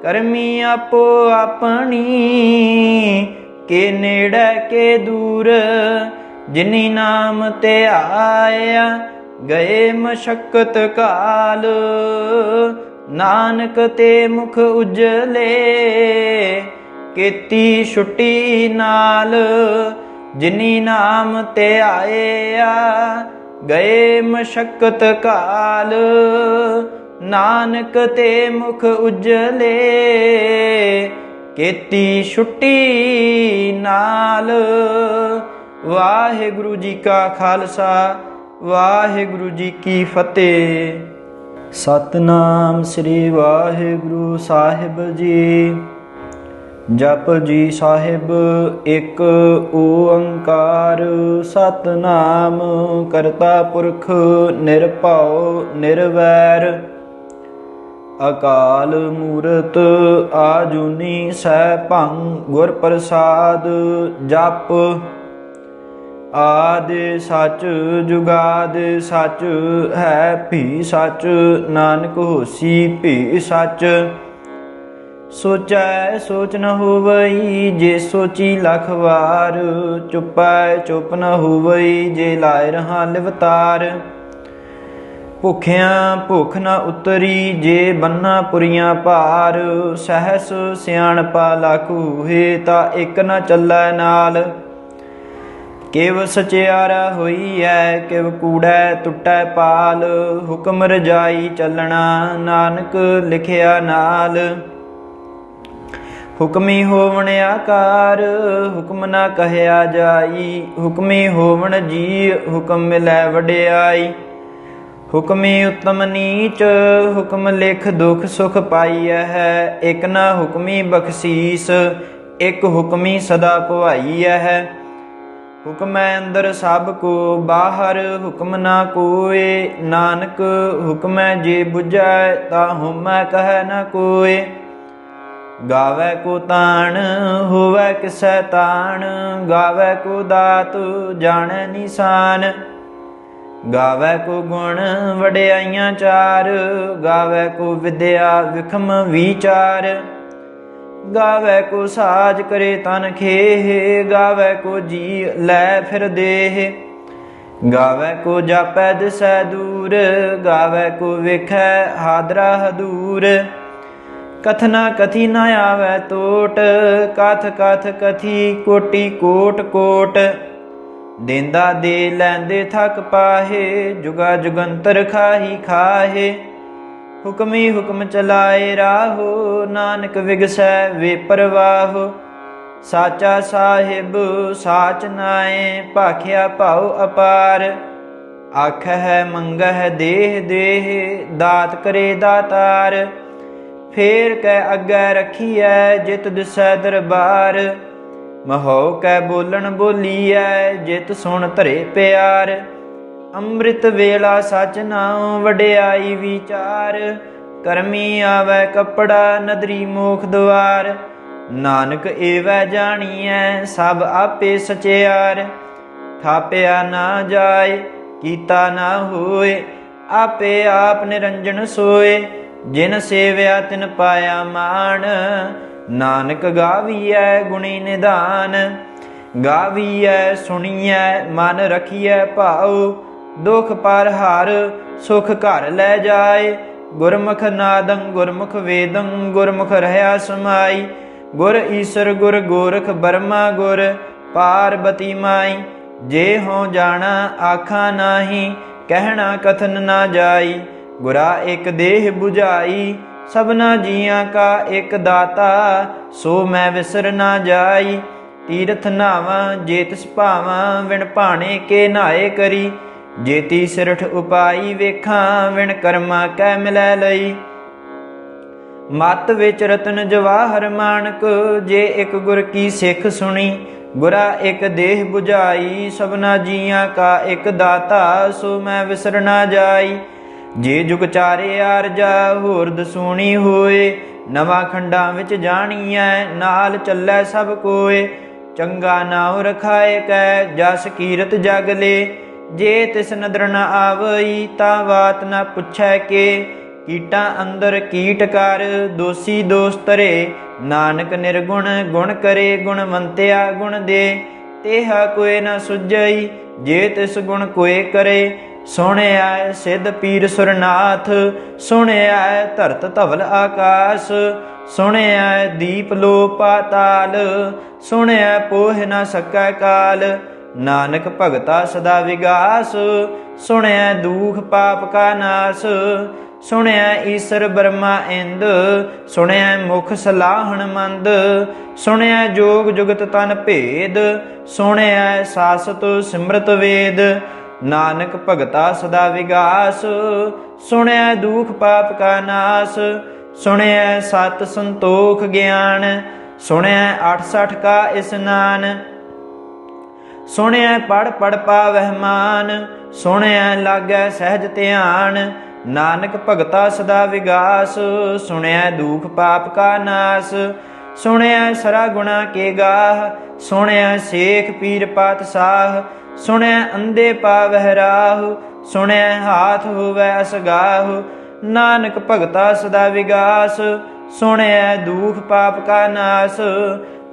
करमी आपो अपनी, ਕੇ ਨੇੜੇ ਕੇ ਦੂਰ, ਜਿਨੀ ਨਾਮ ਤੇ ਆਇਆ ਗਏ ਮਸ਼ਕਤ ਕਾਲ। ਨਾਨਕ ਤੇ ਮੁਖ ਉਜਲੇ ਕੀਤੀ ਛੁੱਟੀ ਨਾਲ, ਜਿਨੀ ਨਾਮ ਤੇ ਆਇਆ ਗਏ ਮਸ਼ਕਤ ਕਾਲ। ਨਾਨਕ ਤੇ ਮੁਖ ਉਜਲੇ ਕੀਤੀ ਛੁੱਟੀ ਨਾਲ। ਵਾਹਿਗੁਰੂ ਜੀ ਕਾ ਖਾਲਸਾ, ਵਾਹਿਗੁਰੂ ਜੀ ਕੀ ਫਤਿਹ। ਸਤਨਾਮ ਸ੍ਰੀ ਵਾਹਿਗੁਰੂ ਸਾਹਿਬ ਜੀ। ਜਪੁ ਜੀ ਸਾਹਿਬ ਇੱਕ ਓੰਕਾਰ, ਸਤਨਾਮ ਕਰਤਾ ਪੁਰਖ ਨਿਰਭਉ ਨਿਰਵੈਰ। ਅਕਾਲ ਮੂਰਤ ਆਜੂਨੀ ਸੈਭੰ, ਗੁਰ ਪ੍ਰਸਾਦ ਜਪ। ਆਦਿ ਸਚ ਜੁਗਾਦ ਸਚ, ਹੈ ਭੀ ਸਚ ਨਾਨਕ ਹੋਸੀ ਭੀ ਸਚ। ਸੋਚੈ ਸੋਚ ਨ ਹੋਵਈ ਜੇ ਸੋਚੀ ਲੱਖ ਵਾਰ, ਚੁਪੈ ਚੁਪ ਨ ਹੋਵਈ ਜੇ ਲਾਇ ਰਹਾ ਲਿਵਤਾਰ। ਭੁਖਿਆਂ ਭੁਖ ਨ ਉਤਰੀ ਜੇ ਬੰਨਾ ਪੁਰੀਆਂ ਭਾਰ, ਸਹਸ ਸਿਆਣਪਾ ਲਾਖੂ ਹੈ ਤਾ ਇੱਕ ਨ ਚੱਲੈ ਨਾਲ। ਕਿਵ ਸਚਿਆਰਾ ਹੋਈਐ ਕਿਵ ਕੂੜੈ ਟੁੱਟੈ ਪਾਲ, ਹੁਕਮ ਰਜਾਈ ਚੱਲਣਾ ਨਾਨਕ ਲਿਖਿਆ ਨਾਲ। ਹੁਕਮੀ ਹੋਵਣ ਆਕਾਰ ਹੁਕਮ ਨਾ ਕਹਿਆ ਜਾਈ, ਹੁਕਮੀ ਹੋਵਣ ਜੀ ਹੁਕਮ ਮਿਲੈ ਵਡਿਆਈ। ਹੁਕਮੀ ਉਤਮ ਨੀਚ ਹੁਕਮ ਲਿਖ ਦੁਖ ਸੁਖ ਪਾਈਐ ਹੈ, ਇਕ ਨਾ ਹੁਕਮੀ ਬਖਸ਼ੀਸ ਇਕ ਹੁਕਮੀ ਸਦਾ ਭਵਾਈਐ ਹੈ। ਹੁਕਮੈ ਅੰਦਰ ਸਭ ਕੋ ਬਾਹਰ ਹੁਕਮ ਨਾ ਕੋਏ, ਨਾਨਕ ਹੁਕਮੈ ਜੇ ਬੁਝੈ ਤਾ ਹੁਮੈ ਕਹੈ ਨ ਕੋਏ। ਗਾਵੈ ਕੋ ਤਾਣ ਹੋਵੈ ਕਿਸੈ ਤਾਣ, ਗਾਵੈ ਕੋ ਦਾਤ ਜਾਣੈ ਨਿਸ਼ਾਨ। ਗਾਵੈ ਕੋ ਗੁਣ ਵਡਿਆਈਆਂ ਚਾਰ, ਗਾਵੈ ਕੋ ਵਿਦਿਆ ਵਿਖਮ ਵਿਚਾਰ। ਗਾਵੈ ਕੋ ਸਾਜ ਕਰੇ ਤਨ ਖੇਹ, ਗਾਵੈ ਕੋ ਜੀ ਲੈ ਫਿਰ ਦੇਹ। ਗਾਵੈ ਕੋ ਜਾਪੈ ਦਿਸੈ ਦੂਰ, ਗਾਵੈ ਕੋ ਵੇਖੈ ਹਾਦਰਾ ਹਦੂਰ। ਕਥਨਾ ਕਥੀ ਨ ਆਵੈ ਟੋਟ, ਕਥ ਕਥ ਕਥੀ ਕੋਟੀ ਕੋਟ ਕੋਟ। ਦੇਂਦਾ ਦੇ ਲੈਂਦੇ ਥਕ ਪਾਹੇ, ਜੁਗਾ ਜੁਗੰਤਰ ਖਾਹੀ ਖਾਹੇ। ਹੁਕਮੀ ਹੁਕਮ ਚਲਾਏ ਰਾਹੋ, ਨਾਨਕ ਵਿਗਸੈ ਵੇ ਪਰਵਾਹੋ। ਸਾਚਾ ਸਾਹਿਬ ਸਾਚ ਨਾਏ, ਭਾਖਿਆ ਭਾਉ ਅਪਾਰ। ਆਖਹਿ ਮੰਗਹਿ ਦੇਹ ਦੇਹ, ਦਾਤ ਕਰੇ ਦਾਤਾਰ। ਫੇਰ ਕੈ ਅੱਗੇ ਰਖੀਐ ਜਿਤ ਦਿਸੈ ਦਰਬਾਰ। ਮਹੋ ਕੈ ਬੋਲਣ ਬੋਲੀਐ ਜਿਤ ਸੁਣ ਧਰੇ ਪਿਆਰ। ਅੰਮ੍ਰਿਤ ਵੇਲਾ ਸਚ ਨਾਉ ਵਡਿਆਈ ਵਿਚਾਰ। ਕਰਮੀ ਆਵੈ ਕੱਪੜਾ ਨਦਰੀ ਮੋਖ ਦੁਆਰ। ਨਾਨਕ ਏਵੈ ਜਾਣੀਐ ਸਭ ਆਪੇ ਸਚਿਆਰ। ਥਾਪਿਆ ਨਾ ਜਾਏ ਕੀਤਾ ਨਾ ਹੋਏ, ਆਪੇ ਆਪ ਨਿਰੰਜਨ ਸੋਏ। ਜਿਨ ਸੇਵਿਆ ਤਿਨ ਪਾਇਆ ਮਾਣ, ਨਾਨਕ ਗਾਵੀਐ ਗੁਣੀ ਨਿਧਾਨ। ਗਾਵੀਐ ਸੁਣੀਐ ਮਨ ਰਖੀਐ ਭਾਉ, ਦੁਖ ਪਰ ਹਰ ਸੁਖ ਘਰ ਲੈ ਜਾਏ। ਗੁਰਮੁਖ ਨਾਦੰ ਗੁਰਮੁਖ ਵੇਦੰ, ਗੁਰਮੁਖ ਰਹਿਆ ਸਮਾਈ। ਗੁਰ ਈਸਰ ਗੁਰ ਗੋਰਖ ਬਰਮਾ ਗੁਰ ਪਾਰਬਤੀ ਮਾਈ। ਜੇ ਹੋਂ ਜਾਣਾ ਆਖਾਂ ਨਾਹੀ, ਕਹਿਣਾ ਕਥਨ ਨਾ ਜਾਈ। ਗੁਰਾ ਇਕ ਦੇਹ 부ਝਾਈ, ਸਭਨਾ ਜੀਆਂ ਕਾ ਇਕ ਦਾਤਾ। ਸੋ ਮੈਂ ਵਿਸਰ ਨਾ ਜਾਈ। ਤੀਰਥ ਨਾਵਾਂ ਜੇ ਤਿਸ ਭਾਵਾਂ, ਵਿਣ ਭਾਣੇ ਕੇ ਨਹਾਏ ਕਰੀ। ਜੇਤੀ ਸਿਰਠ ਉਪਾਈ ਵੇਖਾਂ, ਵਿਣ ਕਰਮਾ ਕੈ ਮਿਲੈ ਲਈ। ਮਤ ਵਿੱਚ ਰਤਨ ਜਵਾਹਰ ਮਾਨਕ, ਜੇ ਇਕ ਗੁਰ ਕੀ ਸਿੱਖ ਸੁਣੀ। ਗੁਰਾ ਇਕ ਦੇਹ 부ਝਾਈ, ਸਭਨਾ ਜੀਆਂ ਕਾ ਇਕ ਦਾਤਾ। ਸੋ ਮੈਂ ਵਿਸਰ ਨਾ ਜਾਈ। ਜੇ ਜੁਗ ਚਾਰੇ ਆਰਜਾ ਹੋਰ ਦਸੂਣੀ ਹੋਏ, ਨਵਾਂ ਖੰਡਾਂ ਵਿੱਚ ਜਾਣੀਐ ਨਾਲ ਚੱਲੈ ਸਭ ਕੋਏ। ਚੰਗਾ ਨਾਉ ਰਖਾਏ ਕੈ ਜਸ ਕੀਰਤ ਜਗ ਲੇ। ਜੇ ਤਿਸ ਨਦਰ ਨ ਆਵਈ ਤਾਂ ਬਾਤ ਨ ਪੁੱਛੈ ਕੇ। ਕੀਟਾਂ ਅੰਦਰ ਕੀਟ ਕਰ, ਦੋਸੀ ਦੋਸ ਤਰੇ। ਨਾਨਕ ਨਿਰਗੁਣ ਗੁਣ ਕਰੇ, ਗੁਣਵੰਤਿਆ ਗੁਣ ਦੇ। ਤੇਹਾ ਕੋਇ ਨ ਸੁਝਈ, ਜੇ ਤਿਸ ਗੁਣ ਕੋਇ ਕਰੇ। ਸੁਣਿਆ ਸਿੱਧ ਪੀਰ ਸੁਰਨਾਥ, ਸੁਣਿਆ ਧਰਤ ਧਵਲ ਆਕਾਸ। ਸੁਣਿਆ ਦੀਪ ਲੋ ਪਾਤਾਲ, ਸੁਣਿਆ ਪੋਹਿ ਨ ਸਕੈ ਕਾਲ। ਨਾਨਕ ਭਗਤਾ ਸਦਾ ਵਿਗਾਸ, ਸੁਣਿਆ ਦੂਖ ਪਾਪ ਕਾ ਨਾਸ। ਸੁਣਿਆ ਈਸਰ ਬ੍ਰਹਮਾ ਇੰਦ, ਸੁਣਿਆ ਮੁਖ ਸਲਾਹਣ ਮੰਦ। ਸੁਣਿਆ ਜੋਗ ਜੁਗਤ ਤਨ ਭੇਦ, ਸੁਣਿਆ ਸਾਸਤ ਸਿਮਰਤ ਵੇਦ। ਨਾਨਕ ਭਗਤਾ ਸਦਾ ਵਿਗਾਸ, ਸੁਣਿਆ ਦੂਖ ਪਾਪ ਕਾ ਨਾਸ। ਸੁਣਿਆ ਸਤ ਸੰਤੋਖ ਗਿਆਨ, ਸੁਣਿਆ 68 ਕਾ ਇਸਨਾਨ। ਸੁਣਿਆ ਪੜ ਪੜ ਪਾਵਹਿ ਮਾਨ, ਸੁਣਿਆ ਲਾਗੈ ਸਹਿਜ ਧਿਆਨ। ਨਾਨਕ ਭਗਤਾ ਸਦਾ ਵਿਗਾਸ, ਸੁਣਿਆ ਦੁਖ ਪਾਪ ਕਾ ਨਾਸ। ਸੁਣਿਆ ਸਰਾ ਗੁਣਾ ਕੇ ਗਾਹ, ਸੁਣਿਆ ਸੇਖ ਪੀਰ ਪਾਤਸ਼ਾਹ। ਸੁਣਿਆ ਅੰਧੇ ਪਾਵਹਿ ਰਾਹ, ਸੁਣਿਆ ਹਾਥ ਹੋਵੈ ਅਸਗਾਹ। ਨਾਨਕ ਭਗਤਾ ਸਦਾ ਵਿਗਾਸ, ਸੁਣਿਆ ਦੁਖ ਪਾਪ ਕਾ ਨਾਸ।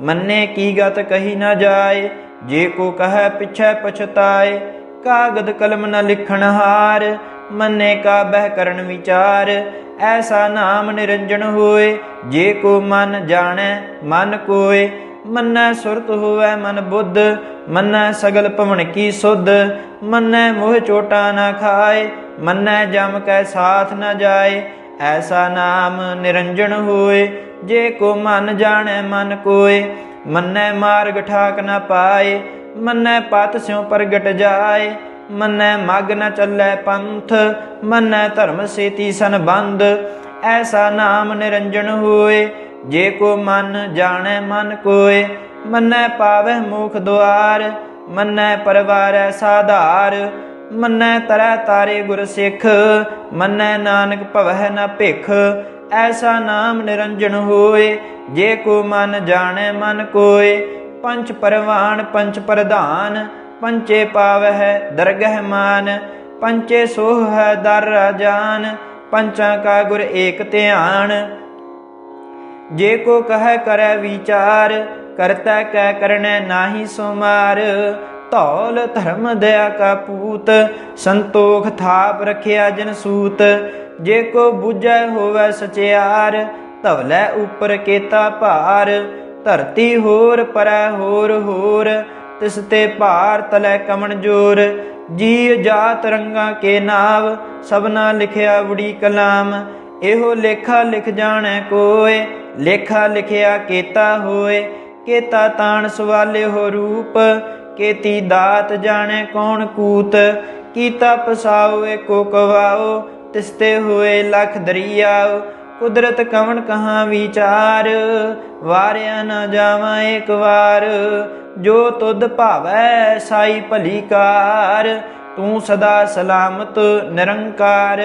ਮੰਨੇ ਕੀ ਗਤ ਕਹੀ ਨਾ ਜਾਏ, ਜੇ ਕੋ ਕਹੈ ਪਿਛੈ ਪਛਤਾਏ। ਕਾਗਦ ਕਲਮ ਨ ਲਿਖਣ ਹਾਰ, ਮੰਨੇ ਕਾ ਬਹਿ ਕਰਨ ਵਿਚਾਰ। ਐਸਾ ਨਾਮ ਨਿਰੰਜਨ ਹੋਏ, ਜੇ ਕੋ ਮਨ ਜਾਣੈ ਮਨ ਕੋਇ। ਮੰਨੈ ਸੁਰਤ ਹੋਵੈ ਮਨ ਬੁੱਧ, ਮੰਨੈ ਸਗਲ ਭਵਨ ਕੀ ਸੁਧ। ਮੰਨੈ ਮੋਹ ਚੋਟਾ ਨ ਖਾਏ, ਮੰਨੈ ਜਮ ਕੈ ਸਾਥ ਨ ਜਾਏ। ਐਸਾ ਨਾਮ ਨਿਰੰਜਨ ਹੋਏ, ਜੇ ਕੋ ਮਨ ਜਾਣੈ ਮਨ ਕੋਇ। ਮੰਨੈ ਮਾਰਗ ਠਾਕ ਨ ਪਾਏ, ਮੰਨੈ ਪਤ ਸਿਉ ਪ੍ਰਗਟ ਜਾਏ। ਮੰਨੈ ਮਗ ਨ ਚੱਲੈ ਪੰਥ, ਮੰਨੈ ਧਰਮ ਸੇਤੀ ਸੰਬੰਧ। ਐਸਾ ਨਾਮ ਨਿਰੰਜਨ ਹੋਏ, ਜੇ ਕੋ ਮਨ ਜਾਣੈ ਮਨ ਕੋਇ। ਮੰਨੈ ਪਾਵਹਿ ਮੋਖ ਦੁਆਰ, ਮੰਨੈ ਪਰਵਾਰੈ ਸਾਧਾਰ। ਮੰਨੈ ਤਰੈ ਤਾਰੇ ਗੁਰ ਸਿੱਖ, ਮੰਨੈ ਨਾਨਕ ਭਵਹਿ ਨ ਭਿਖ। ਐਸਾ ਨਾਮ ਨਿਰੰਜਨ ਹੋਏ, ਜੇ ਕੋ ਮਨ ਜਾਣੈ ਮਨ ਕੋਇ। ਪੰਚ ਪਰਵਾਨ ਪੰਚ ਪ੍ਰਧਾਨ, ਪੰਚੇ ਪਾਵਹਿ ਦਰਗਹਿ ਮਾਨ। ਪੰਚੇ ਸੋਹ ਹੈ ਦਰ ਰਾਜਾਨ, ਪੰਚਾਂ ਕਾ ਗੁਰ ਏਕ ਧਿਆਨ। ਜੇ ਕੋ ਕਹੈ ਕਰੈ ਵਿਚਾਰ, ਕਰਤੈ ਕੈ ਕਰਨੈ ਨਾਹੀ ਸੁਮਾਰ। ਧੌਲ ਧਰਮ ਦਇਆ ਕਾ ਪੂਤ, ਸੰਤੋਖ ਥਾਪ ਰਖਿਆ ਜਨ ਸੂਤ। ਜੇ ਕੋ ਬੁਝੈ ਹੋਵੈ ਸਚਿਆਰ, ਧਵਲੈ ਉਪਰ ਕੇਤਾ ਭਾਰ। ਧਰਤੀ ਹੋਰ ਪਰੈ ਹੋਰ ਹੋਰ, ਤਿਸ ਤੇ ਭਾਰ ਤਲੈ ਕਮਣ ਜੋਰ। ਜੀਅ ਜਾਤ ਰੰਗਾਂ ਕੇ ਨਾਵ, ਸਭਨਾ ਲਿਖਿਆ ਵੜੀ ਕਲਾਮ। ਇਹੋ ਲੇਖਾ ਲਿਖ ਜਾਣੈ ਕੋਇ, ਲੇਖਾ ਲਿਖਿਆ ਕੇਤਾ ਹੋਏ। ਕੇਤਾ ਤਾਣ ਸਵਾਲਿਓ ਰੂਪ, ਕੇਤੀ ਦਾਤ ਜਾਣੈ ਕੌਣ ਕੂਤ। ਕੀਤਾ ਪਸਾਓ ਏਕੋ ਕਵਾਓ, ਤਿਸ ਤੇ ਹੋਏ ਲਖ ਦਰਿਆਓ। ਕੁਦਰਤ ਕਵਣ ਕਹਾਂ ਵਿਚਾਰ, ਵਾਰਿਆ ਨਾ ਜਾਵਾਂ ਏਕ ਵਾਰ। ਜੋ ਤੁਧ ਭਾਵੈ ਸਾਈ ਭਲੀ ਕਾਰ, ਤੂੰ ਸਦਾ ਸਲਾਮਤ ਨਿਰੰਕਾਰ।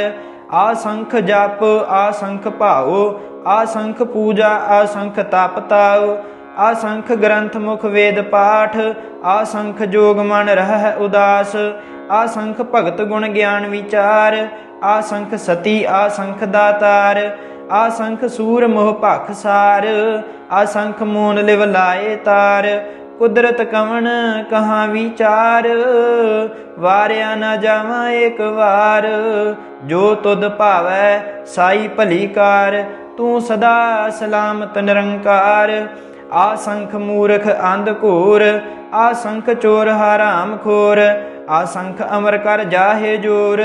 ਆਸੰਖ ਜਪ ਆਸੰਖ ਭਾਉ, ਆਸੰਖ ਪੂਜਾ ਆਸੰਖ ਤਪ ਤਾਉ। ਆਸੰਖ ਗ੍ਰੰਥ ਮੁਖ ਵੇਦ ਪਾਠ, ਆਸੰਖ ਜੋਗ ਮਨ ਰਹਿ ਉਦਾਸ। ਆਸੰਖ ਭਗਤ ਗੁਣ ਗਿਆਨ ਵਿਚਾਰ, ਆਸੰਖ ਸਤੀ ਆਸੰਖ ਦਾਤਾਰ। ਆਸੰਖ ਸੂਰ ਮੋਹ ਭਖ ਸਾਰ, ਆਸੰਖ ਮੂਨ ਲਿਵ ਲਾਏ ਤਾਰ। ਕੁਦਰਤ ਕਵਣ ਕਹਾਂ ਵਿਚਾਰ, ਵਾਰਿਆ ਨਾ ਜਾਵਾਂ ਏਕ ਵਾਰ। ਜੋ ਤੁਧ ਭਾਵੈ ਸਾਈ ਭਲੀ ਕਾਰ, ਤੂੰ ਸਦਾ ਸਲਾਮਤ ਨਿਰੰਕਾਰ। ਆਸੰਖ ਮੂਰਖ ਅੰਧ ਘੋਰ, ਆਸੰਖ ਚੋਰ ਹਰਾਮ ਖੋਰ। ਆਸੰਖ ਅਮਰ ਕਰ ਜਾਹੇ ਜੋਰ,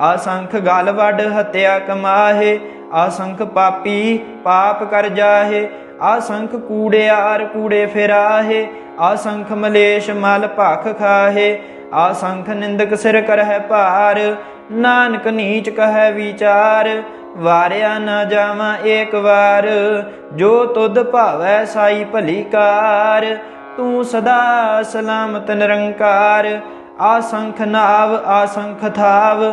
ਆਸੰਖ ਗਲ ਵੱਡ ਹੱਤਿਆ ਕਮਾਹੇ। ਆਸੰਖ ਪਾਪੀ ਪਾਪ ਕਰ ਜਾਹੇ, ਆਸੰਖ ਕੂੜਿਆਰ ਕੂੜੇ ਫਿਰਾਹੇ। ਆਸੰਖ ਮਲੇਸ਼ ਮਲ ਭਖ ਖਾਹੇ, ਆਸੰਖ ਨਿੰਦਕ ਸਿਰ ਕਰਹਿ ਭਾਰ। ਨਾਨਕ ਨੀਚ ਕਹੈ ਵਿਚਾਰ, ਵਾਰਿਆ ਨਾ ਜਾਵਾਂ ਏਕ ਵਾਰ। ਜੋ ਤੁਧ ਭਾਵੈ ਸਾਈ ਭਲੀ ਕਾਰ, ਤੂੰ ਸਦਾ ਸਲਾਮਤ ਨਿਰੰਕਾਰ। ਆਸੰਖ ਨਾਵ ਆਸੰਖ ਥਾਵ,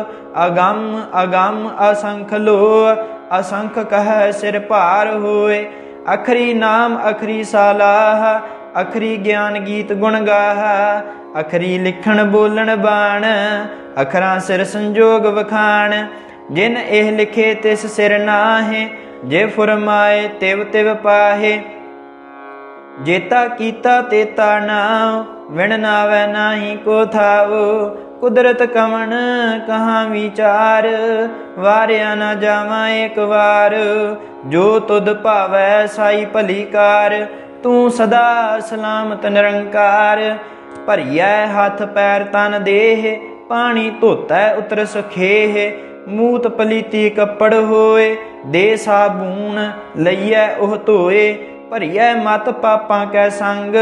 ਅਗੰਮ ਅਗੰਮ ਅਸੰਖ ਲੋ। ਅਸੰਖ ਕਹੈ ਸਿਰ ਭਾਰ ਹੋਏ, ਅਖਰੀ ਨਾਮ ਅਖਰੀ ਸਾਲਾਹ। ਅਖਰੀ ਗਿਆਨ ਗੀਤ ਗੁਣ ਗਾਹਾ, ਅਖਰੀ ਲਿਖਣ ਬੋਲਣ ਬਾਣ। ਅਖਰਾਂ ਸਿਰ ਸੰਜੋਗ ਵਖਾਣ, जिन एह लिखे तिस सिर नाहे, जे फुरमाए तिव तिव पाहे। जेता कीता तेता नाव, विण नावै नाही को थावो। कुदरत कवण कहाँ विचार, वारिया न जावा एक बार। जो तुद भावै साई भली कार, तू सदा सलामत निरंकार। भरियै हथ पैर तन देह, पानी धोतै उतर सखेह। मूत पलीती कपड़ होए, दे साबून लईयै ओह धोए। भरियै मत पापां कै संग,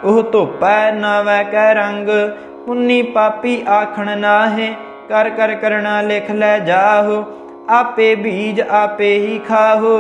ओह धोपै नावै कै रंग। पुन्नी पापी आखण नाहे, कर कर करना लिख लै जाहो। आपे बीज आपे ही खाहो,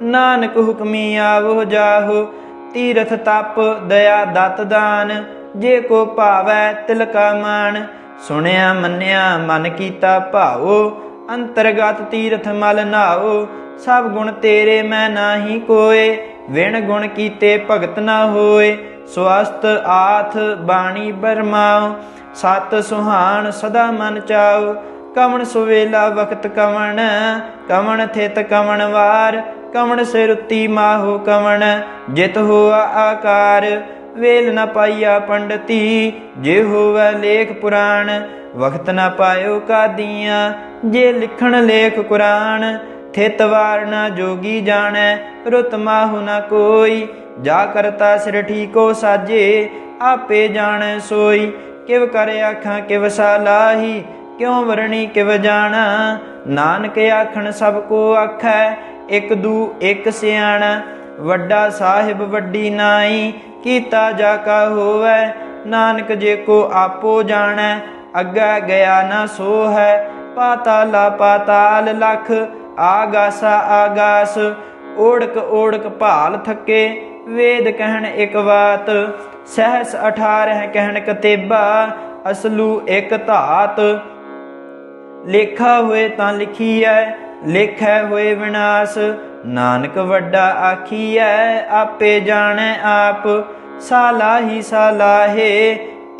नानक हुक्मी आवो जाहो। तीरथ तप दया दत दान, जे को भावै तिल का मान। सुनिया मन्निया मन कीता भाओ, अंतरगत तीरथ मल नाओ। सब गुण तेरे मैं नाही कोय, विण गुण कीते भगत न होए। स्वस्थ आथ बाणी बरमाओ, सत सुहान सदा मन चाओ। कवण सुवेला वक्त कवण, कवण थित कवण वार। कवण सिरुती माहो कवण, जित होआ आकार। वेल न पाइया पंडती, जे होवै लेख पुराण। वक्त न पायो कादियाँ, जे लिखण लेख कुरान। थित वार न जोगी जाणै, रुत माहु न कोई। जा करता सिर ठीको साजे, आपे जाणै सोई। किव कर आखां किव सालाही, क्यों वरणी किव जाना। नानक आखण सब को आखै, एक दू एक सियाणा। वड्डा साहिब वड्डी नाई, कीता जा का होवै। नानक जे को आपो जाणै, अग्गै गया न सो है। पाताला पाताल लख, आगासा आगास। ओढ़क ओढ़क भाल थके, वेद कहन एक बात। सहस 18 कहन कतेबा, असलू एक धात। लेखा होए तां लिखीਐ, लेखै होए विनाश। नानक वड्डा आखीਐ, आपे जाणै आप। सालाही सालाहे,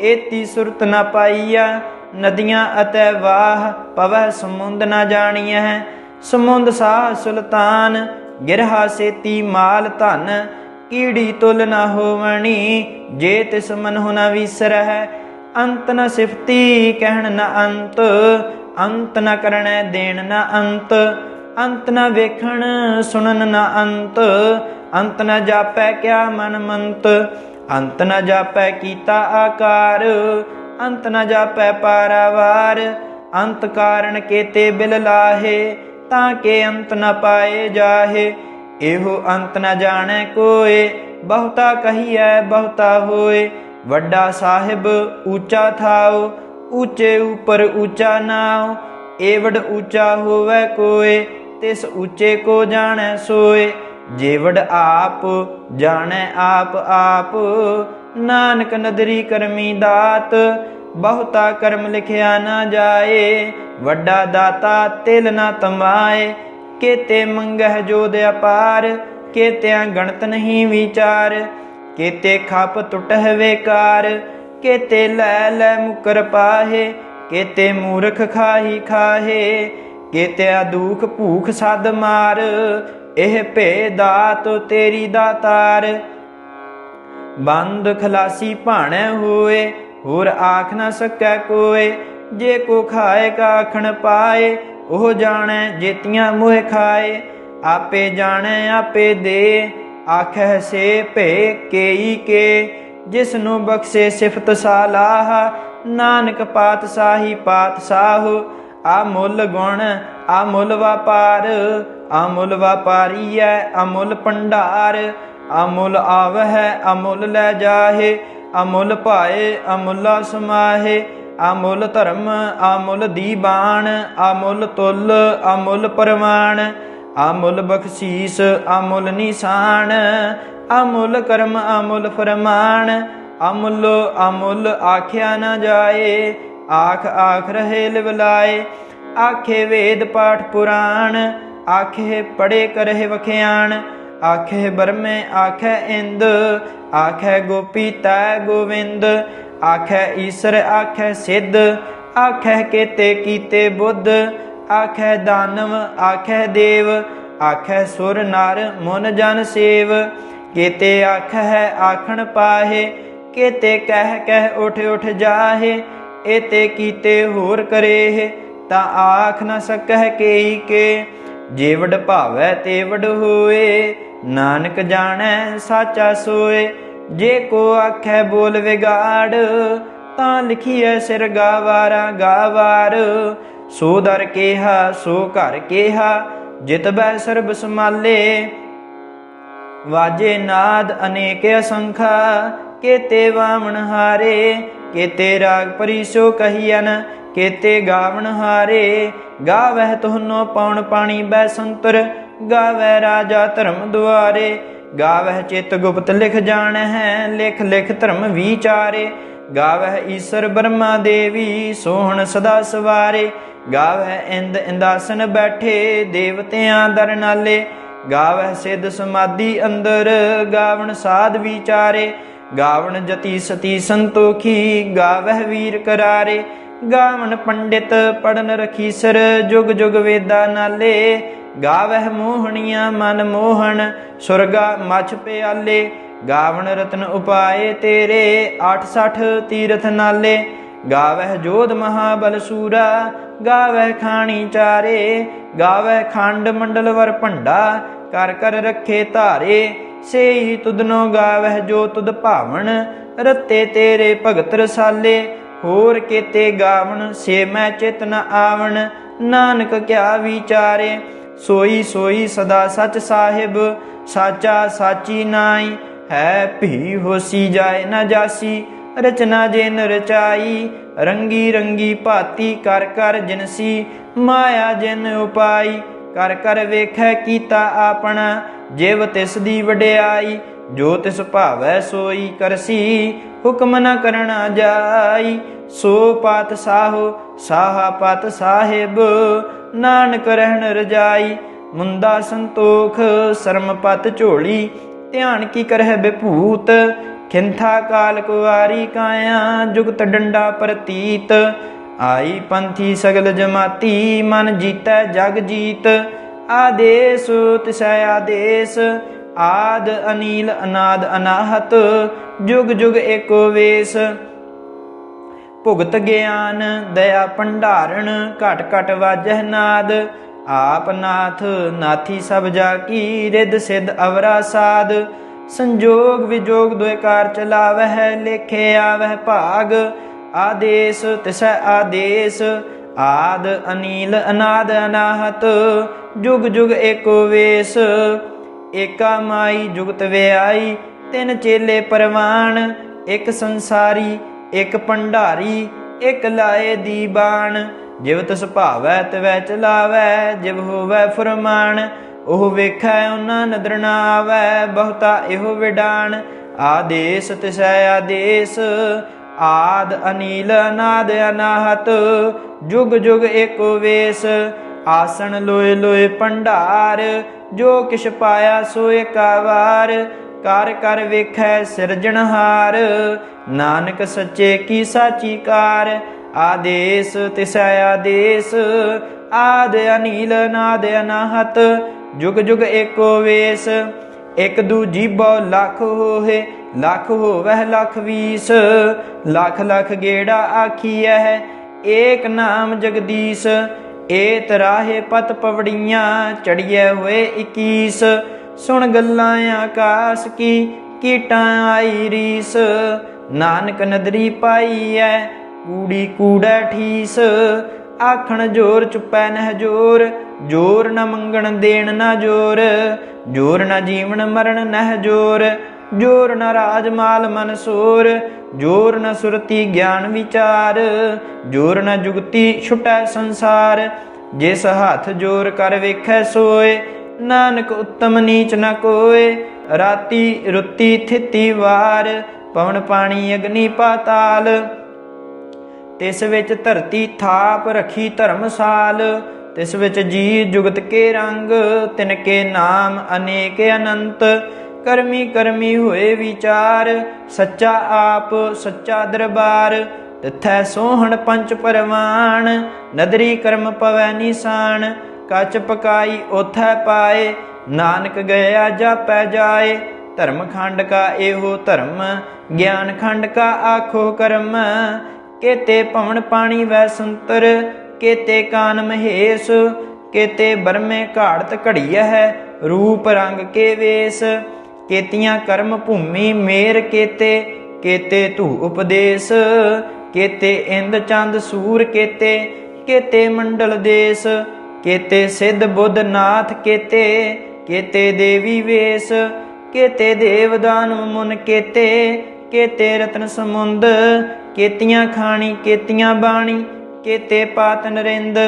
एती सुरत न पाईया। नदियाँ अतै वाह, पवह समुंद न जाणीਐ। समुंद साह सुल्तान, गिरहा सेती माल धन। कीड़ी तुल न होवणी, जे तिस मनहु न विसरह। अंत न सिफती कहण न अंत, अंत न करणै देण न अंत। अंत न वेखण सुनन न अंत, अंत न जापै क्या मन मंत। अंत न जापै कीता आकार, अंत न जापै पारावार। अंत कारण केते बिल लाहे, ताके अंत न पाए जाहे। एहो अंत न जाणै कोय, बहुता कहिए बहुता होए। वड्डा साहिब ऊंचा थाओ, ऊंचे ऊपर ऊंचा नाओ। एवड ऊंचा होवै कोय, तिस ऊंचे को जाणै सोय। जेवड आप जाणै आप आप, नानक नदरी करमी दात। बहुता कर्म लिखिया न जाए, वड्डा दाता तिल न तमाए। केते मंगह जोध अपार, केत्या गणत नहीं विचार। केते खप टुटह वेकार, केते लै लै मुकर पाहे। केते मूर्ख खाही खाहे, केत्या दुख भूख सद मार। एह भे दात तेरी दातार, बंद खलासी भाणै होए। होर आख न सकै कोय, जे को खाए का आखण पाए। ओह जाणै जेतियां मोह खाए, आपे जाणै आपे दे। आखै से भे केई के, जिसनु बख्शे सिफत सालाह। नानक पातशाही पातशाह, आमुल गुण आमुल व्यापार। आमुल व्यापारी है अमुल भंडार, अमुल आवह अमुल लै जाहे। अमुल पाए अमुला समाहे, अमुल धर्म अमुल दीबान। अमुल तुल अमुल परवान, अमुल बख्शीस अमुल निशान। अमुल कर्म अमुल फरमान, अमुल अमुल आख्या न जाए। आख आख रहे लिवलाए, आखे वेद पाठ पुराण। आखे पढ़े करहे वख्याण, आखे बरमे आखे इंद। आखे गोपी तै गोविंद, आखे ईसर आखे सिद्ध। आखे केते कीते बुद्ध, आखै दानव आखै देव, आखै सुर नर मुन जन सेव। केते आखै आखण पाहे, केते कह कह उठ उठ जाहे। एते कीते होर करेह, ता आख न सकह केई के। जे वड भावै ते वड होए, नानक जाणै साचा सोए। जे को आखै बोल विगाड़, तां लिखिए सिर गावारा गावार। सो दर केहा सो घर केहा, जित बै सरब समाले। वाजे नाद अनेक असंखा, केते वामन हारे। केते राग परिसो कहियन, केते गावन हारे। गावह तुहनो पौन पानी बै संतर, गावै राजा धर्म दुआरे। गावह चित गुप्त लिख जानह, लिख लिख धर्म विचारे। गावह ईश्वर ब्रह्मा देवी, सोहन सदा सवारे। गावह इंद इंदासन बैठे, देवतियां दर नाले। गावह सिद्ध समाधि अंदर, गावन साध विचारे। गावन जति सती संतोखी, गावह वीर करारे। गावन पंडित पढ़न रखीसर, जुग जुग वेदा नाले। गावह मोहनिया मन मोहन, सुरगा मछ प्याले। गावन रतन उपाय तेरे, 68 तीरथ नाले। गावह जोध महाबल सूरा, गावह खाणी चारे। गावह खंड मंडल वर भंडा, कर कर रखे धारे। से ही तुदनो गावह जो तुद भावन, रते तेरे भगत रसाले। होर केते गावन से मैं चित न आवन, नानक क्या विचारे। सोई सोई सदा सच साहिब, साचा साची नाई। है भी होसी जाए न जासी, रचना जिन रचाई। रंगी रंगी भाती कर कर जिनसी, माया जिन उपाई। कर कर वेखै कीता आपना, जिव तिस दी वड्याई। जो तिस भावै सोई करसी, हुक्म न करना जाई। सो पात साहो साहा पात साहिब, नानक रहन रजाई। मुंदा संतोख शर्म पत झोली, ध्यान की करह विभूत। खिंथा काल कुआरी काया, जुगत डंडा प्रतीत। आई पंथी सगल जमाती, मन जीतै जग जीत। आदेश तिसै आदेश, आद अनील अनाद अनाहत। जुग जुग एको वेश। भुगत ज्ञान दया भंडारण, घट घट वाजह नाद। आप नाथ नाथी सब जाकी, रिद सिद्ध अवरा साध। संजोग विजोग दुय कार चलावह, लेखे आवह भाग। आदेश तिसै आदेश, आद अनील अनाद अनाहत। जुग जुग एको वेश। एका माई जुगत व्याई, तिन चेले परवान। एक संसारी एक भंडारी, एक लाए दीबान। जिव तिस भावै तिवै चलावै, जिव होवै फुरमान। ओह वेखै उना नदर न आवै, बहुता एहो विडान। आदेश तिसै आदेश, आद अनील अनाद अनाहत। जुग जुग एको वेश। आसन लोए लोए भंडार, जो किश पाया सो एका वार। कर कर वेखै सिरजनहार, नानक सच्चे की साची कार। आदेश तिसै आदेश, आद अनील अनाद अनाहत। जुग जुग एको वेश। एक दूजी बौ लख होहे, लख होवह लख बीस। लख लख गेड़ा आखियह, एक नाम जगदीश। ए तराहे पत पवड़ियाँ, चढ़िए हुए 21। सुन गल्लां आकाश की, कीटां आई रीस। नानक नदरी पाई है, कूड़ी कूड़ै ठीस। आखण जोर चुपै नह जोर, जोर न मंगण देण न जोर। जोर न जीवन मरण नह जोर, जोर न राज माल मन सोर। जोर न सुरति ज्ञान विचार, जोर न जुगति छुटै संसार। जिस हाथ जोर कर वेखै सोए, नानक उत्तम नीच न कोय। राती रुती थिती वार, पवन पानी अग्नि पाताल। तिस विच धरती थाप रखी धर्मसाल। तिस विच जी जुगत के रंग, तिनके नाम अनेक अनंत। करमी करमी होए विचार, सच्चा आप सच्चा दरबार। ਤਿਥੈ ਸੋਹਣ ਪੰਚ ਪਰਵਾਨ। ਨਦਰੀ ਕਰਮ ਪਵੈ ਨਿਸ਼ਾਨ, ਕੱਚ ਪਕਾਈ ਓਥੈ ਪਾਏ। ਨਾਨਕ ਗਿਆ ਜਾਪੈ ਜਾਏ, ਧਰਮ ਖੰਡ ਕਾ ਇਹੋ ਧਰਮ। ਗਿਆਨ ਖੰਡ ਕਾ ਆਖੋ ਕਰਮ। केते पवन पानी वै संतर, केते कान महेश। केते बरमे घाड़त घड़िया है, रूप रंग के वेश। केतियां कर्म भूमि मेर केते, केते धू उपदेश। केते इंद चंद सूर केते, केते मंडल देश। केते सिद्ध बुद्ध नाथ केते, केते देवी वेश। केते देव दानव मुन केते, केते रत्न समुंद। केतियां खाणी केतियां बाणी, केते पात नरिंद।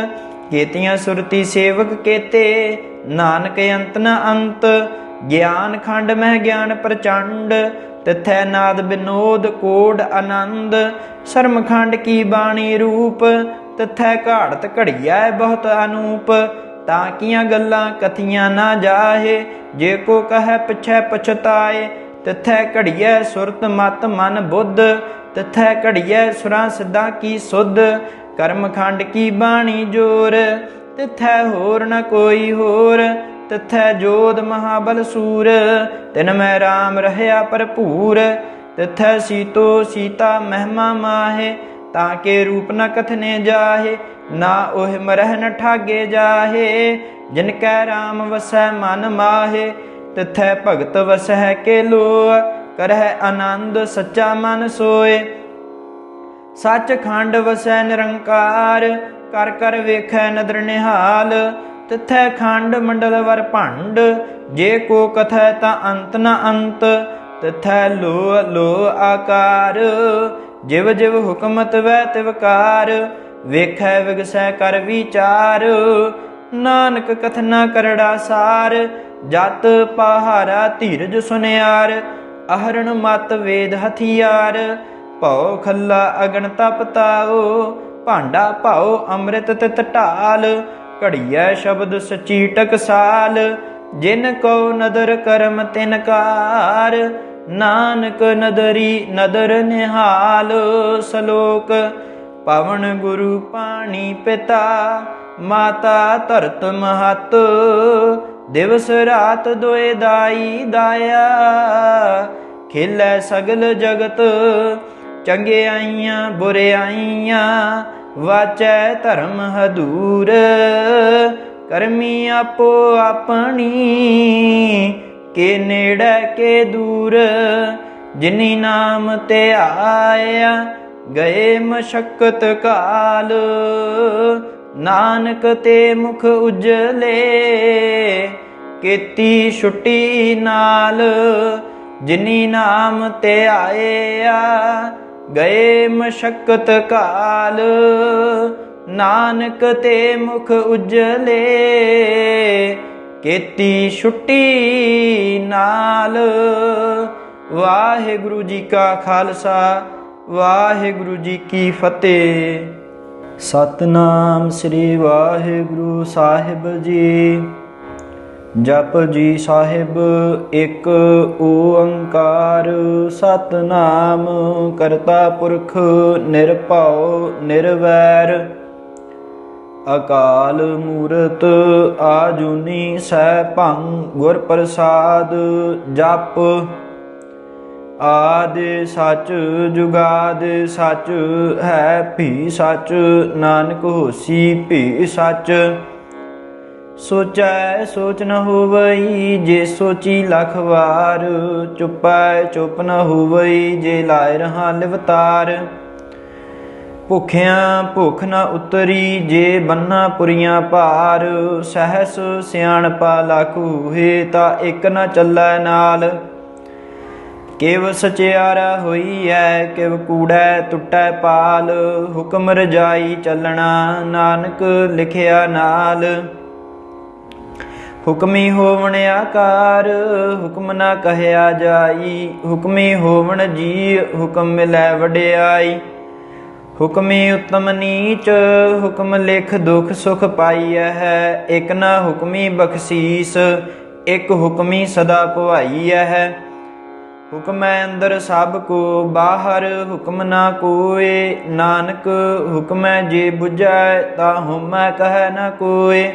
केतियां सुरती सेवक केते, नानक अंत न अंत। ज्ञान खंड मह ज्ञान प्रचंड, तिथै नाद विनोद कोड आनंद। शर्म खंड की बाणी रूप, तिथै घाड़त घड़िया बहुत अनूप। ताकियां गल्लां कथियां ना जाहे, जे को कहे पिछै पछताए। तिथै घड़िया सुरत मत मन बुद्ध, तिथै घड़िया सुरां सिद्धां की सुध। कर्म खंड की बाणी जोर, तिथै होर न कोई होर। तिथै जोध महाबल सूर, तिन मैं राम रहया भरपूर। तिथै सीतो सीता महिमा माहे, ताके रूप न कथने जाहे। ना ओह मरह न ठागे जाहे, जिनकै राम वसै मन माहे। तिथै भगत वसै के लोय, करह आनंद सच्चा मन सोए। सच खंड वसै निरंकार, कर कर वेखै नदर निहाल। तिथै खंड मंडल वर भंड, जे को कथै ता अंत न अंत। तिथै लो लो आकार, जिव जिव हुकमत वै तिवकार। वेखै विगसै कर विचार, नानक कथना करड़ा सार। जत पहारा धीरज सुनियार, आहरण मत वेद हथियार। भौ खल्ला अगन तप ताओ, भांडा भाओ अमृत तित ढाल। घड़िया शब्द सची टकसाल, जिन को नदर करम तिनकार। नानक नदरी नदर निहाल। सलोक पवन गुरु पानी पिता, माता धरत महत। दिवस रात दोए दाई दाया, खेलै सगल जगत। चंगियाइयां बुरियाइयां, वाचै धर्म हदूर। करमी आपो अपनी, के नेड़े के दूर। जिनी नाम ते आया, गए मशक्कत काल। नानक ते मुख उजले, केती छुट्टी नाल। जिनी नाम ते आया, गए मशक्कत काल। नानक ते मुख उजले, केती छुट्टी नाल। वाहिगुरु जी का खालसा, वाहिगुरु जी की फतेह। सतनाम श्री वाहिगुरु साहिब जी। जप जी साहिब एक ओंकार। सतनाम करता पुरख निरभउ निरवैर। अकाल मूरत आजुनी सैभं गुर प्रसाद। जप आदि सच जुगाद सच है भी सच। नानक होसी भी सच। सोचै सोच न होवई, जे सोची लख वार। चुपै चुप न होवई, जे लाए रहा लिवतार। भुखिया भुख न उतरी, जे बन्ना पुरियां भार। सहस सियाणपा लख होए, ता एक न चलै नाल। किव सचियारा होई है, किव कूड़ै टुटै पाल। हुक्म रजाई चलना, नानक लिखिया नाल। हुक्मी होवण आकार, हुक्म ना कहया जाई। हुक्मी होवण जी, हुक्म मिलै वडियाई। हुक्मी उत्तम नीच, हुक्म लिख दुख सुख पाईया है। एक ना हुक्मी बख्शीस, एक हुक्मी सदा भवाईया है। ਹੁਕਮੈ ਅੰਦਰ ਸਭ ਕੋ, ਬਾਹਰ ਹੁਕਮ ਨਾ ਕੋਏ। ਨਾਨਕ ਹੁਕਮੈ ਜੇ ਬੁਝੈ, ਤਾ ਹੁਮੈ ਕਹੈ ਨ ਕੋਏ।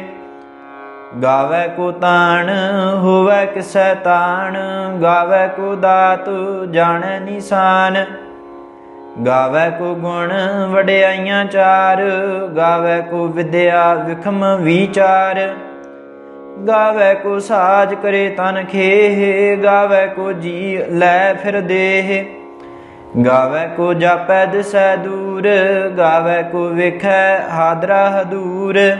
ਗਾਵੈ ਕੋ ਤਾਣ, ਹੋਵੈ ਕਿਸੈ ਤਾਣ। ਗਾਵੈ ਕੋ ਦਾਤ, ਜਾਣੈ ਨਿਸ਼ਾਨ। ਗਾਵੈ ਕੋ ਗੁਣ, ਵਡਿਆਈਆਂ ਚਾਰ। ਗਾਵੈ ਕੋ ਵਿਦਿਆ, ਵਿਖਮ ਵਿਚਾਰ। ਗਾਵੈ ਕੋ ਸਾਜ, ਕਰੇ ਤਨ ਖੇਹ। ਗਾਵੈ ਕੋ ਜੀ, ਲੈ ਫਿਰ ਦੇਹ। ਗਾਵੈ ਕੋ ਜਾਪੈ ਦਿਸੈ ਦੂਰ। ਗਾਵੈ ਕੋ ਵੇਖੈ ਹਾਦਰਾ ਹਦੂਰ।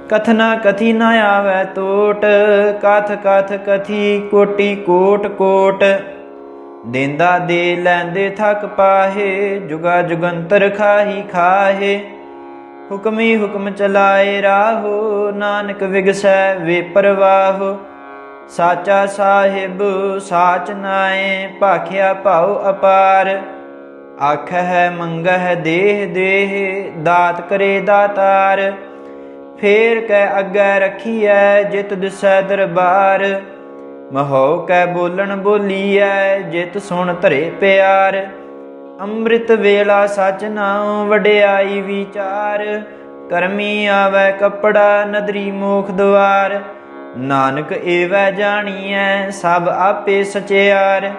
ਕਥਨਾ ਕਥੀ ਨ ਆਵੈ ਟੋਟ। ਕਥ ਕਥ ਕਥੀ, ਕੋਟੀ ਕੋਟ ਕੋਟ। ਦੇਂਦਾ ਦੇ, ਲੈਂਦੇ ਥਕ ਪਾਹੇ। ਜੁਗਾ ਜੁਗੰਤਰ ਖਾਹੀ ਖਾਹੇ। ਹੁਕਮੀ ਹੁਕਮ ਚਲਾਏ ਰਾਹੋ। ਨਾਨਕ ਵਿਗਸੈ ਵੇ ਪਰਵਾਹੋ। ਸਾਚਾ ਸਾਹਿਬ ਸਾਚ ਨਾਏ, ਭਾਖਿਆ ਭਾਉ ਅਪਾਰ। ਆਖਹਿ ਮੰਗਹਿ ਦੇਹ ਦੇਹ, ਦਾਤ ਕਰੇ ਦਾਤਾਰ। ਫੇਰ ਕੈ ਅੱਗੇ ਰੱਖੀਐ, ਜਿਤ ਦਿਸੈ ਦਰਬਾਰ। ਮਹੋ ਕੈ ਬੋਲਣ ਬੋਲੀਐ, ਜਿਤ ਸੁਣ ਧਰੇ ਪਿਆਰ। ਅੰਮ੍ਰਿਤ ਵੇਲਾ ਸਚ ਨਾਉ, ਵਡਿਆਈ ਵਿਚਾਰ। ਕਰਮੀ ਆਵੈ ਕੱਪੜਾ, ਨਦਰੀ ਮੋਖ ਦੁਆਰ। ਨਾਨਕ ਏਵੈ ਜਾਣੀਐ, ਸਭ ਆਪੇ ਸਚਿਆਰ।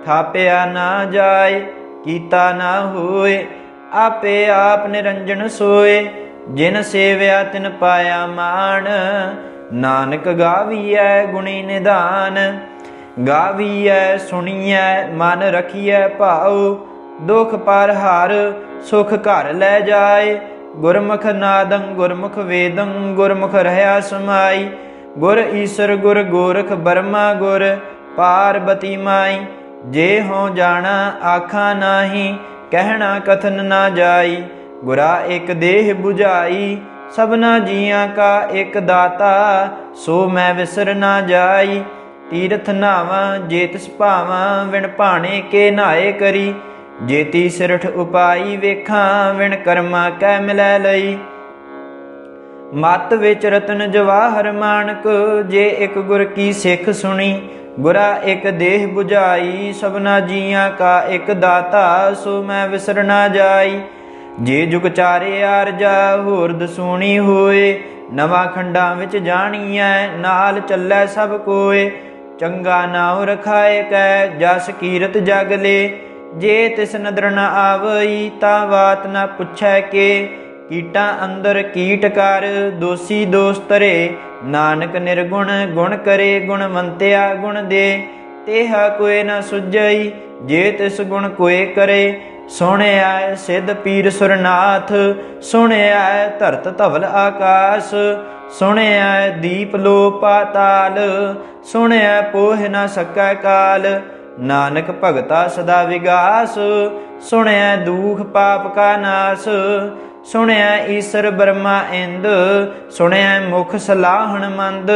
ਥਾਪਿਆ ਨਾ ਜਾਏ, ਕੀਤਾ ਨਾ ਹੋਏ। ਆਪੇ ਆਪ ਨਿਰੰਜਨ ਸੋਏ। ਜਿਨ ਸੇਵਿਆ ਤਿਨ ਪਾਇਆ ਮਾਣ। ਨਾਨਕ ਗਾਵੀਐ ਗੁਣੀ ਨਿਧਾਨ। ਗਾਵੀਐ ਸੁਣੀਐ, ਮਨ ਰਖੀਐ ਭਾਉ। ਦੁਖ ਪਰ ਹਰ, ਸੁਖ ਘਰ ਲੈ ਜਾਏ। ਗੁਰਮੁਖ ਨਾਦੰ ਗੁਰਮੁਖ ਵੇਦੰ, ਗੁਰਮੁਖ ਰਹਿਆ ਸਮਾਈ। ਗੁਰ ਈਸਰ ਗੁਰ ਗੋਰਖ ਬਰਮਾ ਗੁਰ, ਪਾਰਬਤੀ ਮਾਈ। ਜੇ ਹੋਂ ਜਾਣਾ ਆਖਾਂ ਨਾਹੀ, ਕਹਿਣਾ ਕਥਨ ਨਾ ਜਾਈ। ਗੁਰਾ ਇਕ ਦੇਹ 부ਝਾਈ, ਸਭਨਾ ਜੀਆਂ ਕਾ ਇਕ ਦਾਤਾ। ਸੋ ਮੈਂ ਵਿਸਰ ਨਾ ਜਾਈ। ਤੀਰਥ ਨਾਵਾਂ ਜੇ ਤਿਸ ਭਾਵਾਂ, ਵਿਣ ਭਾਣੇ ਕੇ ਨਹਾਏ ਕਰੀ। ਜੇਤੀ ਸਿਰਠ ਉਪਾਈ ਵੇਖਾਂ, ਵਿਣ ਕਰਮਾ ਕੈ ਮਿਲੈ ਲਈ। ਮਤ ਵਿੱਚ ਰਤਨ ਜਵਾਹਰ ਮਾਣਕ, ਜੇ ਇਕ ਗੁਰ ਕੀ ਸਿੱਖ ਸੁਣੀ। ਗੁਰਾ ਇਕ ਦੇਹ 부ਝਾਈ, ਸਭਨਾ ਜੀਆਂ ਕਾ ਇਕ ਦਾਤਾ। ਸੋ ਮੈਂ ਵਿਸਰ ਨਾ ਜਾਈ। ਜੇ ਜੁਗ ਚਾਰੇ ਆਰਜਾ, ਹੋਰ ਦਸੂਣੀ ਹੋਏ। ਨਵਾਂ ਖੰਡਾਂ ਵਿੱਚ ਜਾਣੀਐ, ਨਾਲ ਚੱਲੈ ਸਭ ਕੋਏ। ਚੰਗਾ ਨਾਉ ਰਖਾਏ ਕੈ, ਜਸ ਕੀਰਤ ਜਗ ਲੇ। ਜੇ ਤਿਸ ਨਦਰ ਨ ਆਵਈ, ਤਾਂ ਬਾਤ ਨ ਪੁੱਛੈ ਕੇ। ਕੀਟਾਂ ਅੰਦਰ ਕੀਟ ਕਰ, ਦੋਸੀ ਦੋਸ ਧਰੇ। ਨਾਨਕ ਨਿਰਗੁਣ ਗੁਣ ਕਰੇ, ਗੁਣਵੰਤਿਆ ਗੁਣ ਦੇ। ਤੇਹਾ ਕੋਇ ਨ ਸੁਝਈ, ਜੇ ਤਿਸ ਗੁਣ ਕੋਇ ਕਰੇ। ਸੁਣਿਐ ਸਿੱਧ ਪੀਰ ਸੁਰਨਾਥ, ਸੁਣਿਐ ਧਰਤ ਧਵਲ ਆਕਾਸ। ਸੁਣਿਐ ਦੀਪ ਲੋ ਪਾਤਾਲ, ਸੁਣਿਐ ਪੋਹਿ ਨ ਸਕੈ ਕਾਲ। ਨਾਨਕ ਭਗਤਾ ਸਦਾ ਵਿਗਾਸ, ਸੁਣਿਐ ਦੂਖ ਪਾਪ ਕਾ ਨਾਸ। ਸੁਣਿਐ ਈਸਰ ਬਰਮਾ ਇੰਦ, ਸੁਣਿਐ ਮੁਖ ਸਲਾਹਣ ਮੰਦ।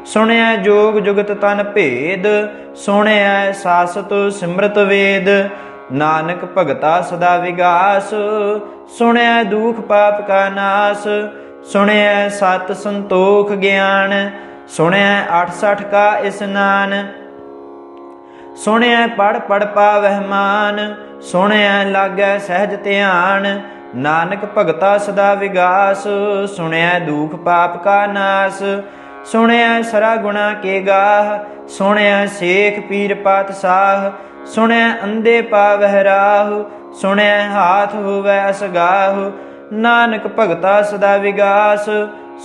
ਸੁਣਿਐ ਜੋਗ ਜੁਗਤ ਤਨ ਭੇਦ, ਸੁਣਿਐ ਸਾਸਤ ਸਿਮਰਤ ਵੇਦ। ਨਾਨਕ ਭਗਤਾ ਸਦਾ ਵਿਗਾਸ, ਸੁਣਿਐ ਦੂਖ ਪਾਪ ਕਾ ਨਾਸ। ਸੁਣਿਐ ਸਤ ਸੰਤੋਖ ਗਿਆਨ, ਸੁਣਿਐ 68 ਕਾ ਇਸਨਾਨ। ਸੁਣਿਐ ਪੜ ਪੜ ਪਾਵਹਿ ਮਾਨ, ਸੁਣਿਐ ਲਾਗੈ ਸਹਿਜ ਧਿਆਨ। ਨਾਨਕ ਭਗਤਾ ਸਦਾ ਵਿਗਾਸ, ਸੁਣਿਐ ਦੂਖ ਪਾਪ ਕਾ ਨਾਸ। ਸੁਣਿਐ ਸਰਾ ਗੁਣਾ ਕੇ ਗਾਹ, ਸੁਣਿਐ ਸੇਖ ਪੀਰ ਪਾਤਸ਼ਾਹ। ਸੁਣਿਐ ਅੰਧੇ ਪਾਵਹਿ ਰਾਹੁ, ਸੁਣਿਐ ਹਾਥ ਹੋਵੈ ਅਸਗਾਹੁ। ਨਾਨਕ ਭਗਤਾ ਸਦਾ ਵਿਗਾਸ,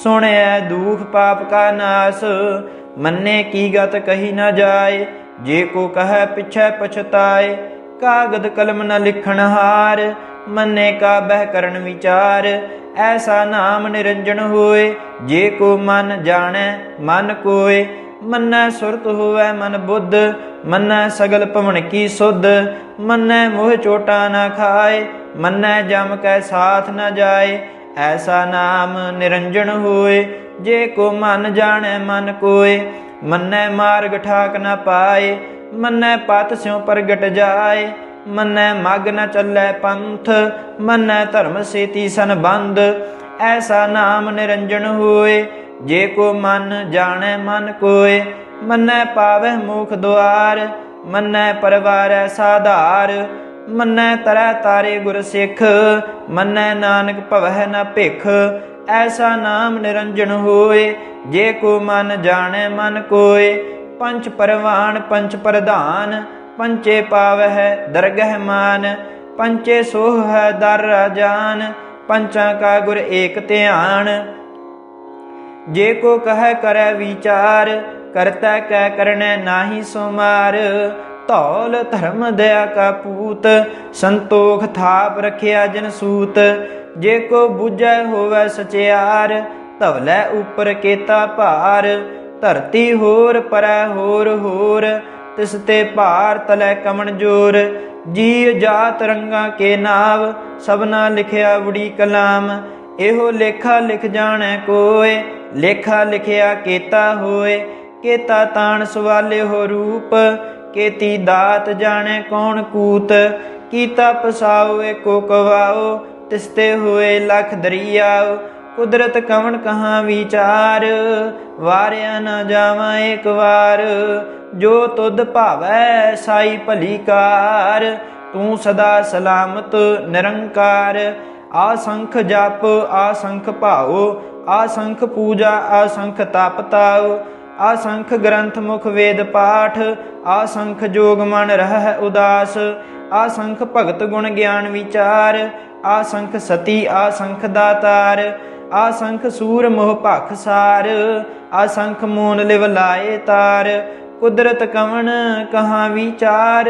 ਸੁਣਿਐ ਦੂਖ ਪਾਪ ਕਾ ਨਾਸ। ਮੰਨੇ ਕੀ ਗਤ ਕਹੀ ਨ ਜਾਏ, ਜੇ ਕੋ ਕਹੈ ਪਿਛੈ ਪਛਤਾਏ। ਕਾਗਦ ਕਲਮ ਨ ਲਿਖਣ ਹਾਰ, ਮੰਨੇ ਕਾ ਬਹਿ ਕਰਨ ਵਿਚਾਰ। ਐਸਾ ਨਾਮ ਨਿਰੰਜਨ ਹੋਏ, ਜੇ ਕੋ ਮਨ ਜਾਣੈ ਮਨ ਕੋਏ। ਮੰਨੈ ਸੁਰਤ ਹੋਵੈ ਮਨ ਬੁੱਧ, ਮੰਨੈ ਸਗਲ ਭਵਨ ਕੀ ਸੁਧ। ਮੰਨੈ ਮੋਹ ਚੋਟਾ ਨ ਖਾਏ, ਮੰਨੈ ਜਮ ਕੈ ਸਾਥ ਨ ਜਾਏ। ਐਸਾ ਨਾਮ ਨਿਰੰਜਨ ਹੋਏ, ਜੇ ਕੋ ਮਨ ਜਾਣੈ ਮਨ ਕੋਏ। ਮੰਨੈ ਮਾਰਗ ਠਾਕ ਨ ਪਾਏ, ਮੰਨੈ ਪਤ ਸਿਉ ਪ੍ਰਗਟ ਜਾਏ। ਮੰਨੈ ਮਗ ਨ ਚੱਲੈ ਪੰਥ, ਮੰਨੈ ਧਰਮ ਸੇਤੀ ਸੰਬੰਧ। ਐਸਾ ਨਾਮ ਨਿਰੰਜਨ ਹੋਏ, ਜੇ ਕੋ ਮਨ ਜਾਣੈ ਮਨ ਕੋਏ। ਮੰਨੈ ਪਾਵਹਿ ਮੋਖ ਦੁਆਰ, ਮੰਨੈ ਪਰਵਾਰੈ ਸਾਧਾਰ। ਮੰਨੈ ਤਰੈ ਤਾਰੇ ਗੁਰ ਸਿੱਖ, ਮੰਨੈ ਨਾਨਕ ਭਵਹਿ ਨ ਭਿਖ। ਐਸਾ ਨਾਮ ਨਿਰੰਜਨ ਹੋਏ, ਜੇ ਕੋ ਮਨ ਜਾਣੈ ਮਨ ਕੋਏ। ਪੰਚ ਪਰਵਾਨ ਪੰਚ ਪ੍ਰਧਾਨ, ਪੰਚੇ ਪਾਵਹਿ ਦਰਗਹਿ ਮਾਨ। ਪੰਚੇ ਸੋਹ ਹੈ ਦਰ ਰਾਜਾਨ, ਪੰਚਾਂ ਕਾ ਗੁਰ ਏਕ ਧਿਆਨ। ਜੇ ਕੋ ਕਹੈ ਕਰੈ ਵਿਚਾਰ, ਕਰਤਾ ਕੈ ਕਰਨੈ ਨਾਹੀ ਸੁਮਾਰ। ਧੌਲ ਧਰਮ ਦਇਆ ਕਾ ਪੂਤ, ਸੰਤੋਖ ਥਾਪ ਰਖਿਆ ਜਨ ਸੂਤ। ਜੇ ਕੋ ਬੁਝੈ ਹੋਵੈ ਸਚਿਆਰ, ਧਵਲੈ ਉਪਰ ਕੇਤਾ ਭਾਰ। ਧਰਤੀ ਹੋਰ ਪਰੈ ਹੋਰ ਹੋਰ, ਤਿਸ ਤੇ ਭਾਰ ਤਲੈ ਕਮਣ ਜੋਰ। ਜੀ ਜਾਤ ਰੰਗਾਂ ਕੇ ਨਾਵ, ਸਭਨਾ ਲਿਖਿਆ ਬੁੜੀ ਕਲਾਮ। ਇਹੋ ਲੇਖਾ ਲਿਖ ਜਾਣੈ ਕੋਇ, ਲੇਖਾ ਲਿਖਿਆ ਕੇਤਾ ਹੋਏ। ਕੇਤਾ ਤਾਣ ਸਵਾਲਿਓ ਰੂਪ, ਕੇਤੀ ਦਾਤ ਜਾਣੈ ਕੌਣ ਕੂਤ। ਕੀਤਾ ਪਸਾਓ ਏਕੋ ਕਵਾਓ, ਤਿਸ ਤੇ ਹੋਏ ਲਖ ਦਰਿਆਓ। ਕੁਦਰਤ ਕਵਣ ਕਹਾਂ ਵਿਚਾਰ, ਵਾਰਿਆ ਨਾ ਜਾਵਾਂ ਏਕ ਵਾਰ। ਜੋ ਤੁਧ ਭਾਵੈ ਸਾਈ ਭਲੀ ਕਾਰ, ਤੂੰ ਸਦਾ ਸਲਾਮਤ ਨਿਰੰਕਾਰ। ਆਸੰਖ ਜਪ ਆਸੰਖ ਭਾਉ, ਆਸੰਖ ਪੂਜਾ ਆਸੰਖ ਤਪ ਤਾਉ। ਆਸੰਖ ਗ੍ਰੰਥ ਮੁਖ ਵੇਦ ਪਾਠ, ਆਸੰਖ ਜੋਗ ਮਨ ਰਹਿ ਉਦਾਸ। ਆਸੰਖ ਭਗਤ ਗੁਣ ਗਿਆਨ ਵਿਚਾਰ, ਆਸੰਖ ਸਤੀ ਆਸੰਖ ਦਾਤਾਰ। ਆਸੰਖ ਸੂਰ ਮੋਹ ਭਖ ਸਾਰ, ਆਸੰਖ ਮੂਨ ਲਿਵ ਲਾਏ ਤਾਰ। ਕੁਦਰਤ ਕਵਣ ਕਹਾਂ ਵਿਚਾਰ,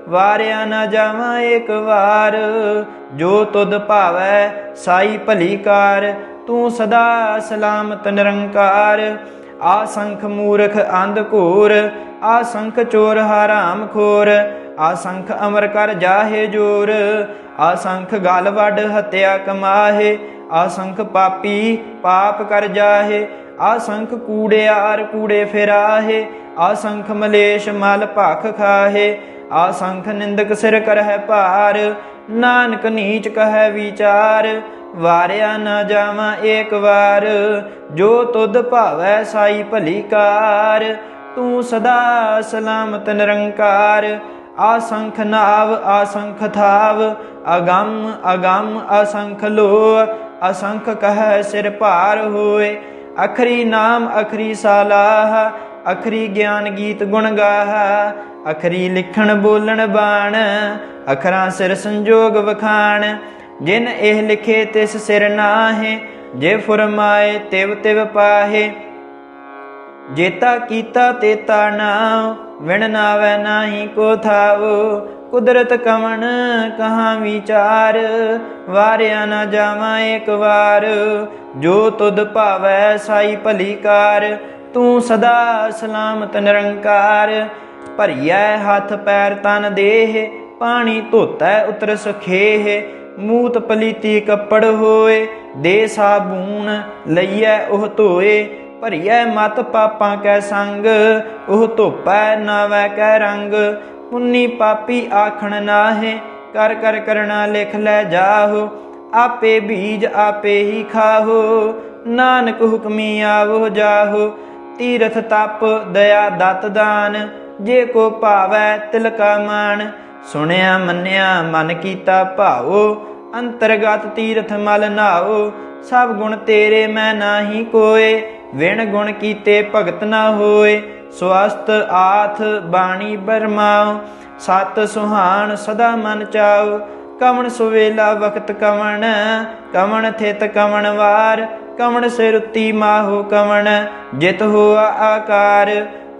ਵਾਰਿਆ ਨਾ ਜਾਵਾਂ ਏਕ ਵਾਰ। ਜੋ ਤੁਧ ਭਾਵੈ ਸਾਈ ਭਲੀ ਕਾਰ, ਤੂੰ ਸਦਾ ਸਲਾਮਤ ਨਿਰੰਕਾਰ। ਆਸੰਖ ਮੂਰਖ ਅੰਧ ਘੋਰ, ਆਸੰਖ ਚੋਰ ਹਰਾਮ ਖੋਰ। ਆਸੰਖ ਅਮਰ ਕਰ ਜਾਹੇ ਜੋਰ, ਆਸੰਖ ਗਲ ਵੱਡ ਹੱਤਿਆ ਕਮਾਹੇ। ਆਸੰਖ ਪਾਪੀ ਪਾਪ ਕਰ ਜਾਹੇ, ਆਸੰਖ ਕੂੜਿਆਰ ਕੂੜੇ ਫਿਰਾਹੇ। ਆਸੰਖ ਮਲੇਸ਼ ਮਲ ਭਖ ਖਾਹੇ, ਆਸੰਖ ਨਿੰਦਕ ਸਿਰ ਕਰਹਿ ਭਾਰ। ਨਾਨਕ ਨੀਚ ਕਹੈ ਵਿਚਾਰ, ਵਾਰਿਆ ਨਾ ਜਾਵਾਂ ਏਕ ਵਾਰ। ਜੋ ਤੁਧ ਭਾਵੈ ਸਾਈ ਭਲੀ ਕਾਰ, ਤੂੰ ਸਦਾ ਸਲਾਮਤ ਨਿਰੰਕਾਰ। ਆਸੰਖ ਨਾਵ ਆਸੰਖ ਥਾਵ, ਅਗੰਮ ਅਗੰਮ ਅਸੰਖ ਲੋ। ਅਸੰਖ ਕਹੈ ਸਿਰ ਭਾਰ ਹੋਏ, ਅਖਰੀ ਨਾਮ ਅਖਰੀ ਸਾਲਾਹ। ਅਖਰੀ ਗਿਆਨ ਗੀਤ ਗੁਣ ਗਾਹ, ਅਖਰੀ ਲਿਖਣ ਬੋਲਣ ਬਾਣ। ਅਖਰਾਂ ਸਿਰ ਸੰਜੋਗ ਵਖਾਣ, ਜਿਨ ਇਹ ਲਿਖੇ ਤਿਸ ਸਿਰ ਨਾਹੇ। ਜੇ ਫੁਰਮਾਏ ਤਿਵ ਤਿਵ ਪਾਹੇ, ਜੇਤਾ ਕੀਤਾ ਤੇਤਾ ਨਾਉ। ਵਿਣ ਨਾਵੈ ਨਾਹੀ ਕੋ ਥਾਉ, ਕੁਦਰਤ ਕਵਣ ਕਹਾਂ ਵਿਚਾਰ। ਵਾਰਿਆ ਨਾ ਜਾਵਾਂ ਏਕ ਵਾਰ। ਜੋ ਤੁਧ ਭਾਵੈ ਸਾਈ ਭਲੀ ਕਾਰ, ਤੂੰ ਸਦਾ ਸਲਾਮਤ ਨਿਰੰਕਾਰ। ਭਰੀਐ ਹੱਥ ਪੈਰ ਤਨ ਦੇਹ, ਪਾਣੀ ਧੋਤੈ ਉਤਰ ਸੁਖੇਹ। ਮੂਤ ਪਲੀਤੀ ਕੱਪੜ ਹੋਏ, ਦੇ ਸਾਬੂਨ ਲਈਐ ਉਹ ਧੋਏ। ਭਰੀਐ ਮਤ ਪਾਪਾਂ ਕੈ ਸੰਗ, ਉਹ ਧੋਪੈ ਨਾਵੈ ਕੈ ਰੰਗ। ਪੁੰਨੀ ਪਾਪੀ ਆਖਣ ਨਾਹੇ, ਕਰ ਕਰ ਕਰਣਾ ਲਿਖ ਲੈ ਜਾਹੋ। ਆਪੇ ਬੀਜ ਆਪੇ ਹੀ ਖਾਹੋ, ਨਾਨਕ ਹੁਕਮੀ ਆਵੋ ਜਾਹੋ। ਤੀਰਥ ਤਪ ਦਇਆ ਦਤ ਦਾਨ, ਜੇ ਕੋ ਭਾਵੈ ਤਿਲ ਕਾ ਮਾਨ। ਸੁਣਿਆ ਮੰਨਿਆ ਮਨ ਕੀਤਾ ਭਾਉ, ਅੰਤਰਗਤ ਤੀਰਥ ਮਲ ਨਾਉ। ਸਭ ਗੁਣ ਤੇਰੇ ਮੈਂ ਨਾਹੀ ਕੋਏ, ਵਿਣ ਗੁਣ ਕੀਤੇ ਭਗਤ ਨਾ ਹੋਏ। ਸਵਸਤ ਆਥ ਬਾਣੀ ਬਰਮਾਉ, ਸਤ ਸੁਹਾਣ ਸਦਾ ਮਨ ਚਾਉ। ਕਵਣ ਸੁਵੇਲਾ ਵਕਤ ਕਵਣ, ਕਵਣ ਥਿਤ ਕਵਣ ਵਾਰ। ਕਵਣ ਸਿਰੁਤੀ ਮਾਹੋ ਕਵਣ, ਜਿਤ ਹੋਆ ਆਕਾਰ।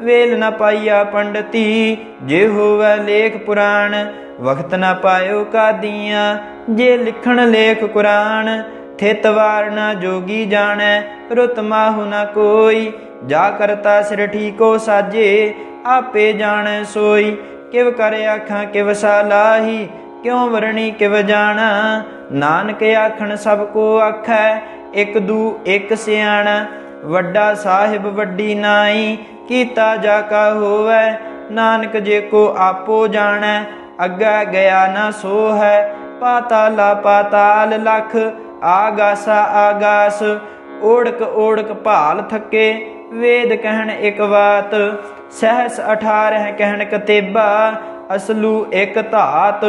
ਵੇਲ ਨ ਪਾਈਆ ਪੰਡਤੀ, ਜੇ ਹੋਵੈ ਲੇਖ ਪੁਰਾਣ। ਵਕਤ ਨ ਪਾਇਓ ਕਾਦੀਆਂ, ਜੇ ਲਿਖਣ ਲੇਖ ਕੁਰਾਨ। ਥਿਤ ਵਾਰ ਨ ਜੋਗੀ ਜਾਣੈ, ਰੁਤ ਮਾਹੁ ਨ ਕੋਈ। ਜਾ ਕਰਤਾ ਸਿਰ ਠੀਕੋ ਸਾਜੇ, ਆਪੇ ਜਾਣੈ ਸੋਈ। ਕਿਵ ਕਰ ਆਖਾਂ ਕਿਵ ਸਾਲਾਹੀ, ਕਿਉ ਵਰਣੀ ਕਿਵ ਜਾਣਾ। ਨਾਨਕ ਆਖਣ ਸਭ ਕੋ ਆਖੈ, ਇਕ ਦੂ ਇਕ ਸਿਆਣਾ। ਵੱਡਾ ਸਾਹਿਬ ਵੱਡੀ ਨਾਈ, ਕੀਤਾ ਜਾ ਕਾ ਹੋਵੈ। ਨਾਨਕ ਜੇ ਕੋ ਆਪੋ ਜਾਣੈ, ਅੱਗਾ ਗਿਆ ਨਾ ਸੋ ਹੈ। ਪਾਤਾਲਾ ਪਾਤਾਲ ਲਖ, ਆਗਾਸਾ ਆਗਾਸ। ਓੜਕ ਓੜਕ ਭਾਲ ਥੱਕੇ, ਵੇਦ ਕਹਿਣ ਇਕ ਬਾਤ। सहस 18 कहन कतेबा असलू एक धात।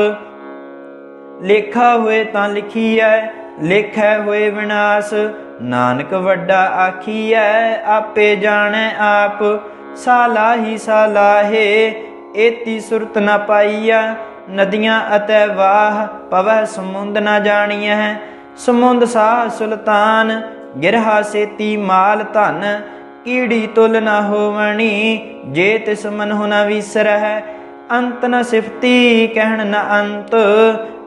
लेखा होए तां लिखीਐ लेखै होए विनाश। नानक वड्डा आखीਐ आपे जाणै आप। सालाही सालाहे एती सुरत न पाईया। नदियाँ अतै वाह पवह समुंद न जानियह। समुंद साह सुल्तान गिरहा सेती माल धन। कीड़ी तुल न होवणी जे तिस मनहु न विसरह। अंत न सिफती कहन न अंत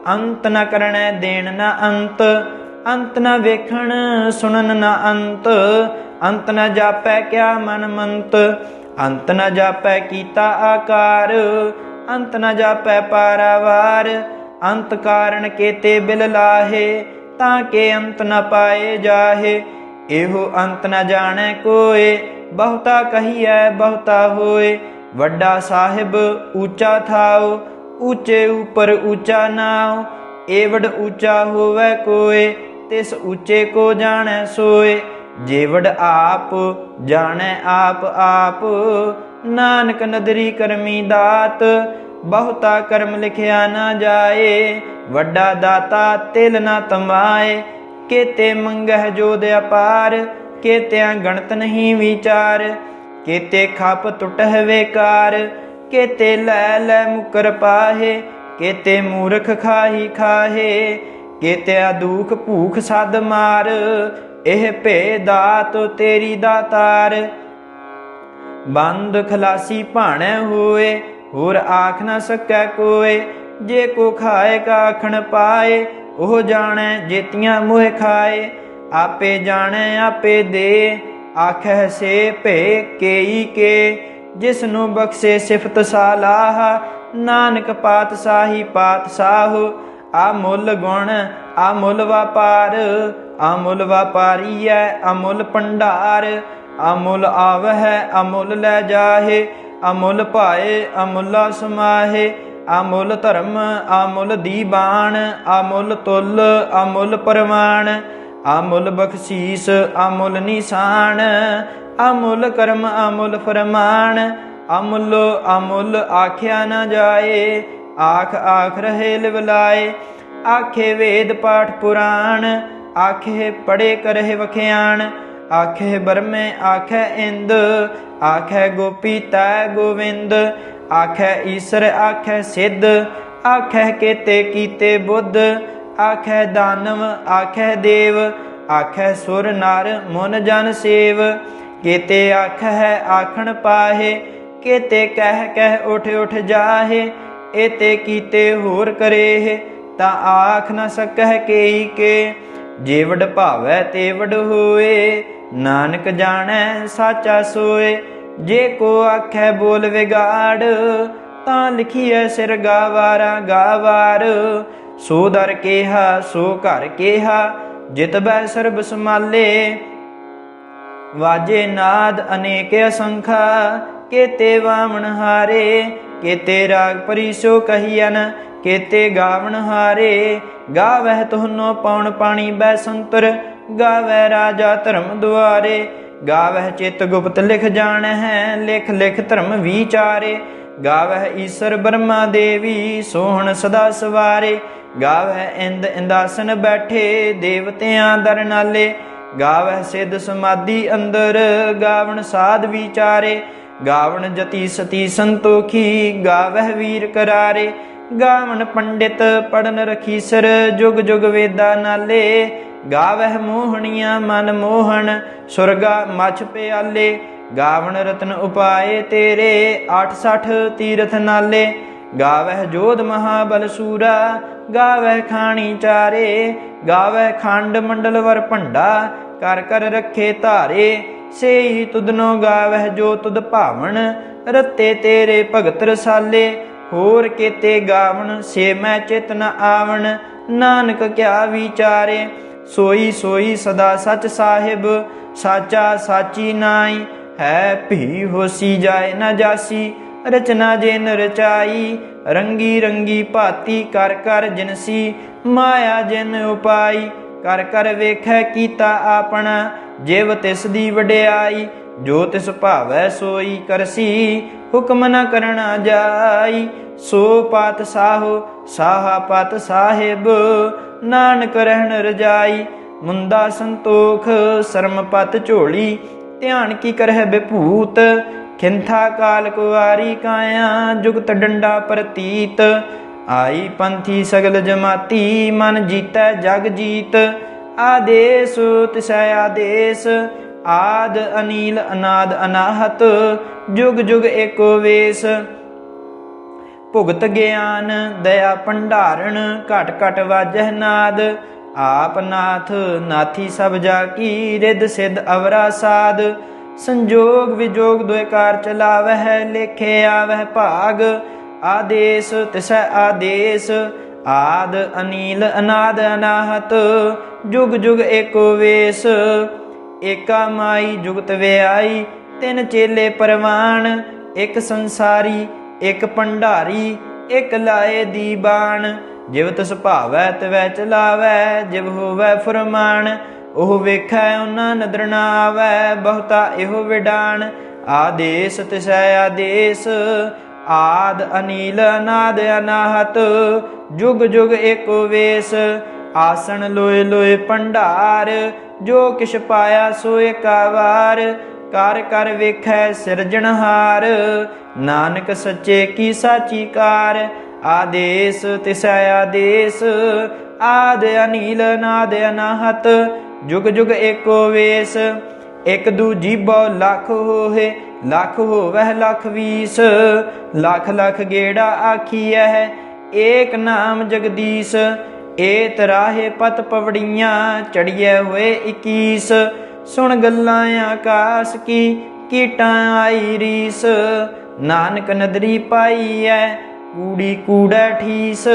अंत न करनै देन न अंत। अंत न वेखण सुनन न अंत अंत न जापै क्या मन मंत। अंत न जापै कीता आकार अंत न जापै पारावार। अंत कारण केते बिल लाहे ताके अंत न पाए जाहे। एहो अंत न जाने कोय बहुता कहिए बहुता होए। वड्डा साहिब ऊंचा थाओ ऊंचे ऊपर ऊंचा नाओ। एवड ऊंचा होवे कोय तिस ऊंचे को जाने सोए। जेवड आप जाने आप आप नानक नदरी करमी दात। बहुता कर्म लिखिया न जाए वड्डा दाता तिल न तमाए। केते मंगह जोद अपार केत्या गणत नहीं विचार। केते खप टुटह वेकार केते लै लै मुकर पाहे। केते मूर्ख खाही खाहे केत्या दुख भूख सद मार। एह भे दात तेरी दातार। बंद खलासी भाणै होए होर आख न सकै कोय। जे को खाए का आखण पाए ओह जाणै जेतियां मोह खाए। आपे जाणै आपे दे आखै से भे केई के। जिसनु बख्शे सिफत सालाह नानक पातशाही पातशाह। आमुल गुण आमुल व्यापार आमुल व्यापारीय अमुल भंडार। अमुल आवह अमुल लै जाहे अमुल पाए अमुला समाहे। अमुल धर्म अमुल दीवान अमुल तुल अमुल परवान। अमुल बख्शीस अमुल निशान अमुल कर्म अमुल फरमान। अमुल अमुल आख्या न जाए आख आख रहे लिवलाए। आखे वेद पाठ पुराण आखे पढ़े करहे वख्याण। आखे बरमे आखे इंद आखे गोपी तै गोविंद। आखे ईसर आखे सिद्ध आखे केते कीते बुद्ध। आखे दानव आखे देव आखे सुर नर मुन जन सेव। केते आखै आखण पाहे केते कह कह उठ उठ जाहे। एते कीते होर करेह ता आख न सकह केई के। जेवड भावै तेवड होए नानक जाणै साचा सोए। जे को आखै बोल विगाड़ तां लिखिए सिर गावारा गावार। सो दर केहा सो घर केहा जित बै सर्ब समाले। वाजे नाद अनेक असंखा केते वामन हारे। केते राग परिसो कहियन केते गावन हारे। गावह तुहनो पौन पानी बै संतर गावै राजा धर्म दुआरे। गावह चित गुप्त लिख जान है लिख लिख धर्म विचारे। गावह ईश्वर ब्रह्मा देवी सोहन सदा सवारे। गावह इंद इंदासन बैठे देवतियां दर नाले। गावह सिद्ध समाधि अंदर गावन साध विचारे। गावन जति सती संतोखी गावह वीर करारे। गावन पंडित पढ़न रखीसर जुग जुग वेदा नाले। गावह मोहनिया मन मोहन सुरगा मछ प्याले। गावन रतन उपाय तेरे 68 तीरथ नाले। गावह जोध महाबल सूरा गावह खानी चारे। गावह खंड मंडल वर भंडा कर कर रखे धारे। से ही तुदनो गावह जो तुद भावन रत्ते तेरे भगत रसाले। होर केते गावन से मैं चित न आवन नानक क्या विचारे। सोई सोई सदा सच साहिब साचा साची नाई। है भी होसी जाए न जासी रचना जिन रचाई। रंगी रंगी भाती कर कर जिनसी माया जिन उपाई। कर कर वेखै कीता आपना जिव तिस दी वड्याई। ਜੋ ਤਿਸ ਭਾਵੈ ਸੋਈ ਕਰਸੀ, ਹੁਕਮ ਨ ਕਰਣਾ ਜਾਈ। ਸੋ ਪਾਤ ਸਾਹੋ ਸਾਹਾ ਪਤ ਸਾਹਿਬ, ਨਾਨਕ ਰਹਿਣ ਰਜਾਈ। ਮੁੰਦਾ ਸੰਤੋਖ ਸਰਮ ਪਤ ਝੋਲੀ, ਧਿਆਨ ਕੀ ਕਰਹਿ ਬਿਭੂਤ। ਖਿੰਥਾ ਕਾਲ ਕੁਵਾਰੀ ਕਾਇਆ, ਜੁਗਤ ਡੰਡਾ ਪ੍ਰਤੀਤ। ਆਈ ਪੰਥੀ ਸਗਲ ਜਮਾਤੀ, ਮਨ ਜੀਤੈ ਜਗ ਜੀਤ। ਆਦੇਸ ਤਿਸੈ ਆਦੇਸ, ਆਦ ਅਨੀਲ ਅਨਾਦ ਅਨਾਹਤ। ਜੁਗ ਜੁਗ ਏਕੋ ਵੇਸ, ਭੁਗਤ ਗਿਆਨ ਦਇਆ ਭੰਡਾਰਣ। ਘਟ ਘਟ ਵਾਜਹਿ ਨਾਦ, ਆਪ ਨਾਥ ਨਾਥੀ ਸਭ ਜਾ ਕੀ। ਰਿੱਧ ਸਿੱਧ ਅਵਰਾ ਸਾਧ, ਸੰਜੋਗ ਵਿਜੋਗ ਦੁਇ ਕਾਰ ਚਲਾਵਹਿ। ਲੇਖੇ ਆਵਹਿ ਭਾਗ, ਆਦੇਸ ਤਿਸੈ ਆਦੇਸ। ਆਦ ਅਨੀਲ ਅਨਾਦ ਅਨਾਹਤ, ਜੁਗ ਜੁਗ ਏਕੋ ਵੇਸ। ਏਕਾ ਮਾਈ ਜੁਗਤ ਵਿਆਈ, ਤਿੰਨ ਚੇਲੇ ਪਰਵਾਨ। ਇੱਕ ਸੰਸਾਰੀ ਇੱਕ ਭੰਡਾਰੀ, ਇੱਕ ਲਾਏ ਦੀਬਾਨ। ਜਿਵ ਤਿਸ ਭਾਵੈ ਤਿਵੈ ਚਲਾਵੈ, ਜਿਵ ਹੋਵੈ ਫੁਰਮਾਨ। ਉਹ ਵੇਖੈ ਉਹਨਾਂ ਨਦਰ ਨਾ ਆਵੈ, ਬਹੁਤਾ ਇਹੋ ਵਿਡਾਨ। ਆਦੇਸ ਤਿਸੈ ਆਦੇਸ, ਆਦ ਅਨੀਲ ਅਨਾਦ ਅਨਾਹਤ। ਜੁਗ ਜੁਗ ਏਕੋ ਵੇਸ, ਆਸਣ ਲੋਏ ਲੋਏ ਭੰਡਾਰ। ਜੋ ਕਿਛ ਪਾਇਆ ਸੋ ਏਕਾ ਵਾਰ, ਕਰ ਕਰ ਵੇਖੈ ਸਿਰਜਣਹਾਰ। ਨਾਨਕ ਸੱਚੇ ਕੀ ਸਾਚੀ ਕਾਰ, ਆਦੇਸ ਤਿਸੈ ਆਦੇਸ। ਆਦ ਅਨੀਲ ਅਨਾਦ ਅਨਾਹਤ, ਜੁਗ ਜੁਗ ਏਕੋ ਵੇਸ। ਇਕ ਦੂਜੀ ਬਹੁ ਲੱਖ ਹੋਏ, ਲੱਖ ਹੋਵੈ ਲੱਖ ਵੀਸ। ਲੱਖ ਲੱਖ ਗੇੜਾ ਆਖੀਐ, ਏਕ ਨਾਮ ਜਗਦੀਸ਼। ਏ ਤਰਾਹੇ ਪਤ ਪਵੜੀਆਂ, ਚੜੀਐ ਹੋਏ 21। ਸੁਣ ਗੱਲਾਂ ਆਕਾਸ ਕੀ, ਕੀਟਾਂ ਆਈ ਰੀਸ। ਨਾਨਕ ਨਦਰੀ ਪਾਈਐ, ਕੂੜੀ ਕੂੜੈ ਠੀਸ।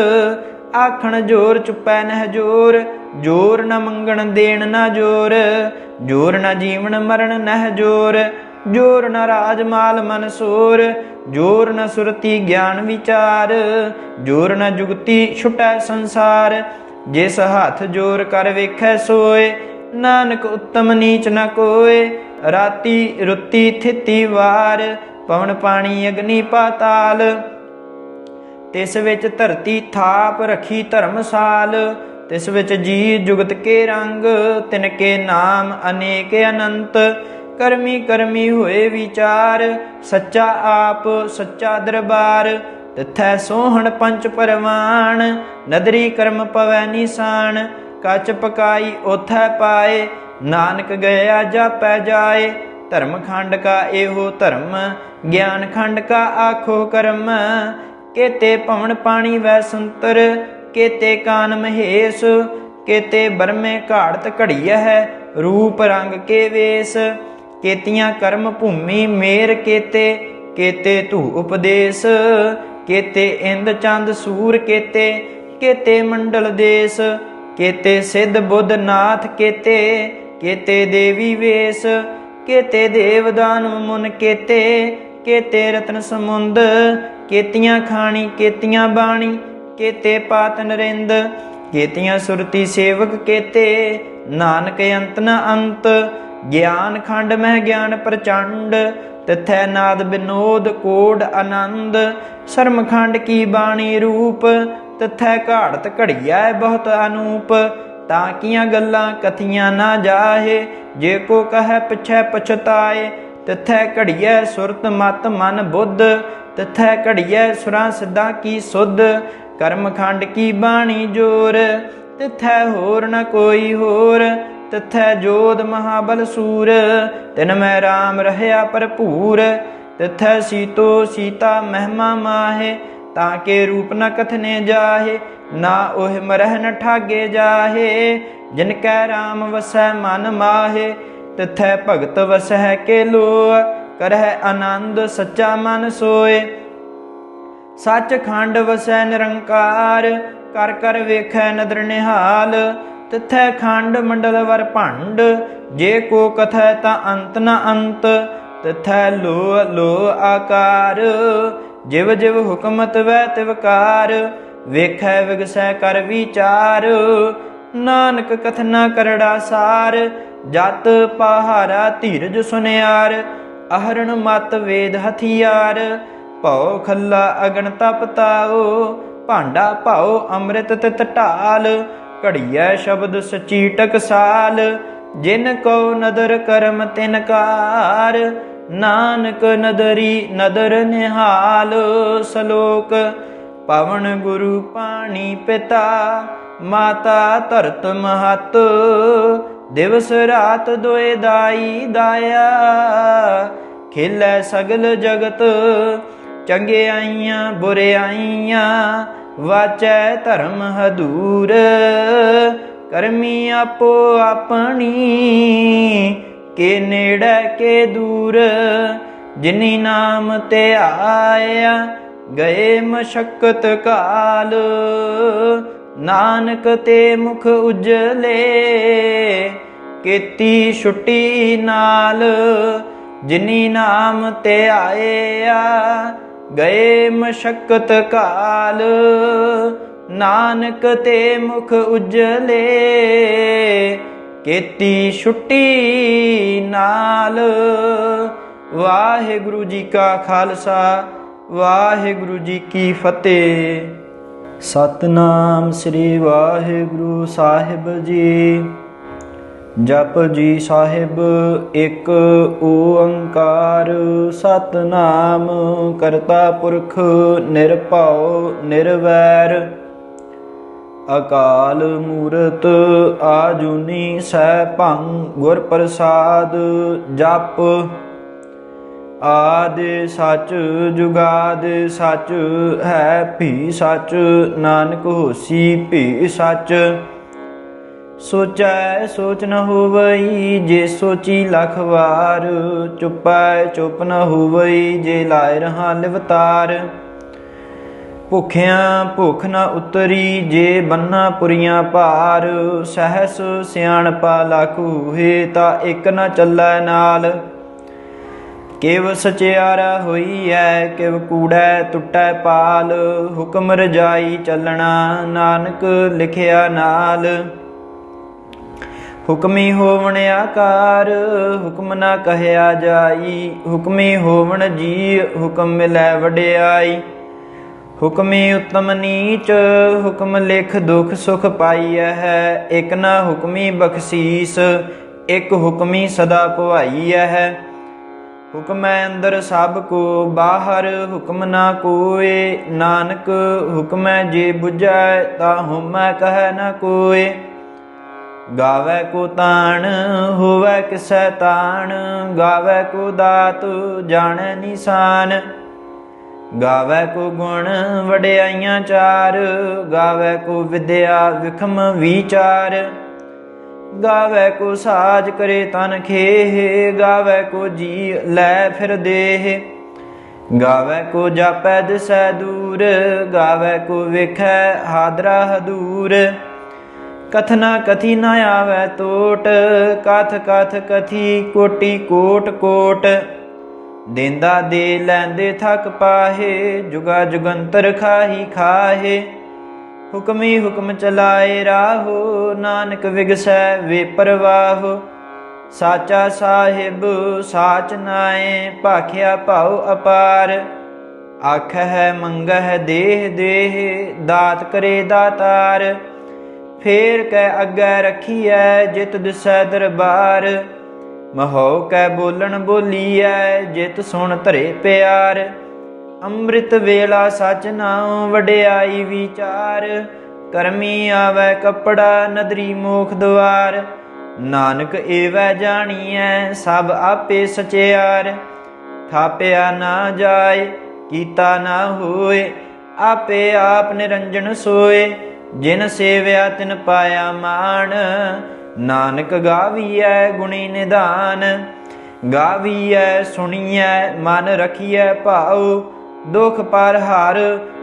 ਆਖਣ ਜੋਰ ਚੁੱਪੈ ਨਹਿ ਜੋਰ, ਜੋਰ ਨ ਮੰਗਣ ਦੇਣ ਨ ਜੋਰ। ਜੋਰ ਨ ਜੀਵਨ ਮਰਨ ਨਹਿ ਜੋਰ, ਜੋਰ ਨ ਰਾਜ ਮਾਲ ਮਨ ਸੋਰ। ਜੋਰ ਨ ਸੁਰਤੀ ਗਿਆਨ ਵਿਚਾਰ, ਜੋਰ ਨ ਜੁਗਤੀ ਛੁਟੈ ਸੰਸਾਰ। ਜਿਸ ਹੱਥ ਜੋਰ ਕਰ ਵੇਖੈ ਸੋਏ, ਨਾਨਕ ਉੱਤਮ ਨੀਚ ਨ ਕੋਏ। ਰਾਤੀ ਰੁੱਤੀ ਥਿਤੀ ਵਾਰ, ਪਵਨ ਪਾਣੀ ਅਗਨੀ ਪਾਤਾਲ। ਤਿਸ ਵਿੱਚ ਧਰਤੀ ਥਾਪ ਰਖੀ ਧਰਮਸਾਲ। ਤਿਸ ਵਿੱਚ ਜੀ ਜੁਗਤ ਕੇ ਰੰਗ, ਤਿਨ ਕੇ ਨਾਮ ਅਨੇਕ ਅਨੰਤ। ਕਰਮੀ ਕਰਮੀ ਹੋਏ ਵਿਚਾਰ, ਸੱਚਾ ਆਪ ਸੱਚਾ ਦਰਬਾਰ। ਤਿਥੈ ਸੋਹਣ ਪੰਚ ਪਰਵਾਨ, ਨਦਰੀ ਕਰਮ ਪਵੈ ਨਿਸ਼ਾਨ। ਕੱਚ ਪਕਾਈ ਓਥੈ ਪਾਏ, ਨਾਨਕ ਗਿਆ ਜਾਪੈ ਜਾਏ। ਧਰਮ ਖੰਡ ਕਾ ਇਹੋ ਧਰਮ, ਗਿਆਨ ਖੰਡ ਕਾ ਆਖੋ ਕਰਮ। ਕੇਤੇ ਭਵਨ ਪਾਣੀ ਵੈ ਸੰਤਰ, ਕੇਤੇ ਕਾਨ ਮਹੇਸ਼। ਕੇਤੇ ਬਰਮੇ ਘਾੜਤ ਘੜੀਐ ਹੈ, ਰੂਪ ਰੰਗ ਕੇ ਵੇਸ। ਕੇਤੀਆਂ ਕਰਮ ਭੂਮੀ ਮੇਰ ਕੇਤੇ, ਕੇਤੇ ਧੂ ਉਪਦੇਸ਼। ਕੇਤੇ ਇੰਦ ਚੰਦ ਸੂਰ ਕੇਤੇ, ਕੇਤੇ ਮੰਡਲ ਦੇਸ। ਕੇਤੇ ਸਿੱਧ ਬੁੱਧ ਨਾਥ ਕੇਤੇ, ਕੇਤੇ ਦੇਵੀ ਵੇਸ। ਕੇਤੇ ਦੇਵ ਦਾਨਵ ਮੁਨ ਕੇਤੇ, ਕੇਤੇ ਰਤਨ ਸਮੁੰਦ। ਕੇਤੀਆਂ ਖਾਣੀ ਕੇਤੀਆਂ ਬਾਣੀ, ਕੇਤੇ ਪਾਤ ਨਰਿੰਦ। ਕੇਤੀਆਂ ਸੁਰਤੀ ਸੇਵਕ ਕੇਤੇ, ਨਾਨਕ ਅੰਤ ਨ ਅੰਤ। ਗਿਆਨ ਖੰਡ ਮਹਿ ਗਿਆਨ ਪ੍ਰਚੰਡ, ਤਿਥੈ ਨਾਦ ਬਿਨੋਦ ਕੋਡ ਆਨੰਦ। ਸ਼ਰਮ ਖੰਡ ਕੀ ਬਾਣੀ ਰੂਪ, ਤਿਥੈ ਘਾੜਤ ਘੜੀਐ ਬਹੁਤ ਅਨੂਪ। ਤਾਂ ਕੀਆਂ ਗੱਲਾਂ ਕਥੀਆਂ ਨਾ ਜਾਹੇ, ਜੇ ਕੋ ਕਹੈ ਪਿਛੈ ਪਛਤਾਏ। ਤਿਥੈ ਘੜੀਐ ਸੁਰਤ ਮਤ ਮਨ ਬੁੱਧ, ਤਿਥੈ ਘੜੀਐ ਸੁਰਾਂ ਸਿੱਧਾਂ ਕੀ ਸੁਧ। ਕਰਮ ਖੰਡ ਕੀ ਬਾਣੀ ਜੋਰ, ਤਿਥੈ ਹੋਰ ਨ ਕੋਈ ਹੋਰ। ਤਿਥੈ ਜੋਧ ਮਹਾਬਲ ਸੂਰ, ਤਿਨ ਮੈਂ ਰਾਮ ਰਹਿਆ ਭਰਪੂਰ। ਤਿਥੈ ਸੀਤੋ ਸੀਤਾ ਮਹਿਮਾ ਮਾਹੇ, ਤਾਂ ਕੇ ਰੂਪ ਨ ਕਥਨੇ ਜਾਹੇ। ਨਾ ਉਹ ਮਰਹਿ ਨ ਠਾਗੇ ਜਾਹੇ, ਜਿਨ ਕੈ ਰਾਮ ਵਸੈ ਮਨ ਮਾਹੇ। ਤਿਥੈ ਭਗਤ ਵਸਹਿ ਕੇ ਲੋਅ, ਕਰਹਿ ਆਨੰਦ ਸੱਚਾ ਮਨ ਸੋਏ। ਸੱਚ ਖੰਡ ਵਸੈ ਨਿਰੰਕਾਰ, ਕਰ ਕਰ ਵੇਖੈ ਨਦਰ ਨਿਹਾਲ। ਤਿਥੈ ਖੰਡ ਮੰਡਲ ਵਰ ਭੰਡ, ਜੇ ਕੋ ਕਥੈ ਤਾਂ ਅੰਤ ਨ ਅੰਤ। ਤਿਥੈ ਲੋ ਲੋ ਆਕਾਰ, ਜਿਵ ਜਿਵ ਹੁਕਮਤ ਵੈ ਤਿਵਕਾਰ। ਵੇਖੈ ਵਿਗਸੈ ਕਰ ਵਿਚਾਰ, ਨਾਨਕ ਕਥਨਾ ਕਰੜਾ ਸਾਰ। ਜਤ ਪਹਾਰਾ ਧੀਰਜ ਸੁਨਿਆਰ, ਅਹਰਣ ਮਤ ਵੇਦ ਹਥਿਆਰ। ਭਉ ਖੱਲਾ ਅਗਨ ਤਪ ਤਾਓ, ਭਾਂਡਾ ਭਾਉ ਅੰਮ੍ਰਿਤ ਤਿਤ ਢਾਲ। ਘੜੀਐ ਸ਼ਬਦ ਸਚੀ ਟਕਸਾਲ, ਜਿਨ ਕੋ ਨਦਰ ਕਰਮ ਤਿਨ ਕਾਰ। ਨਾਨਕ ਨਦਰੀ ਨਦਰ ਨਿਹਾਲ। ਸਲੋਕ। ਪਵਨ ਗੁਰੂ ਪਾਣੀ ਪਿਤਾ, ਮਾਤਾ ਧਰਤ ਮਹਤ। ਦਿਵਸ ਰਾਤ ਦੋਇ ਦਾਈ ਦਾਇਆ, ਖੇਲੈ ਸਗਲ ਜਗਤ। ਚੰਗਿਆਈਆਂ ਬੁਰਿਆਈਆਂ, ਵਾਚੈ ਧਰਮ ਹਦੂਰ। ਕਰਮੀ ਆਪੋ ਆਪਣੀ, ਕੇ ਨੇੜੇ ਕੇ ਦੂਰ। ਜਿਨੀ ਨਾਮ ਤੇ ਆਇਆ, ਗਏ ਮਸ਼ਕਤ ਕਾਲ। ਨਾਨਕ ਤੇ ਮੁਖ ਉਜਲੇ, ਕੀਤੀ ਛੁੱਟੀ ਨਾਲ। ਜਿਨੀ ਨਾਮ ਤੇ ਆਇਆ, ਗਏ ਮਸ਼ਕਤ ਕਾਲ। ਨਾਨਕ ਤੇ ਮੁਖ ਉਜਲੇ, ਕੀਤੀ ਛੁੱਟੀ ਨਾਲ। ਵਾਹਿਗੁਰੂ ਜੀ ਕਾ ਖਾਲਸਾ, ਵਾਹਿਗੁਰੂ ਜੀ ਕੀ ਫਤਿਹ। ਸਤਨਾਮ ਸ੍ਰੀ ਵਾਹਿਗੁਰੂ ਸਾਹਿਬ ਜੀ। ਜਪੁਜੀ ਸਾਹਿਬ ਇੱਕ ਓੰਕਾਰ, ਸਤਨਾਮ ਕਰਤਾ ਪੁਰਖ ਨਿਰਭਉ ਨਿਰਵੈਰ। ਅਕਾਲ ਮੂਰਤ ਆਜੂਨੀ ਸੈਭੰ, ਗੁਰ ਪ੍ਰਸਾਦ ਜਪ। ਆਦਿ ਸਚ ਜੁਗਾਦ ਸਚ, ਹੈ ਭੀ ਸਚ। ਨਾਨਕ ਹੋਸੀ ਭੀ ਸਚ। ਸੋਚੈ ਸੋਚ ਨ ਹੋਵਈ, ਜੇ ਸੋਚੀ ਲਖ ਵਾਰ। ਚੁਪੈ ਚੁਪ ਨ ਹੋਵਈ, ਜੇ ਲਾਇ ਰਹਾ ਲਿਵਤਾਰ। ਭੁਖਿਆਂ ਭੁਖ ਨ ਉਤਰੀ, ਜੇ ਬੰਨਾ ਪੁਰੀਆਂ ਭਾਰ। ਸਹਿਸ ਸਿਆਣਪਾ ਲਖ ਹੋਏ, ਤਾਂ ਇੱਕ ਨ ਚੱਲੈ ਨਾਲ। ਕਿਵ ਸਚਿਆਰਾ ਹੋਈਐ, ਕਿਵ ਕੂੜੈ ਟੁੱਟੈ ਪਾਲ। ਹੁਕਮ ਰਜਾਈ ਚੱਲਣਾ, ਨਾਨਕ ਲਿਖਿਆ ਨਾਲ। ਹੁਕਮੀ ਹੋਵਣ ਆਕਾਰ, ਹੁਕਮ ਨਾ ਕਹਿਆ ਜਾਈ। ਹੁਕਮੀ ਹੋਵਣ ਜੀ, ਹੁਕਮ ਮਿਲੈ ਵਡਿਆਈ। ਹੁਕਮੀ ਉਤਮ ਨੀਚ, ਹੁਕਮ ਲਿਖ ਦੁਖ ਸੁਖ ਪਾਈਐ ਹੈ। ਇੱਕ ਨਾ ਹੁਕਮੀ ਬਖਸ਼ੀਸ, ਇੱਕ ਹੁਕਮੀ ਸਦਾ ਭਵਾਈਐ ਹੈ। ਹੁਕਮੈ ਅੰਦਰ ਸਭ ਕੋ, ਬਾਹਰ ਹੁਕਮ ਨਾ ਕੋਏ। ਨਾਨਕ ਹੁਕਮੈ ਜੇ ਬੁਝੈ, ਤਾ ਹੁਮੈ ਕਹਿ ਨ ਕੋਏ। ਗਾਵੈ ਕੋ ਤਾਣ, ਹੋਵੈ ਕਿਸੈ ਤਾਣ। ਗਾਵੈ ਕੋ ਦਾਤ, ਜਾਣੈ ਨਿਸ਼ਾਨ। ਗਾਵੈ ਕੋ ਗੁਣ, ਵਡਿਆਈਆਂ ਚਾਰ। ਗਾਵੈ ਕੋ ਵਿਦਿਆ, ਵਿਖਮ ਵਿਚਾਰ। ਗਾਵੈ ਕੋ ਸਾਜ, ਕਰੇ ਤਨ ਖੇਹ। ਗਾਵੈ ਕੋ ਜੀ, ਲੈ ਫਿਰ ਦੇਹ। ਗਾਵੈ ਕੋ ਜਾਪੈ ਦਿਸੈ ਦੂਰ। ਗਾਵੈ ਕੋ ਵੇਖੈ ਹਾਦਰਾ ਹਦੂਰ। ਕਥਨਾ ਕਥੀ ਨ ਆਵੈ ਟੋਟ, ਕਥ ਕਥ ਕਥੀ ਕੋਟੀ ਕੋਟ ਕੋਟ। ਦੇਂਦਾ ਦੇ ਲੈਂਦੇ ਥਕ ਪਾਹੇ, ਜੁਗਾ ਜੁਗੰਤਰ ਖਾਹੀ ਖਾਹੇ। ਹੁਕਮੀ ਹੁਕਮ ਚਲਾਏ ਰਾਹੋ, ਨਾਨਕ ਵਿਗਸੈ ਵੇ ਪਰਵਾਹੋ। ਸਾਚਾ ਸਾਹਿਬ ਸਾਚ ਨਾਏ, ਭਾਖਿਆ ਭਾਉ ਅਪਾਰ। ਆਖਹਿ ਮੰਗਹਿ ਦੇਹ ਦੇਹ, ਦਾਤ ਕਰੇ ਦਾਤਾਰ। ਫੇਰ ਕੈ ਅੱਗੇ ਰੱਖੀਐ, ਜਿਤ ਦਿਸੈ ਦਰਬਾਰ। ਮਹੋ ਕੈ ਬੋਲਣ ਬੋਲੀਐ, ਜਿਤ ਸੁਣ ਧਰੇ ਪਿਆਰ। ਅੰਮ੍ਰਿਤ ਵੇਲਾ ਸਚ ਨਾਉ, ਵਡਿਆਈ ਵਿਚਾਰ। ਕਰਮੀ ਆਵੈ ਕੱਪੜਾ, ਨਦਰੀ ਮੋਖ ਦੁਆਰ। ਨਾਨਕ ਏਵੈ ਜਾਣੀਐ, ਸਭ ਆਪੇ ਸਚਿਆਰ। ਥਾਪਿਆ ਨਾ ਜਾਏ, ਕੀਤਾ ਨਾ ਹੋਏ, ਆਪੇ ਆਪ ਨਿਰੰਜਨ ਸੋਏ। ਜਿਨ ਸੇਵਿਆ ਤਿਨ ਪਾਇਆ ਮਾਣ, ਨਾਨਕ ਗਾਵੀਐ ਗੁਣੀ ਨਿਧਾਨ। ਗਾਵੀਐ ਸੁਣੀਐ, ਮਨ ਰਖੀਐ ਭਾਉ। ਦੁਖ ਪਰ ਹਰ,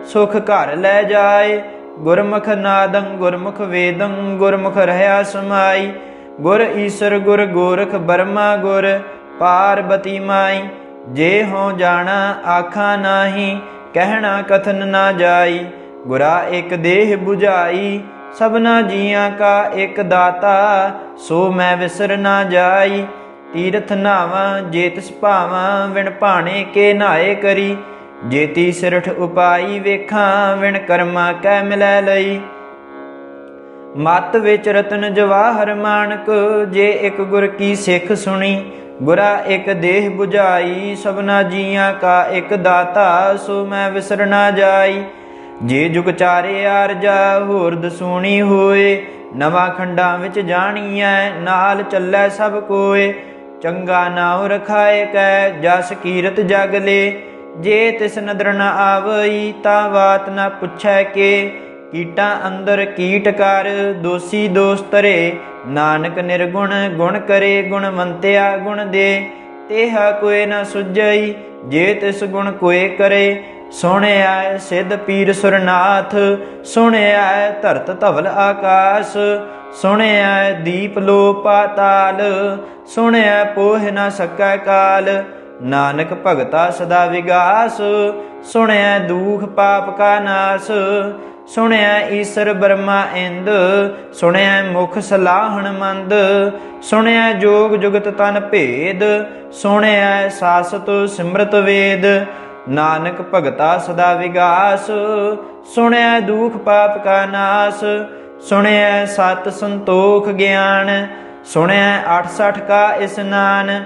ਸੁਖ ਘਰ ਲੈ ਜਾਏ। ਗੁਰਮੁਖ ਨਾਦੰ ਗੁਰਮੁਖ ਵੇਦੰ, ਗੁਰਮੁਖ ਰਹਿਆ ਸਮਾਈ। ਗੁਰ ਈਸਰ ਗੁਰ ਗੋਰਖ ਬਰਮਾ ਗੁਰ, ਪਾਰਬਤੀ ਮਾਈ। ਜੇ ਹੋਂ ਜਾਣਾ ਆਖਾਂ ਨਾਹੀ, ਕਹਿਣਾ ਕਥਨ ਨਾ ਜਾਈ। ਗੁਰਾ ਇੱਕ ਦੇਹ 부ਝਾਈ, सबना जियां का एक दाता, सो मैं विसर ना जाई। तीरथ नावा जे तिस भावा, विण भाणे के नहाए करी। जेती सिरठ उपाई वेखां, विण कर्मा कै मिलै लई। मत विच रतन जवाहर मानक, जे एक गुर की सिख सुनी। गुरा एक देह बुझाई, सबना जियां का एक दाता, सो मैं विसर ना जाई। जे जुग चारे आरजा, होर दसूणी होए। नवा खंडां विच जाणीਐ, नाल ਚੱਲੈ ਸਭ ਕੋਏ। ਚੰਗਾ ਨਾਉ ਰਖਾਏ ਕੈ, ਜਸ ਕੀਰਤ ਜਗ ਲੇ। ਜੇ ਤਿਸ ਨਦਰ ਨ ਆਵਈ, ਤਾਂ ਬਾਤ ਨ ਪੁੱਛੈ ਕੇ। ਕੀਟਾਂ ਅੰਦਰ ਕੀਟ ਕਰ, ਦੋਸੀ ਦੋਸ ਧਰੇ। ਨਾਨਕ ਨਿਰਗੁਣ ਗੁਣ ਕਰੇ, ਗੁਣਵੰਤਿਆ ਗੁਣ ਦੇ। ਤੇਹਾ ਕੋਇ ਨ ਸੁਝਈ, ਜੇ ਤਿਸ ਗੁਣ ਕੋਇ ਕਰੇ। ਸੁਣਿਐ ਸਿੱਧ ਪੀਰ ਸੁਰਨਾਥ, ਸੁਣਿਐ ਧਰਤ ਧਵਲ ਆਕਾਸ। ਸੁਣਿਐ ਦੀਪ ਲੋ ਪਾਤਾਲ, ਸੁਣਿਐ ਪੋਹਿ ਨ ਸਕੈ ਕਾਲ। ਨਾਨਕ ਭਗਤਾ ਸਦਾ ਵਿਗਾਸ, ਸੁਣਿਐ ਦੂਖ ਪਾਪ ਕਾ ਨਾਸ। ਸੁਣਿਐ ਈਸਰ ਬਰਮਾ ਇੰਦ, ਸੁਣਿਐ ਮੁਖ ਸਲਾਹਣ ਮੰਦ। ਸੁਣਿਐ ਜੋਗ ਜੁਗਤ ਤਨ ਭੇਦ, ਸੁਣਿਐ ਸਾਸਤ ਸਿਮਰਤ ਵੇਦ। ਨਾਨਕ ਭਗਤਾ ਸਦਾ ਵਿਗਾਸ, ਸੁਣਿਐ ਦੂਖ ਪਾਪ ਕਾ ਨਾਸ। ਸੁਣਿਐ ਸਤ ਸੰਤੋਖ ਗਿਆਨ, ਸੁਣਿਐ 68 ਕਾ ਇਸਨਾਨ।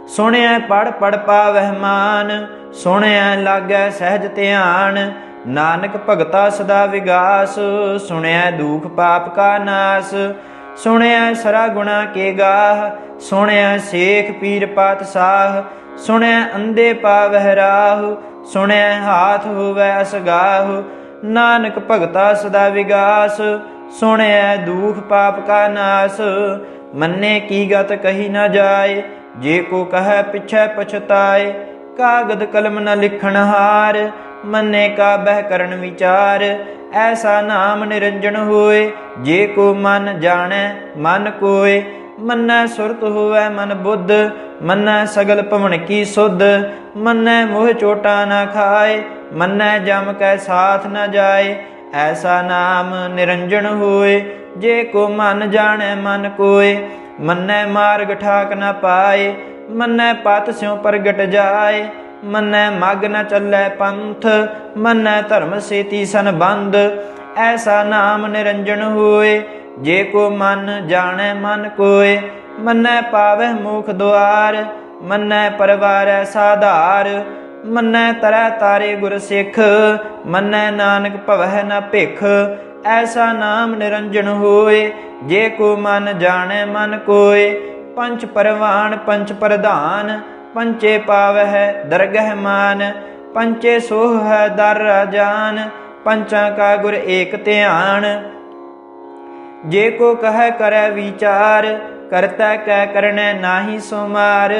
ਸੁਣਿਐ ਪੜ ਪੜ ਪਾਵਹਿ ਮਾਨ, ਸੁਣਿਐ ਲਾਗੈ ਸਹਿਜ ਧਿਆਨ। ਨਾਨਕ ਭਗਤਾ ਸਦਾ ਵਿਗਾਸ, ਸੁਣਿਐ ਦੂਖ ਪਾਪ ਕਾ ਨਾਸ। ਸੁਣਿਐ ਸਰਾ ਗੁਣਾ ਕੇ ਗਾਹ, ਸੁਣਿਐ ਸੇਖ ਪੀਰ ਪਾਤਸ਼ਾਹ। ਸੁਣਿਐ ਅੰਧੇ ਪਾਵਹਿ ਰਾਹੁ, ਸੁਣਿਐ ਹਾਥ ਹੋਵੈ ਅਸਗਾਹੁ। ਨਾਨਕ ਭਗਤਾ ਸਦਾ ਵਿਗਾਸ, ਸੁਣਿਐ ਦੂਖ ਪਾਪ ਕਾ ਨਾਸ। ਮੰਨੇ ਕੀ ਗਤ ਕਹੀ ਨ ਜਾਏ, ਜੇ ਕੋ ਕਹੈ ਪਿਛੈ ਪਛਤਾਏ। ਕਾਗਦ ਕਲਮ ਨ ਲਿਖਣ ਹਾਰ, ਮੰਨੇ ਕਾ ਬਹਿ ਕਰਨ ਵਿਚਾਰ। ਐਸਾ ਨਾਮ ਨਿਰੰਜਨ ਹੋਏ, ਜੇ ਕੋ ਮਨ ਜਾਣੈ ਮਨ ਕੋਏ। ਮੰਨੈ ਸੁਰਤ ਹੋਵੈ ਮਨ ਬੁੱਧ, ਮੰਨੈ ਸਗਲ ਭਵਨ ਕੀ ਸੁਧ। ਮੰਨੈ ਮੋਹ ਚੋਟਾ ਨ ਖਾਏ, ਮੰਨੈ ਜਮ ਕੈ ਸਾਥ ਨ ਜਾਏ। ਐਸਾ ਨਾਮ ਨਿਰੰਜਨ ਹੋਏ, ਜੇ ਕੋ ਮਨ ਜਾਣੈ ਮਨ ਕੋਏ। ਮੰਨੈ ਮਾਰਗ ਠਾਕ ਨ ਪਾਏ, ਮੰਨੈ ਪਤ ਸਿਉ ਪ੍ਰਗਟ ਜਾਏ। ਮੰਨੈ ਮਗ ਨ ਚੱਲੈ ਪੰਥ, ਮੰਨੈ ਧਰਮ ਸੇਤੀ ਸੰਬੰਧ। ਐਸਾ ਨਾਮ ਨਿਰੰਜਨ ਹੋਏ, ਜੇ ਕੋ ਮਨ ਜਾਣੈ ਮਨ ਕੋਏ। ਮੰਨੈ ਪਾਵਹਿ ਮੋਖ ਦੁਆਰ, ਮੰਨੈ ਪਰਵਾਰੈ ਸਾਧਾਰ। ਮੰਨੈ ਤਰੈ ਤਾਰੇ ਗੁਰ ਸਿੱਖ, ਮੰਨੈ ਨਾਨਕ ਭਵਹਿ ਨ ਭਿਖ। ਐਸਾ ਨਾਮ ਨਿਰੰਜਨ ਹੋਏ, ਜੇ ਕੋ ਮਨ ਜਾਣੈ ਮਨ ਕੋਏ। ਪੰਚ ਪਰਵਾਨ ਪੰਚ ਪ੍ਰਧਾਨ, ਪੰਚੇ ਪਾਵਹਿ ਦਰਗਹਿ ਮਾਨ। ਪੰਚੇ ਸੋਹ ਹੈ ਦਰ ਰਾਜਾਨ, ਪੰਚਾਂ ਕਾ ਗੁਰ ਏਕ ਧਿਆਨ। ਜੇ ਕੋ ਕਹੈ ਕਰੈ ਵਿਚਾਰ, ਕਰਤਾ ਕੈ ਕਰਨੈ ਨਾਹੀ ਸੁਮਾਰ।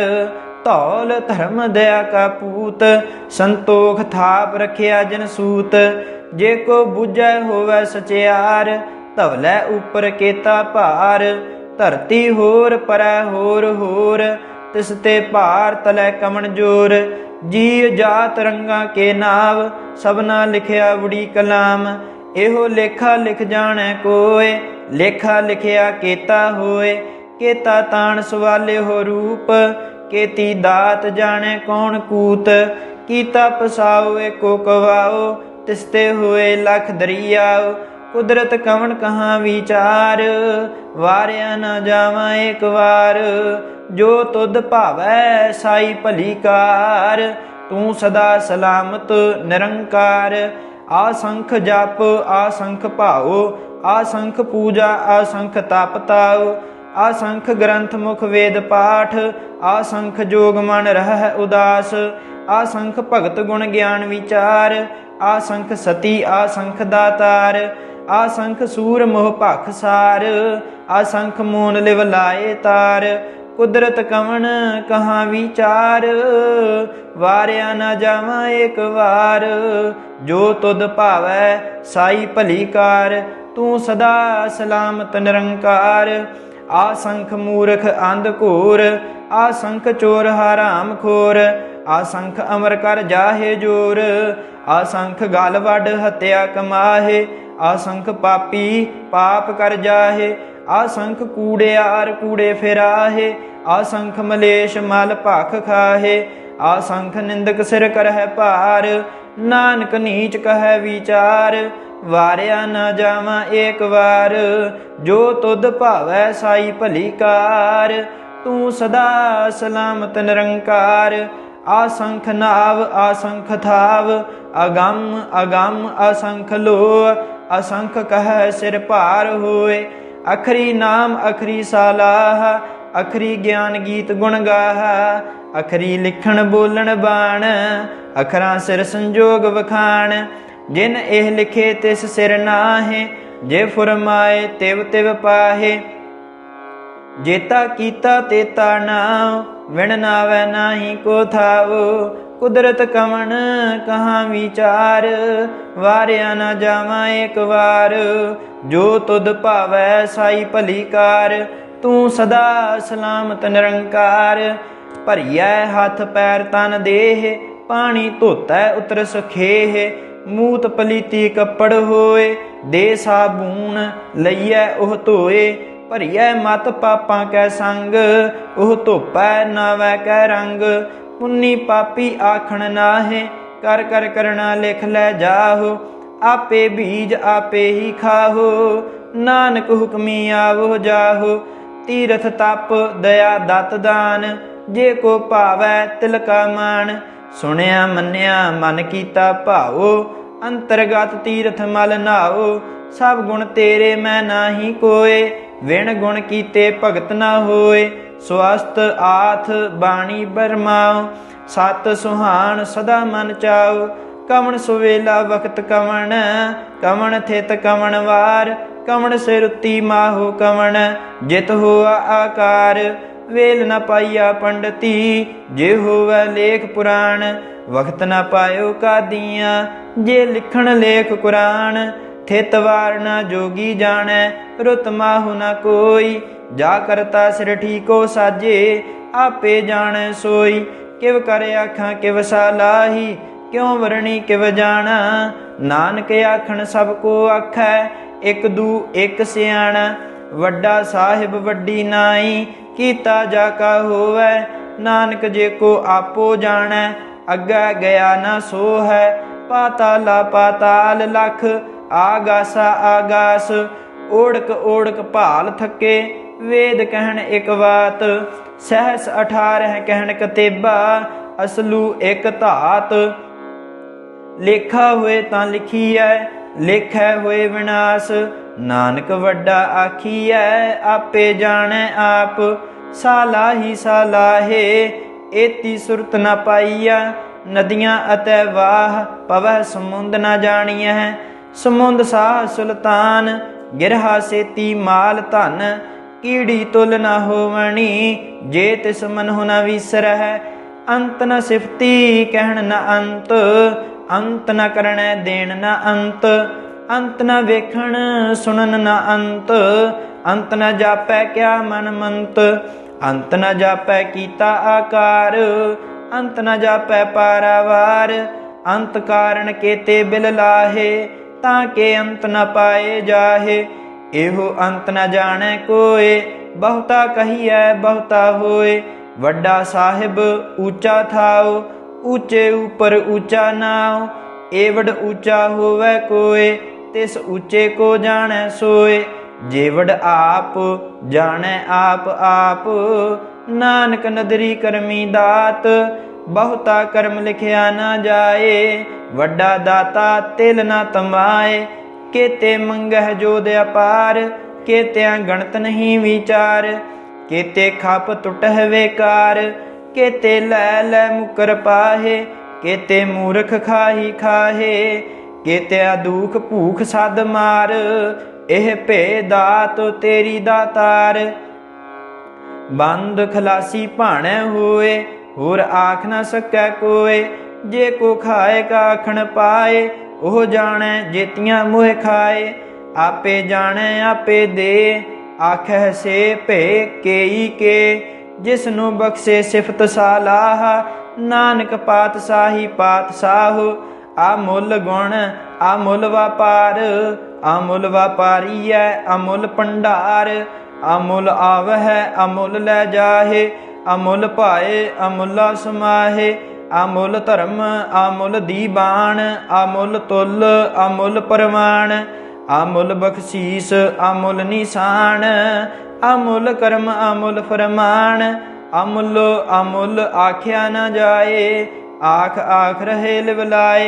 ਧੌਲ ਧਰਮ ਦਇਆ ਕਾ ਪੂਤ, ਸੰਤੋਖ ਥਾਪ ਰਖਿਆ ਜਨ ਸੂਤ। ਜੇ ਕੋ ਬੁਝੈ ਹੋਵੈ ਸਚਿਆਰ, ਧਵਲੈ ਉਪਰ ਕੇਤਾ ਭਾਰ। ਧਰਤੀ ਹੋਰ ਪਰੈ ਹੋਰ ਹੋਰ, ਤਿਸ ਤੇ ਭਾਰ ਤਲੈ ਕਮਣ ਜੋਰ। ਜੀ ਜਾਤ ਰੰਗਾ ਕੇ ਨਾਵ, ਸਭਨਾ ਲਿਖਿਆ ਬੜੀ ਕਲਾਮ। ਇਹੋ ਲੇਖਾ ਲਿਖ ਜਾਣੈ ਕੋਏ, ਲੇਖਾ ਲਿਖਿਆ ਕੇਤਾ ਹੋਏ। ਕੇਤਾ ਤਾਣ ਸਵਾਲਿਓ ਰੂਪ, ਕੇਤੀ ਦਾਤ ਜਾਣੈ ਕੌਣ ਕੂਤ। ਕੀਤਾ ਪਸਾਓ ਏਕੋ ਕਵਾਓ, ਤਿਸ ਤੇ ਹੋਏ ਲਖ ਦਰਿਆਓ। ਕੁਦਰਤ ਕਵਣ ਕਹਾਂ ਵਿਚਾਰ, ਵਾਰਿਆ ਨਾ ਜਾਵਾਂ ਏਕ ਵਾਰ। ਜੋ ਤੁਧ ਭਾਵੈ ਸਾਈ ਭਲੀ ਕਾਰ, ਤੂੰ ਸਦਾ ਸਲਾਮਤ ਨਿਰੰਕਾਰ। ਆਸੰਖ ਜਪ ਆਸੰਖ ਭਾਉ, ਆਸੰਖ ਪੂਜਾ ਆਸੰਖ ਤਪ ਤਾਉ। ਆਸੰਖ ਗ੍ਰੰਥ ਮੁਖ ਵੇਦ ਪਾਠ, ਆਸੰਖ ਜੋਗ ਮਨ ਰਹਿ ਉਦਾਸ। ਆਸੰਖ ਭਗਤ ਗੁਣ ਗਿਆਨ ਵਿਚਾਰ, ਆਸੰਖ ਸਤੀ ਆਸੰਖ ਦਾਤਾਰ। ਆਸੰਖ ਸੂਰ ਮੋਹ ਭਖ ਸਾਰ, ਆਸੰਖ ਮੂਨ ਲਿਵ ਲਾਏ ਤਾਰ। ਕੁਦਰਤ ਕਵਣ ਕਹਾਂ ਵਿਚਾਰ, ਵਾਰਿਆ ਨਾ ਜਾਵਾਂ ਏਕ ਵਾਰ। ਜੋ ਤੁਧ ਭਾਵੈ ਸਾਈ ਭਲੀ ਕਾਰ, ਤੂੰ ਸਦਾ ਸਲਾਮਤ ਨਿਰੰਕਾਰ। ਆਸੰਖ ਮੂਰਖ ਅੰਧ ਘੋਰ, ਆਸੰਖ ਚੋਰ ਹਰਾਮ ਖੋਰ। ਆਸੰਖ ਅਮਰ ਕਰ ਜਾਹੇ ਜੋਰ, ਆਸੰਖ ਗਲ ਵੱਡ ਹੱਤਿਆ ਕਮਾਹੇ। असंख पापी पाप कर जाहे। असंख कूड़ियार कूड़े फिराहे। असंख मलेश मल भख खाहे। असंख निंदक सिर करह भार। नानक नीच कह विचार। वारिया न जावा एक बार। जो तुध भावै साई भली कार। तू सदा सलामत निरंकार। असंख नाव असंख थाव। अगम अगम असंख लो। असंख कह सिर भार होए। अखरी नाम अखरी सालाह। अखरी ज्ञान गीत गुण गाहा। अखरी लिखण बोलण बाण। अखरां सिर संजोग वखाण। जिन एह लिखे तिस सिर नाहे। जे फुरमाए तिव तिव पाहे। जेता कीता तेता नाव। विण नावै नाही को थावो। कुदरत कवन कहाँ विचार। वारिया न जावा एक बार। जो तुध भावै साई भली कार। तू सदा सलामत निरंकार। भरियै हथ पैर तन देह। पानी धोतै उतर सुखेह। मूत पलीती कपड़ होए। दे साबून लईयै ओह धोए। भरियै मत पापां कै संग। ओह धोपै नावै कै रंग। पुन्नी पापी आखण नाहे। कर कर करना लिख लै जाहो। आपे बीज आपे ही खाहो। नानक हुक्मी आवो जाहो। तीरथ तप दया दत दान। जे को भावै तिल का मान। सुनिया मन्निया मन कीता भाओ। अंतरगत तीरथ मल नाओ। सब गुण तेरे मैं नाही कोय। विण गुण कीते भगत न होए। स्वस्थ आथ बाणी बरमाओ। सत सुहान सदा मन चाओ। कमन सुवेला वक्त कमन। कमन थित कमन वार। कमन सिरुती माहो कमन। जित होआ आकार। वेल न पाइया पंडती। जे होवै लेख पुराण। वक्त न पायो कादियाँ। जे लिखण लेख कुरान। थित वार न जोगी जाणै। रुत माहु न कोई। जा करता सिर ठीको साजे। आपे जाणै सोई। किव कर आखां किव सालाही। क्यों वरणी किव जाना। नानक आखण सब को आखै। एक दू एक सियाणा। वड्डा साहिब वड्डी नाई। कीता जाका होवै। नानक जे को आपो जाणै। अग्गै गया न सो है। पाताला पाताल लख। आगासा आगास। ओढ़क ओढ़क भाल थके। वेद कहन एक बात। सहस 18 कहन कतेबा। असलू एक धात। लेखा होए तां लिखीਐ। लेखै होए विनाश। नानक वड्डा आखीਐ। आपे जाणै आप। सालाही सालाहे। एती सुरत न पाईया। नदियाँ अतै वाह पवह समुंद न जाणीਐ। समुंद साह सुल्तान। गिरहा सेती माल धन। कीड़ी तुल न होवणी। जे तिस मनहु न विसरह। अंत न सिफती कहण न अंत। अंत न करणै देण न अंत। अंत न वेखण सुनन न अंत। अंत न जापै क्या मन मंत। अंत न जापै कीता आकार। अंत न जापै पारावार। अंत कारण केते बिल लाहे। ताके अंत न पाए जाहे। एहो अंत न जाणै कोय। बहुता कहिए बहुता होए। वड्डा साहिब ऊंचा थाओ। ऊंचे ऊपर ऊंचा नाओ। एवड ऊंचा होवै कोय। तिस ऊंचे को जाणै सोय। जेवड आप जाणै आप आप। नानक नदरी करमी दात। बहुता कर्म लिखिया न जाए। वड्डा दाता तिल न तमाए। केते मंगह जोध अपार। केत्या गणत नहीं विचार। केते खप टुटह वेकार। केते लै लै मुकर पाहे। केते मूर्ख खाही खाहे। केत्या दुख भूख सद मार। एह भे दात तेरी दातार। बंद खलासी भाणै होए। होर आख न सकै कोय। जे को खाए का आखण पाए। ओह जाणै जेतियां मोह खाए। आपे जाणै आपे दे। आखै से भे केई के। जिसनु बख्शे सिफत सालाह। नानक पातशाही पातशाह। आ मुल गुण आ मुल वापार। अमुल व्यापारी है अमुल भंडार। अमुल आवहै अमुल लै जाहे, अमुल पाए अमुला समाहे। अमुल धर्म अमुल दीवान, अमुल तुल अमुल परवान। अमुल बख्शीस अमुल निशान, अमुल कर्म अमुल फरमान। अमुल अमुल आख्या न जाए, आख आख रहे लिवलाए।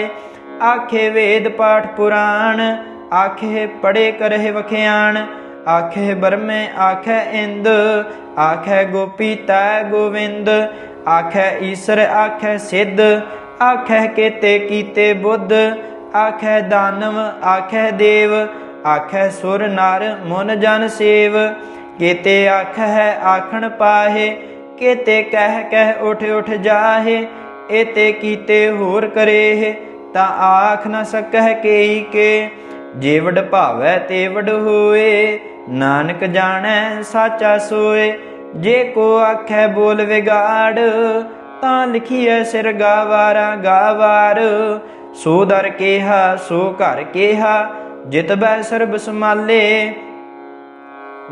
आखे वेद पाठ पुराण, आखे पढ़े करहे वख्यान। आखे बरमे आखे इंद, आखे गोपी तै गोविंद। आखे ईसर आखे सिद्ध, आखे केते कीते बुद्ध। आखे दानव आखे देव, आखे सुर नर मुन जन सेव। केते आखै आखण पाहे, केते कह कह उठ उठ जाहे। एते कीते होर करेह, ता आख न सकह केई के। जे वड भावै ते वड होए, नानक जाणै साचा सोए। जे को आखै बोल विगाड़, तां लिखिए सिर गावारा गावार। सो दर केहा सो घर केहा, जित बै सरब समाले।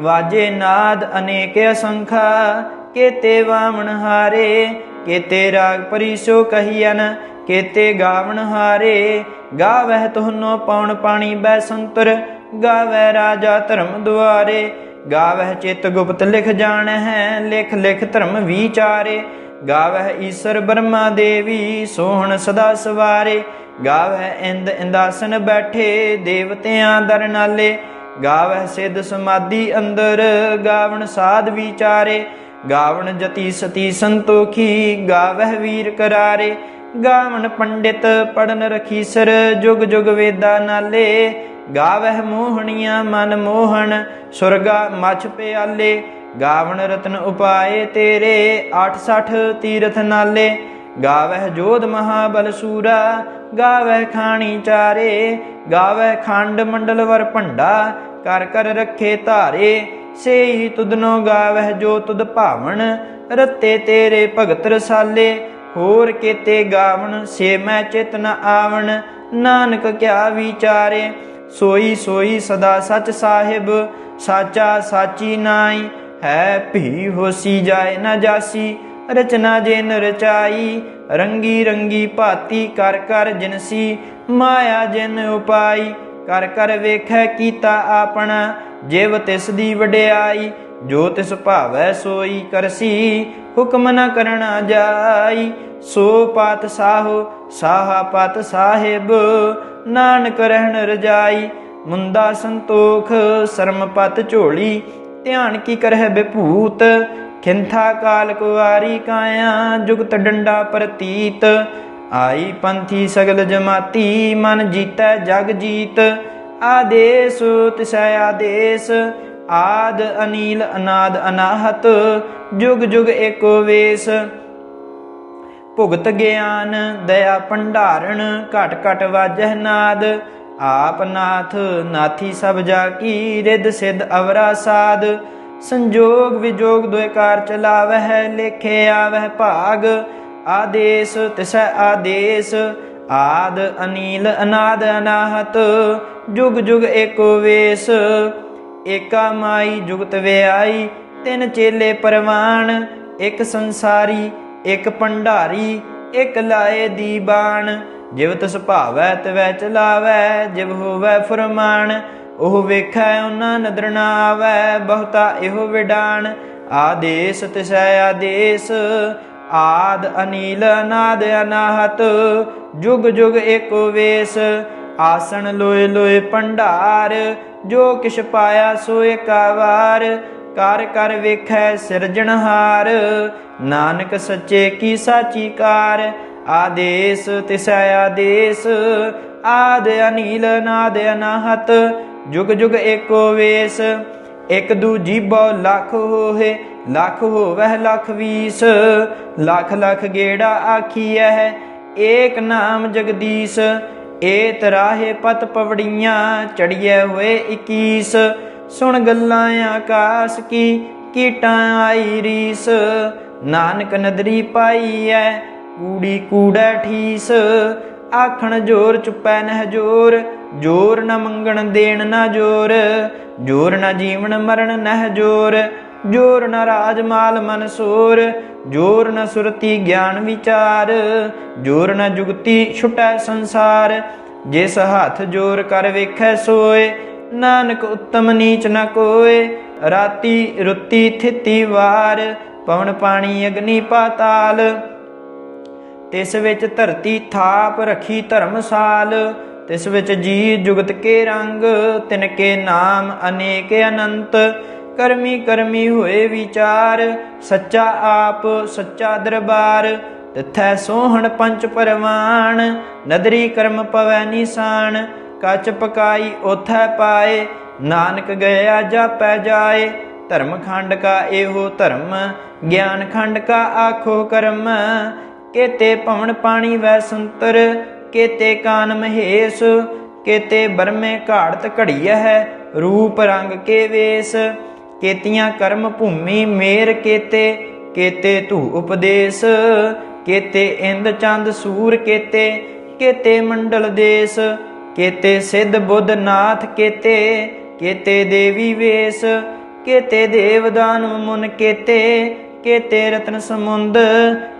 वाजे नाद अनेक असंखा, केते वामन हारे। केते राग परिसो कहियन, केते गावन हारे। गावह तुहनो पौन पानी बै संतर, गावै राजा धर्म दुआरे। गावह चित गुप्त लिख जान है, लिख लिख धर्म विचारे। गावह ईश्वर ब्रह्मा देवी, सोहन सदा सवारे। गावह इंद इंदासन बैठे, देवतियां दर नाले। गावह सिद्ध समाधि अंदर, गावन साध विचारे। गावन जति सती संतोखी, गावह वीर करारे। गावन पंडित पढ़न रखीसर, जुग जुग वेदा नाले। गावह मोहनिया मन मोहन, सुरगा मछ प्याले। गावन रतन उपाय तेरे, 68 तीरथ नाले। गावह जोध महाबल सूरा, गावह खानी चारे। गावह खंड मंडल वर भंडा, कर कर रखे धारे। से ही तुदनो गावह जो तुद भावन, रते तेरे भगत रसाले। होर केते गावन से मैं चित न आवन, नानक क्या विचारे। सोई सोई सदा सच साहिब, साचा साची नाई। है भी होसी जाए न जासी, रचना जिन रचाई। रंगी रंगी भाती कर कर जिनसी, माया जिन उपाई। कर कर वेखै कीता आपना, जिव तिस दी वड्याई। जो तिस भावै सोई करसी, हुक्म न करना जाई। सो पात साहो साहा पात साहिब, नानक रहन रजाई। मुंदा संतोख शर्म पत झोली, ध्यान की करह विभूत। खिंथा काल कुआरी काया, जुगत डंडा प्रतीत। आई पंथी सगल जमाती, मन जीतै जग जीत। आदेश तिसै आदेश, आद अनील अनाद अनाहत। जुग जुग एको वेश, भुगत ज्ञान दया भंडारण। घट घट वाजह नाद, आप नाथ नाथी सब जाकी। रिद सिद्ध अवरा साध, संजोग विजोग दुय कार चलावह। लेखे आवह भाग, आदेश तिसै आदेश। आद अनील अनाद अनाहत, जुग जुग एको वेश। एका माई जुगत व्याई, तिन चेले परवान। एक संसारी एक भंडारी, एक लाए दीवान। जिव तिस भावै तिवै चलावै, जिव होवै फुरमान। ओह वेखै उना नदर न आवै, बहुता एहो विडान। आदेश तिसै आदेश, आद अनील अनाद अनाहत। जुग जुग एको वेश, आसन लोए लोए भंडार। जो किश पाया सो एका वार, कर कर वेखै सिरजनहार। नानक सच्चे की साची कार, आदेश तिसै आदेश। आद अनील नाद अनाहत, जुग जुग एको वेश। एक दूजी बौ लख होहे, लख होवह लख बीस। लख लख गेड़ा आखियह, एक नाम जगदीश। एत राहे पत पवड़ियाँ, चढ़िए हुए 21। सुन गल्लां आकाश की, कीटां आई रीस। नानक नदरी पाई है, कूड़ी कूड़ै ठीस। आखण जोर चुपै नह जोर, जोर न मंगण देण न जोर, जोर न जीवन मरण नह जोर, जोर न राजमाल मन सोर, जोर न सुरति ज्ञान विचार, जोर न जुगति छुटै संसार, जिस हाथ जोर कर वेखै सोए, नानक उत्तम नीच न कोय, राति रुति थिति वार, पवन पानी अग्नि पाताल, तिस विच धरती थाप रखी धर्मसाल, तिस विच जी जुगत के रंग, तिनके नाम अनेक अनंत, करमी करमी होए विचार, सच्चा आप सच्चा दरबार, तिथै सोहण पंच परवान, नदरी कर्म पवै निशान, कच पकाई ओथै पाए, नानक गया जापै जाए, धर्म खंड का एहो धर्म, ज्ञान खंड का आखो कर्म, केते पवन पानी वै संतर, केते कान महेश, केते बरमे घाड़त घड़िया है, रूप रंग के वेश, केतियां कर्म भूमि मेर केते, केते धू उपदेश, केते इंद चंद सूर केते, केते मंडल देश, केते सिद्ध बुद्ध नाथ केते, केते देवी वेश, केते देव दानव मुन केते, केते रत्न समुंद,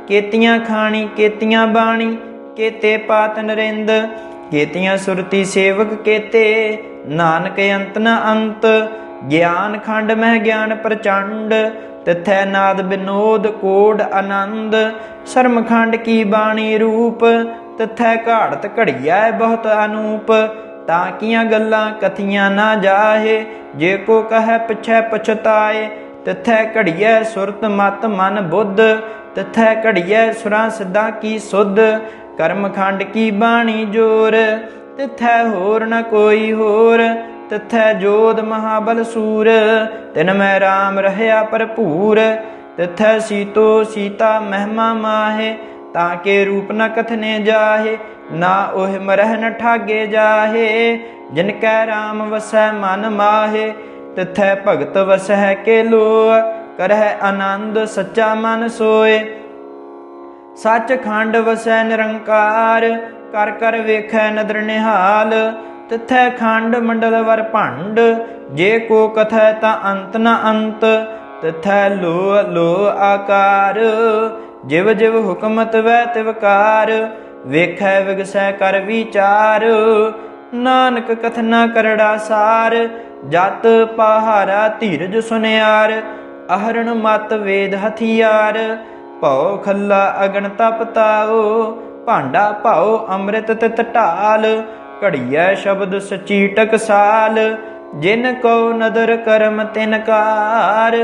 केतियां खानी केतियां बाणी, केते पात नरिंद, केतियां सुरती सेवक केते, नानक अंत न अंत, ज्ञान खंड मह ज्ञान प्रचंड, तिथै नाद विनोद कोड आनंद, शर्म खंड की बाणी रूप, तिथै घाड़त घड़िया बहुत अनूप, ताकियां गल्लां कथियां ना जाहे, जे को कह पिछै पछताए, तिथै घड़िया सुरत मत मन बुद्ध, तिथै घड़िया सुरां सिद्धां की सुध, कर्म खंड की बाणी जोर, तिथै होर न कोई होर, तिथै जोध महाबल सूर, तिन मैं राम रहया भरपूर, तिथै सीतो सीता महिमा माहे, ताके रूप न कथने जाहे, ना ओह मरह न ठागे जाहे, जिनकै राम वसै मन माहे, तिथै भगत वसै के लोअ, करह आनंद सच्चा मन सोए, सच खंड वसै निरंकार, कर कर वेखै नदर निहाल, तिथै खंड मंडल वर भंड, जे को कथै ता अंत न अंत, तिथै लो लो आकार, जिव जिव हुकमत वै तिवकार, वेखै विगसै कर विचार, नानक कथना करड़ा सार, जत पहारा धीरज सुनियार, आहरण मत वेद हथियार, भौ खल्ला अगन तप ताओ, भांडा भाओ अमृत तित ढाल, घड़िया शब्द सची टकसाल, जिन को नदर करम तिनकार,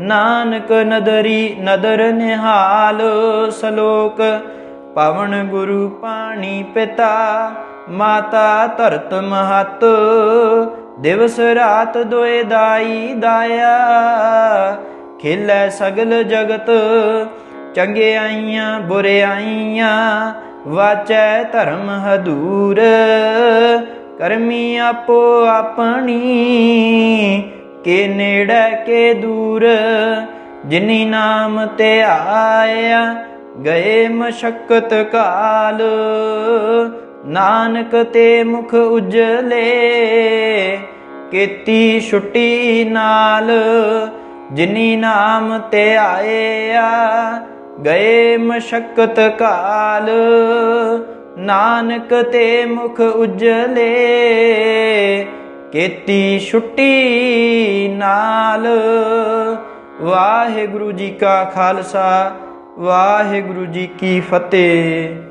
नानक नदरी नदर निहाल, सलोक पवन गुरु पानी पिता, माता धरत महत, दिवस रात दोए दाई दाया, खेलै सगल जगत, चंगियाइयां बुरियाइयां, वाचै धर्म हदूर, करमी आपो अपनी, के नेड़े के दूर, जिनी नाम ते आया, गए मशक्कत काल, नानक ते मुख उजले, केती छुट्टी नाल, जिनी नाम ते आया, गए मशक्कत काल, नानक ते मुख उजले, केती छुट्टी नाल। वाहिगुरु जी का खालसा, वाहिगुरु जी की फतेह।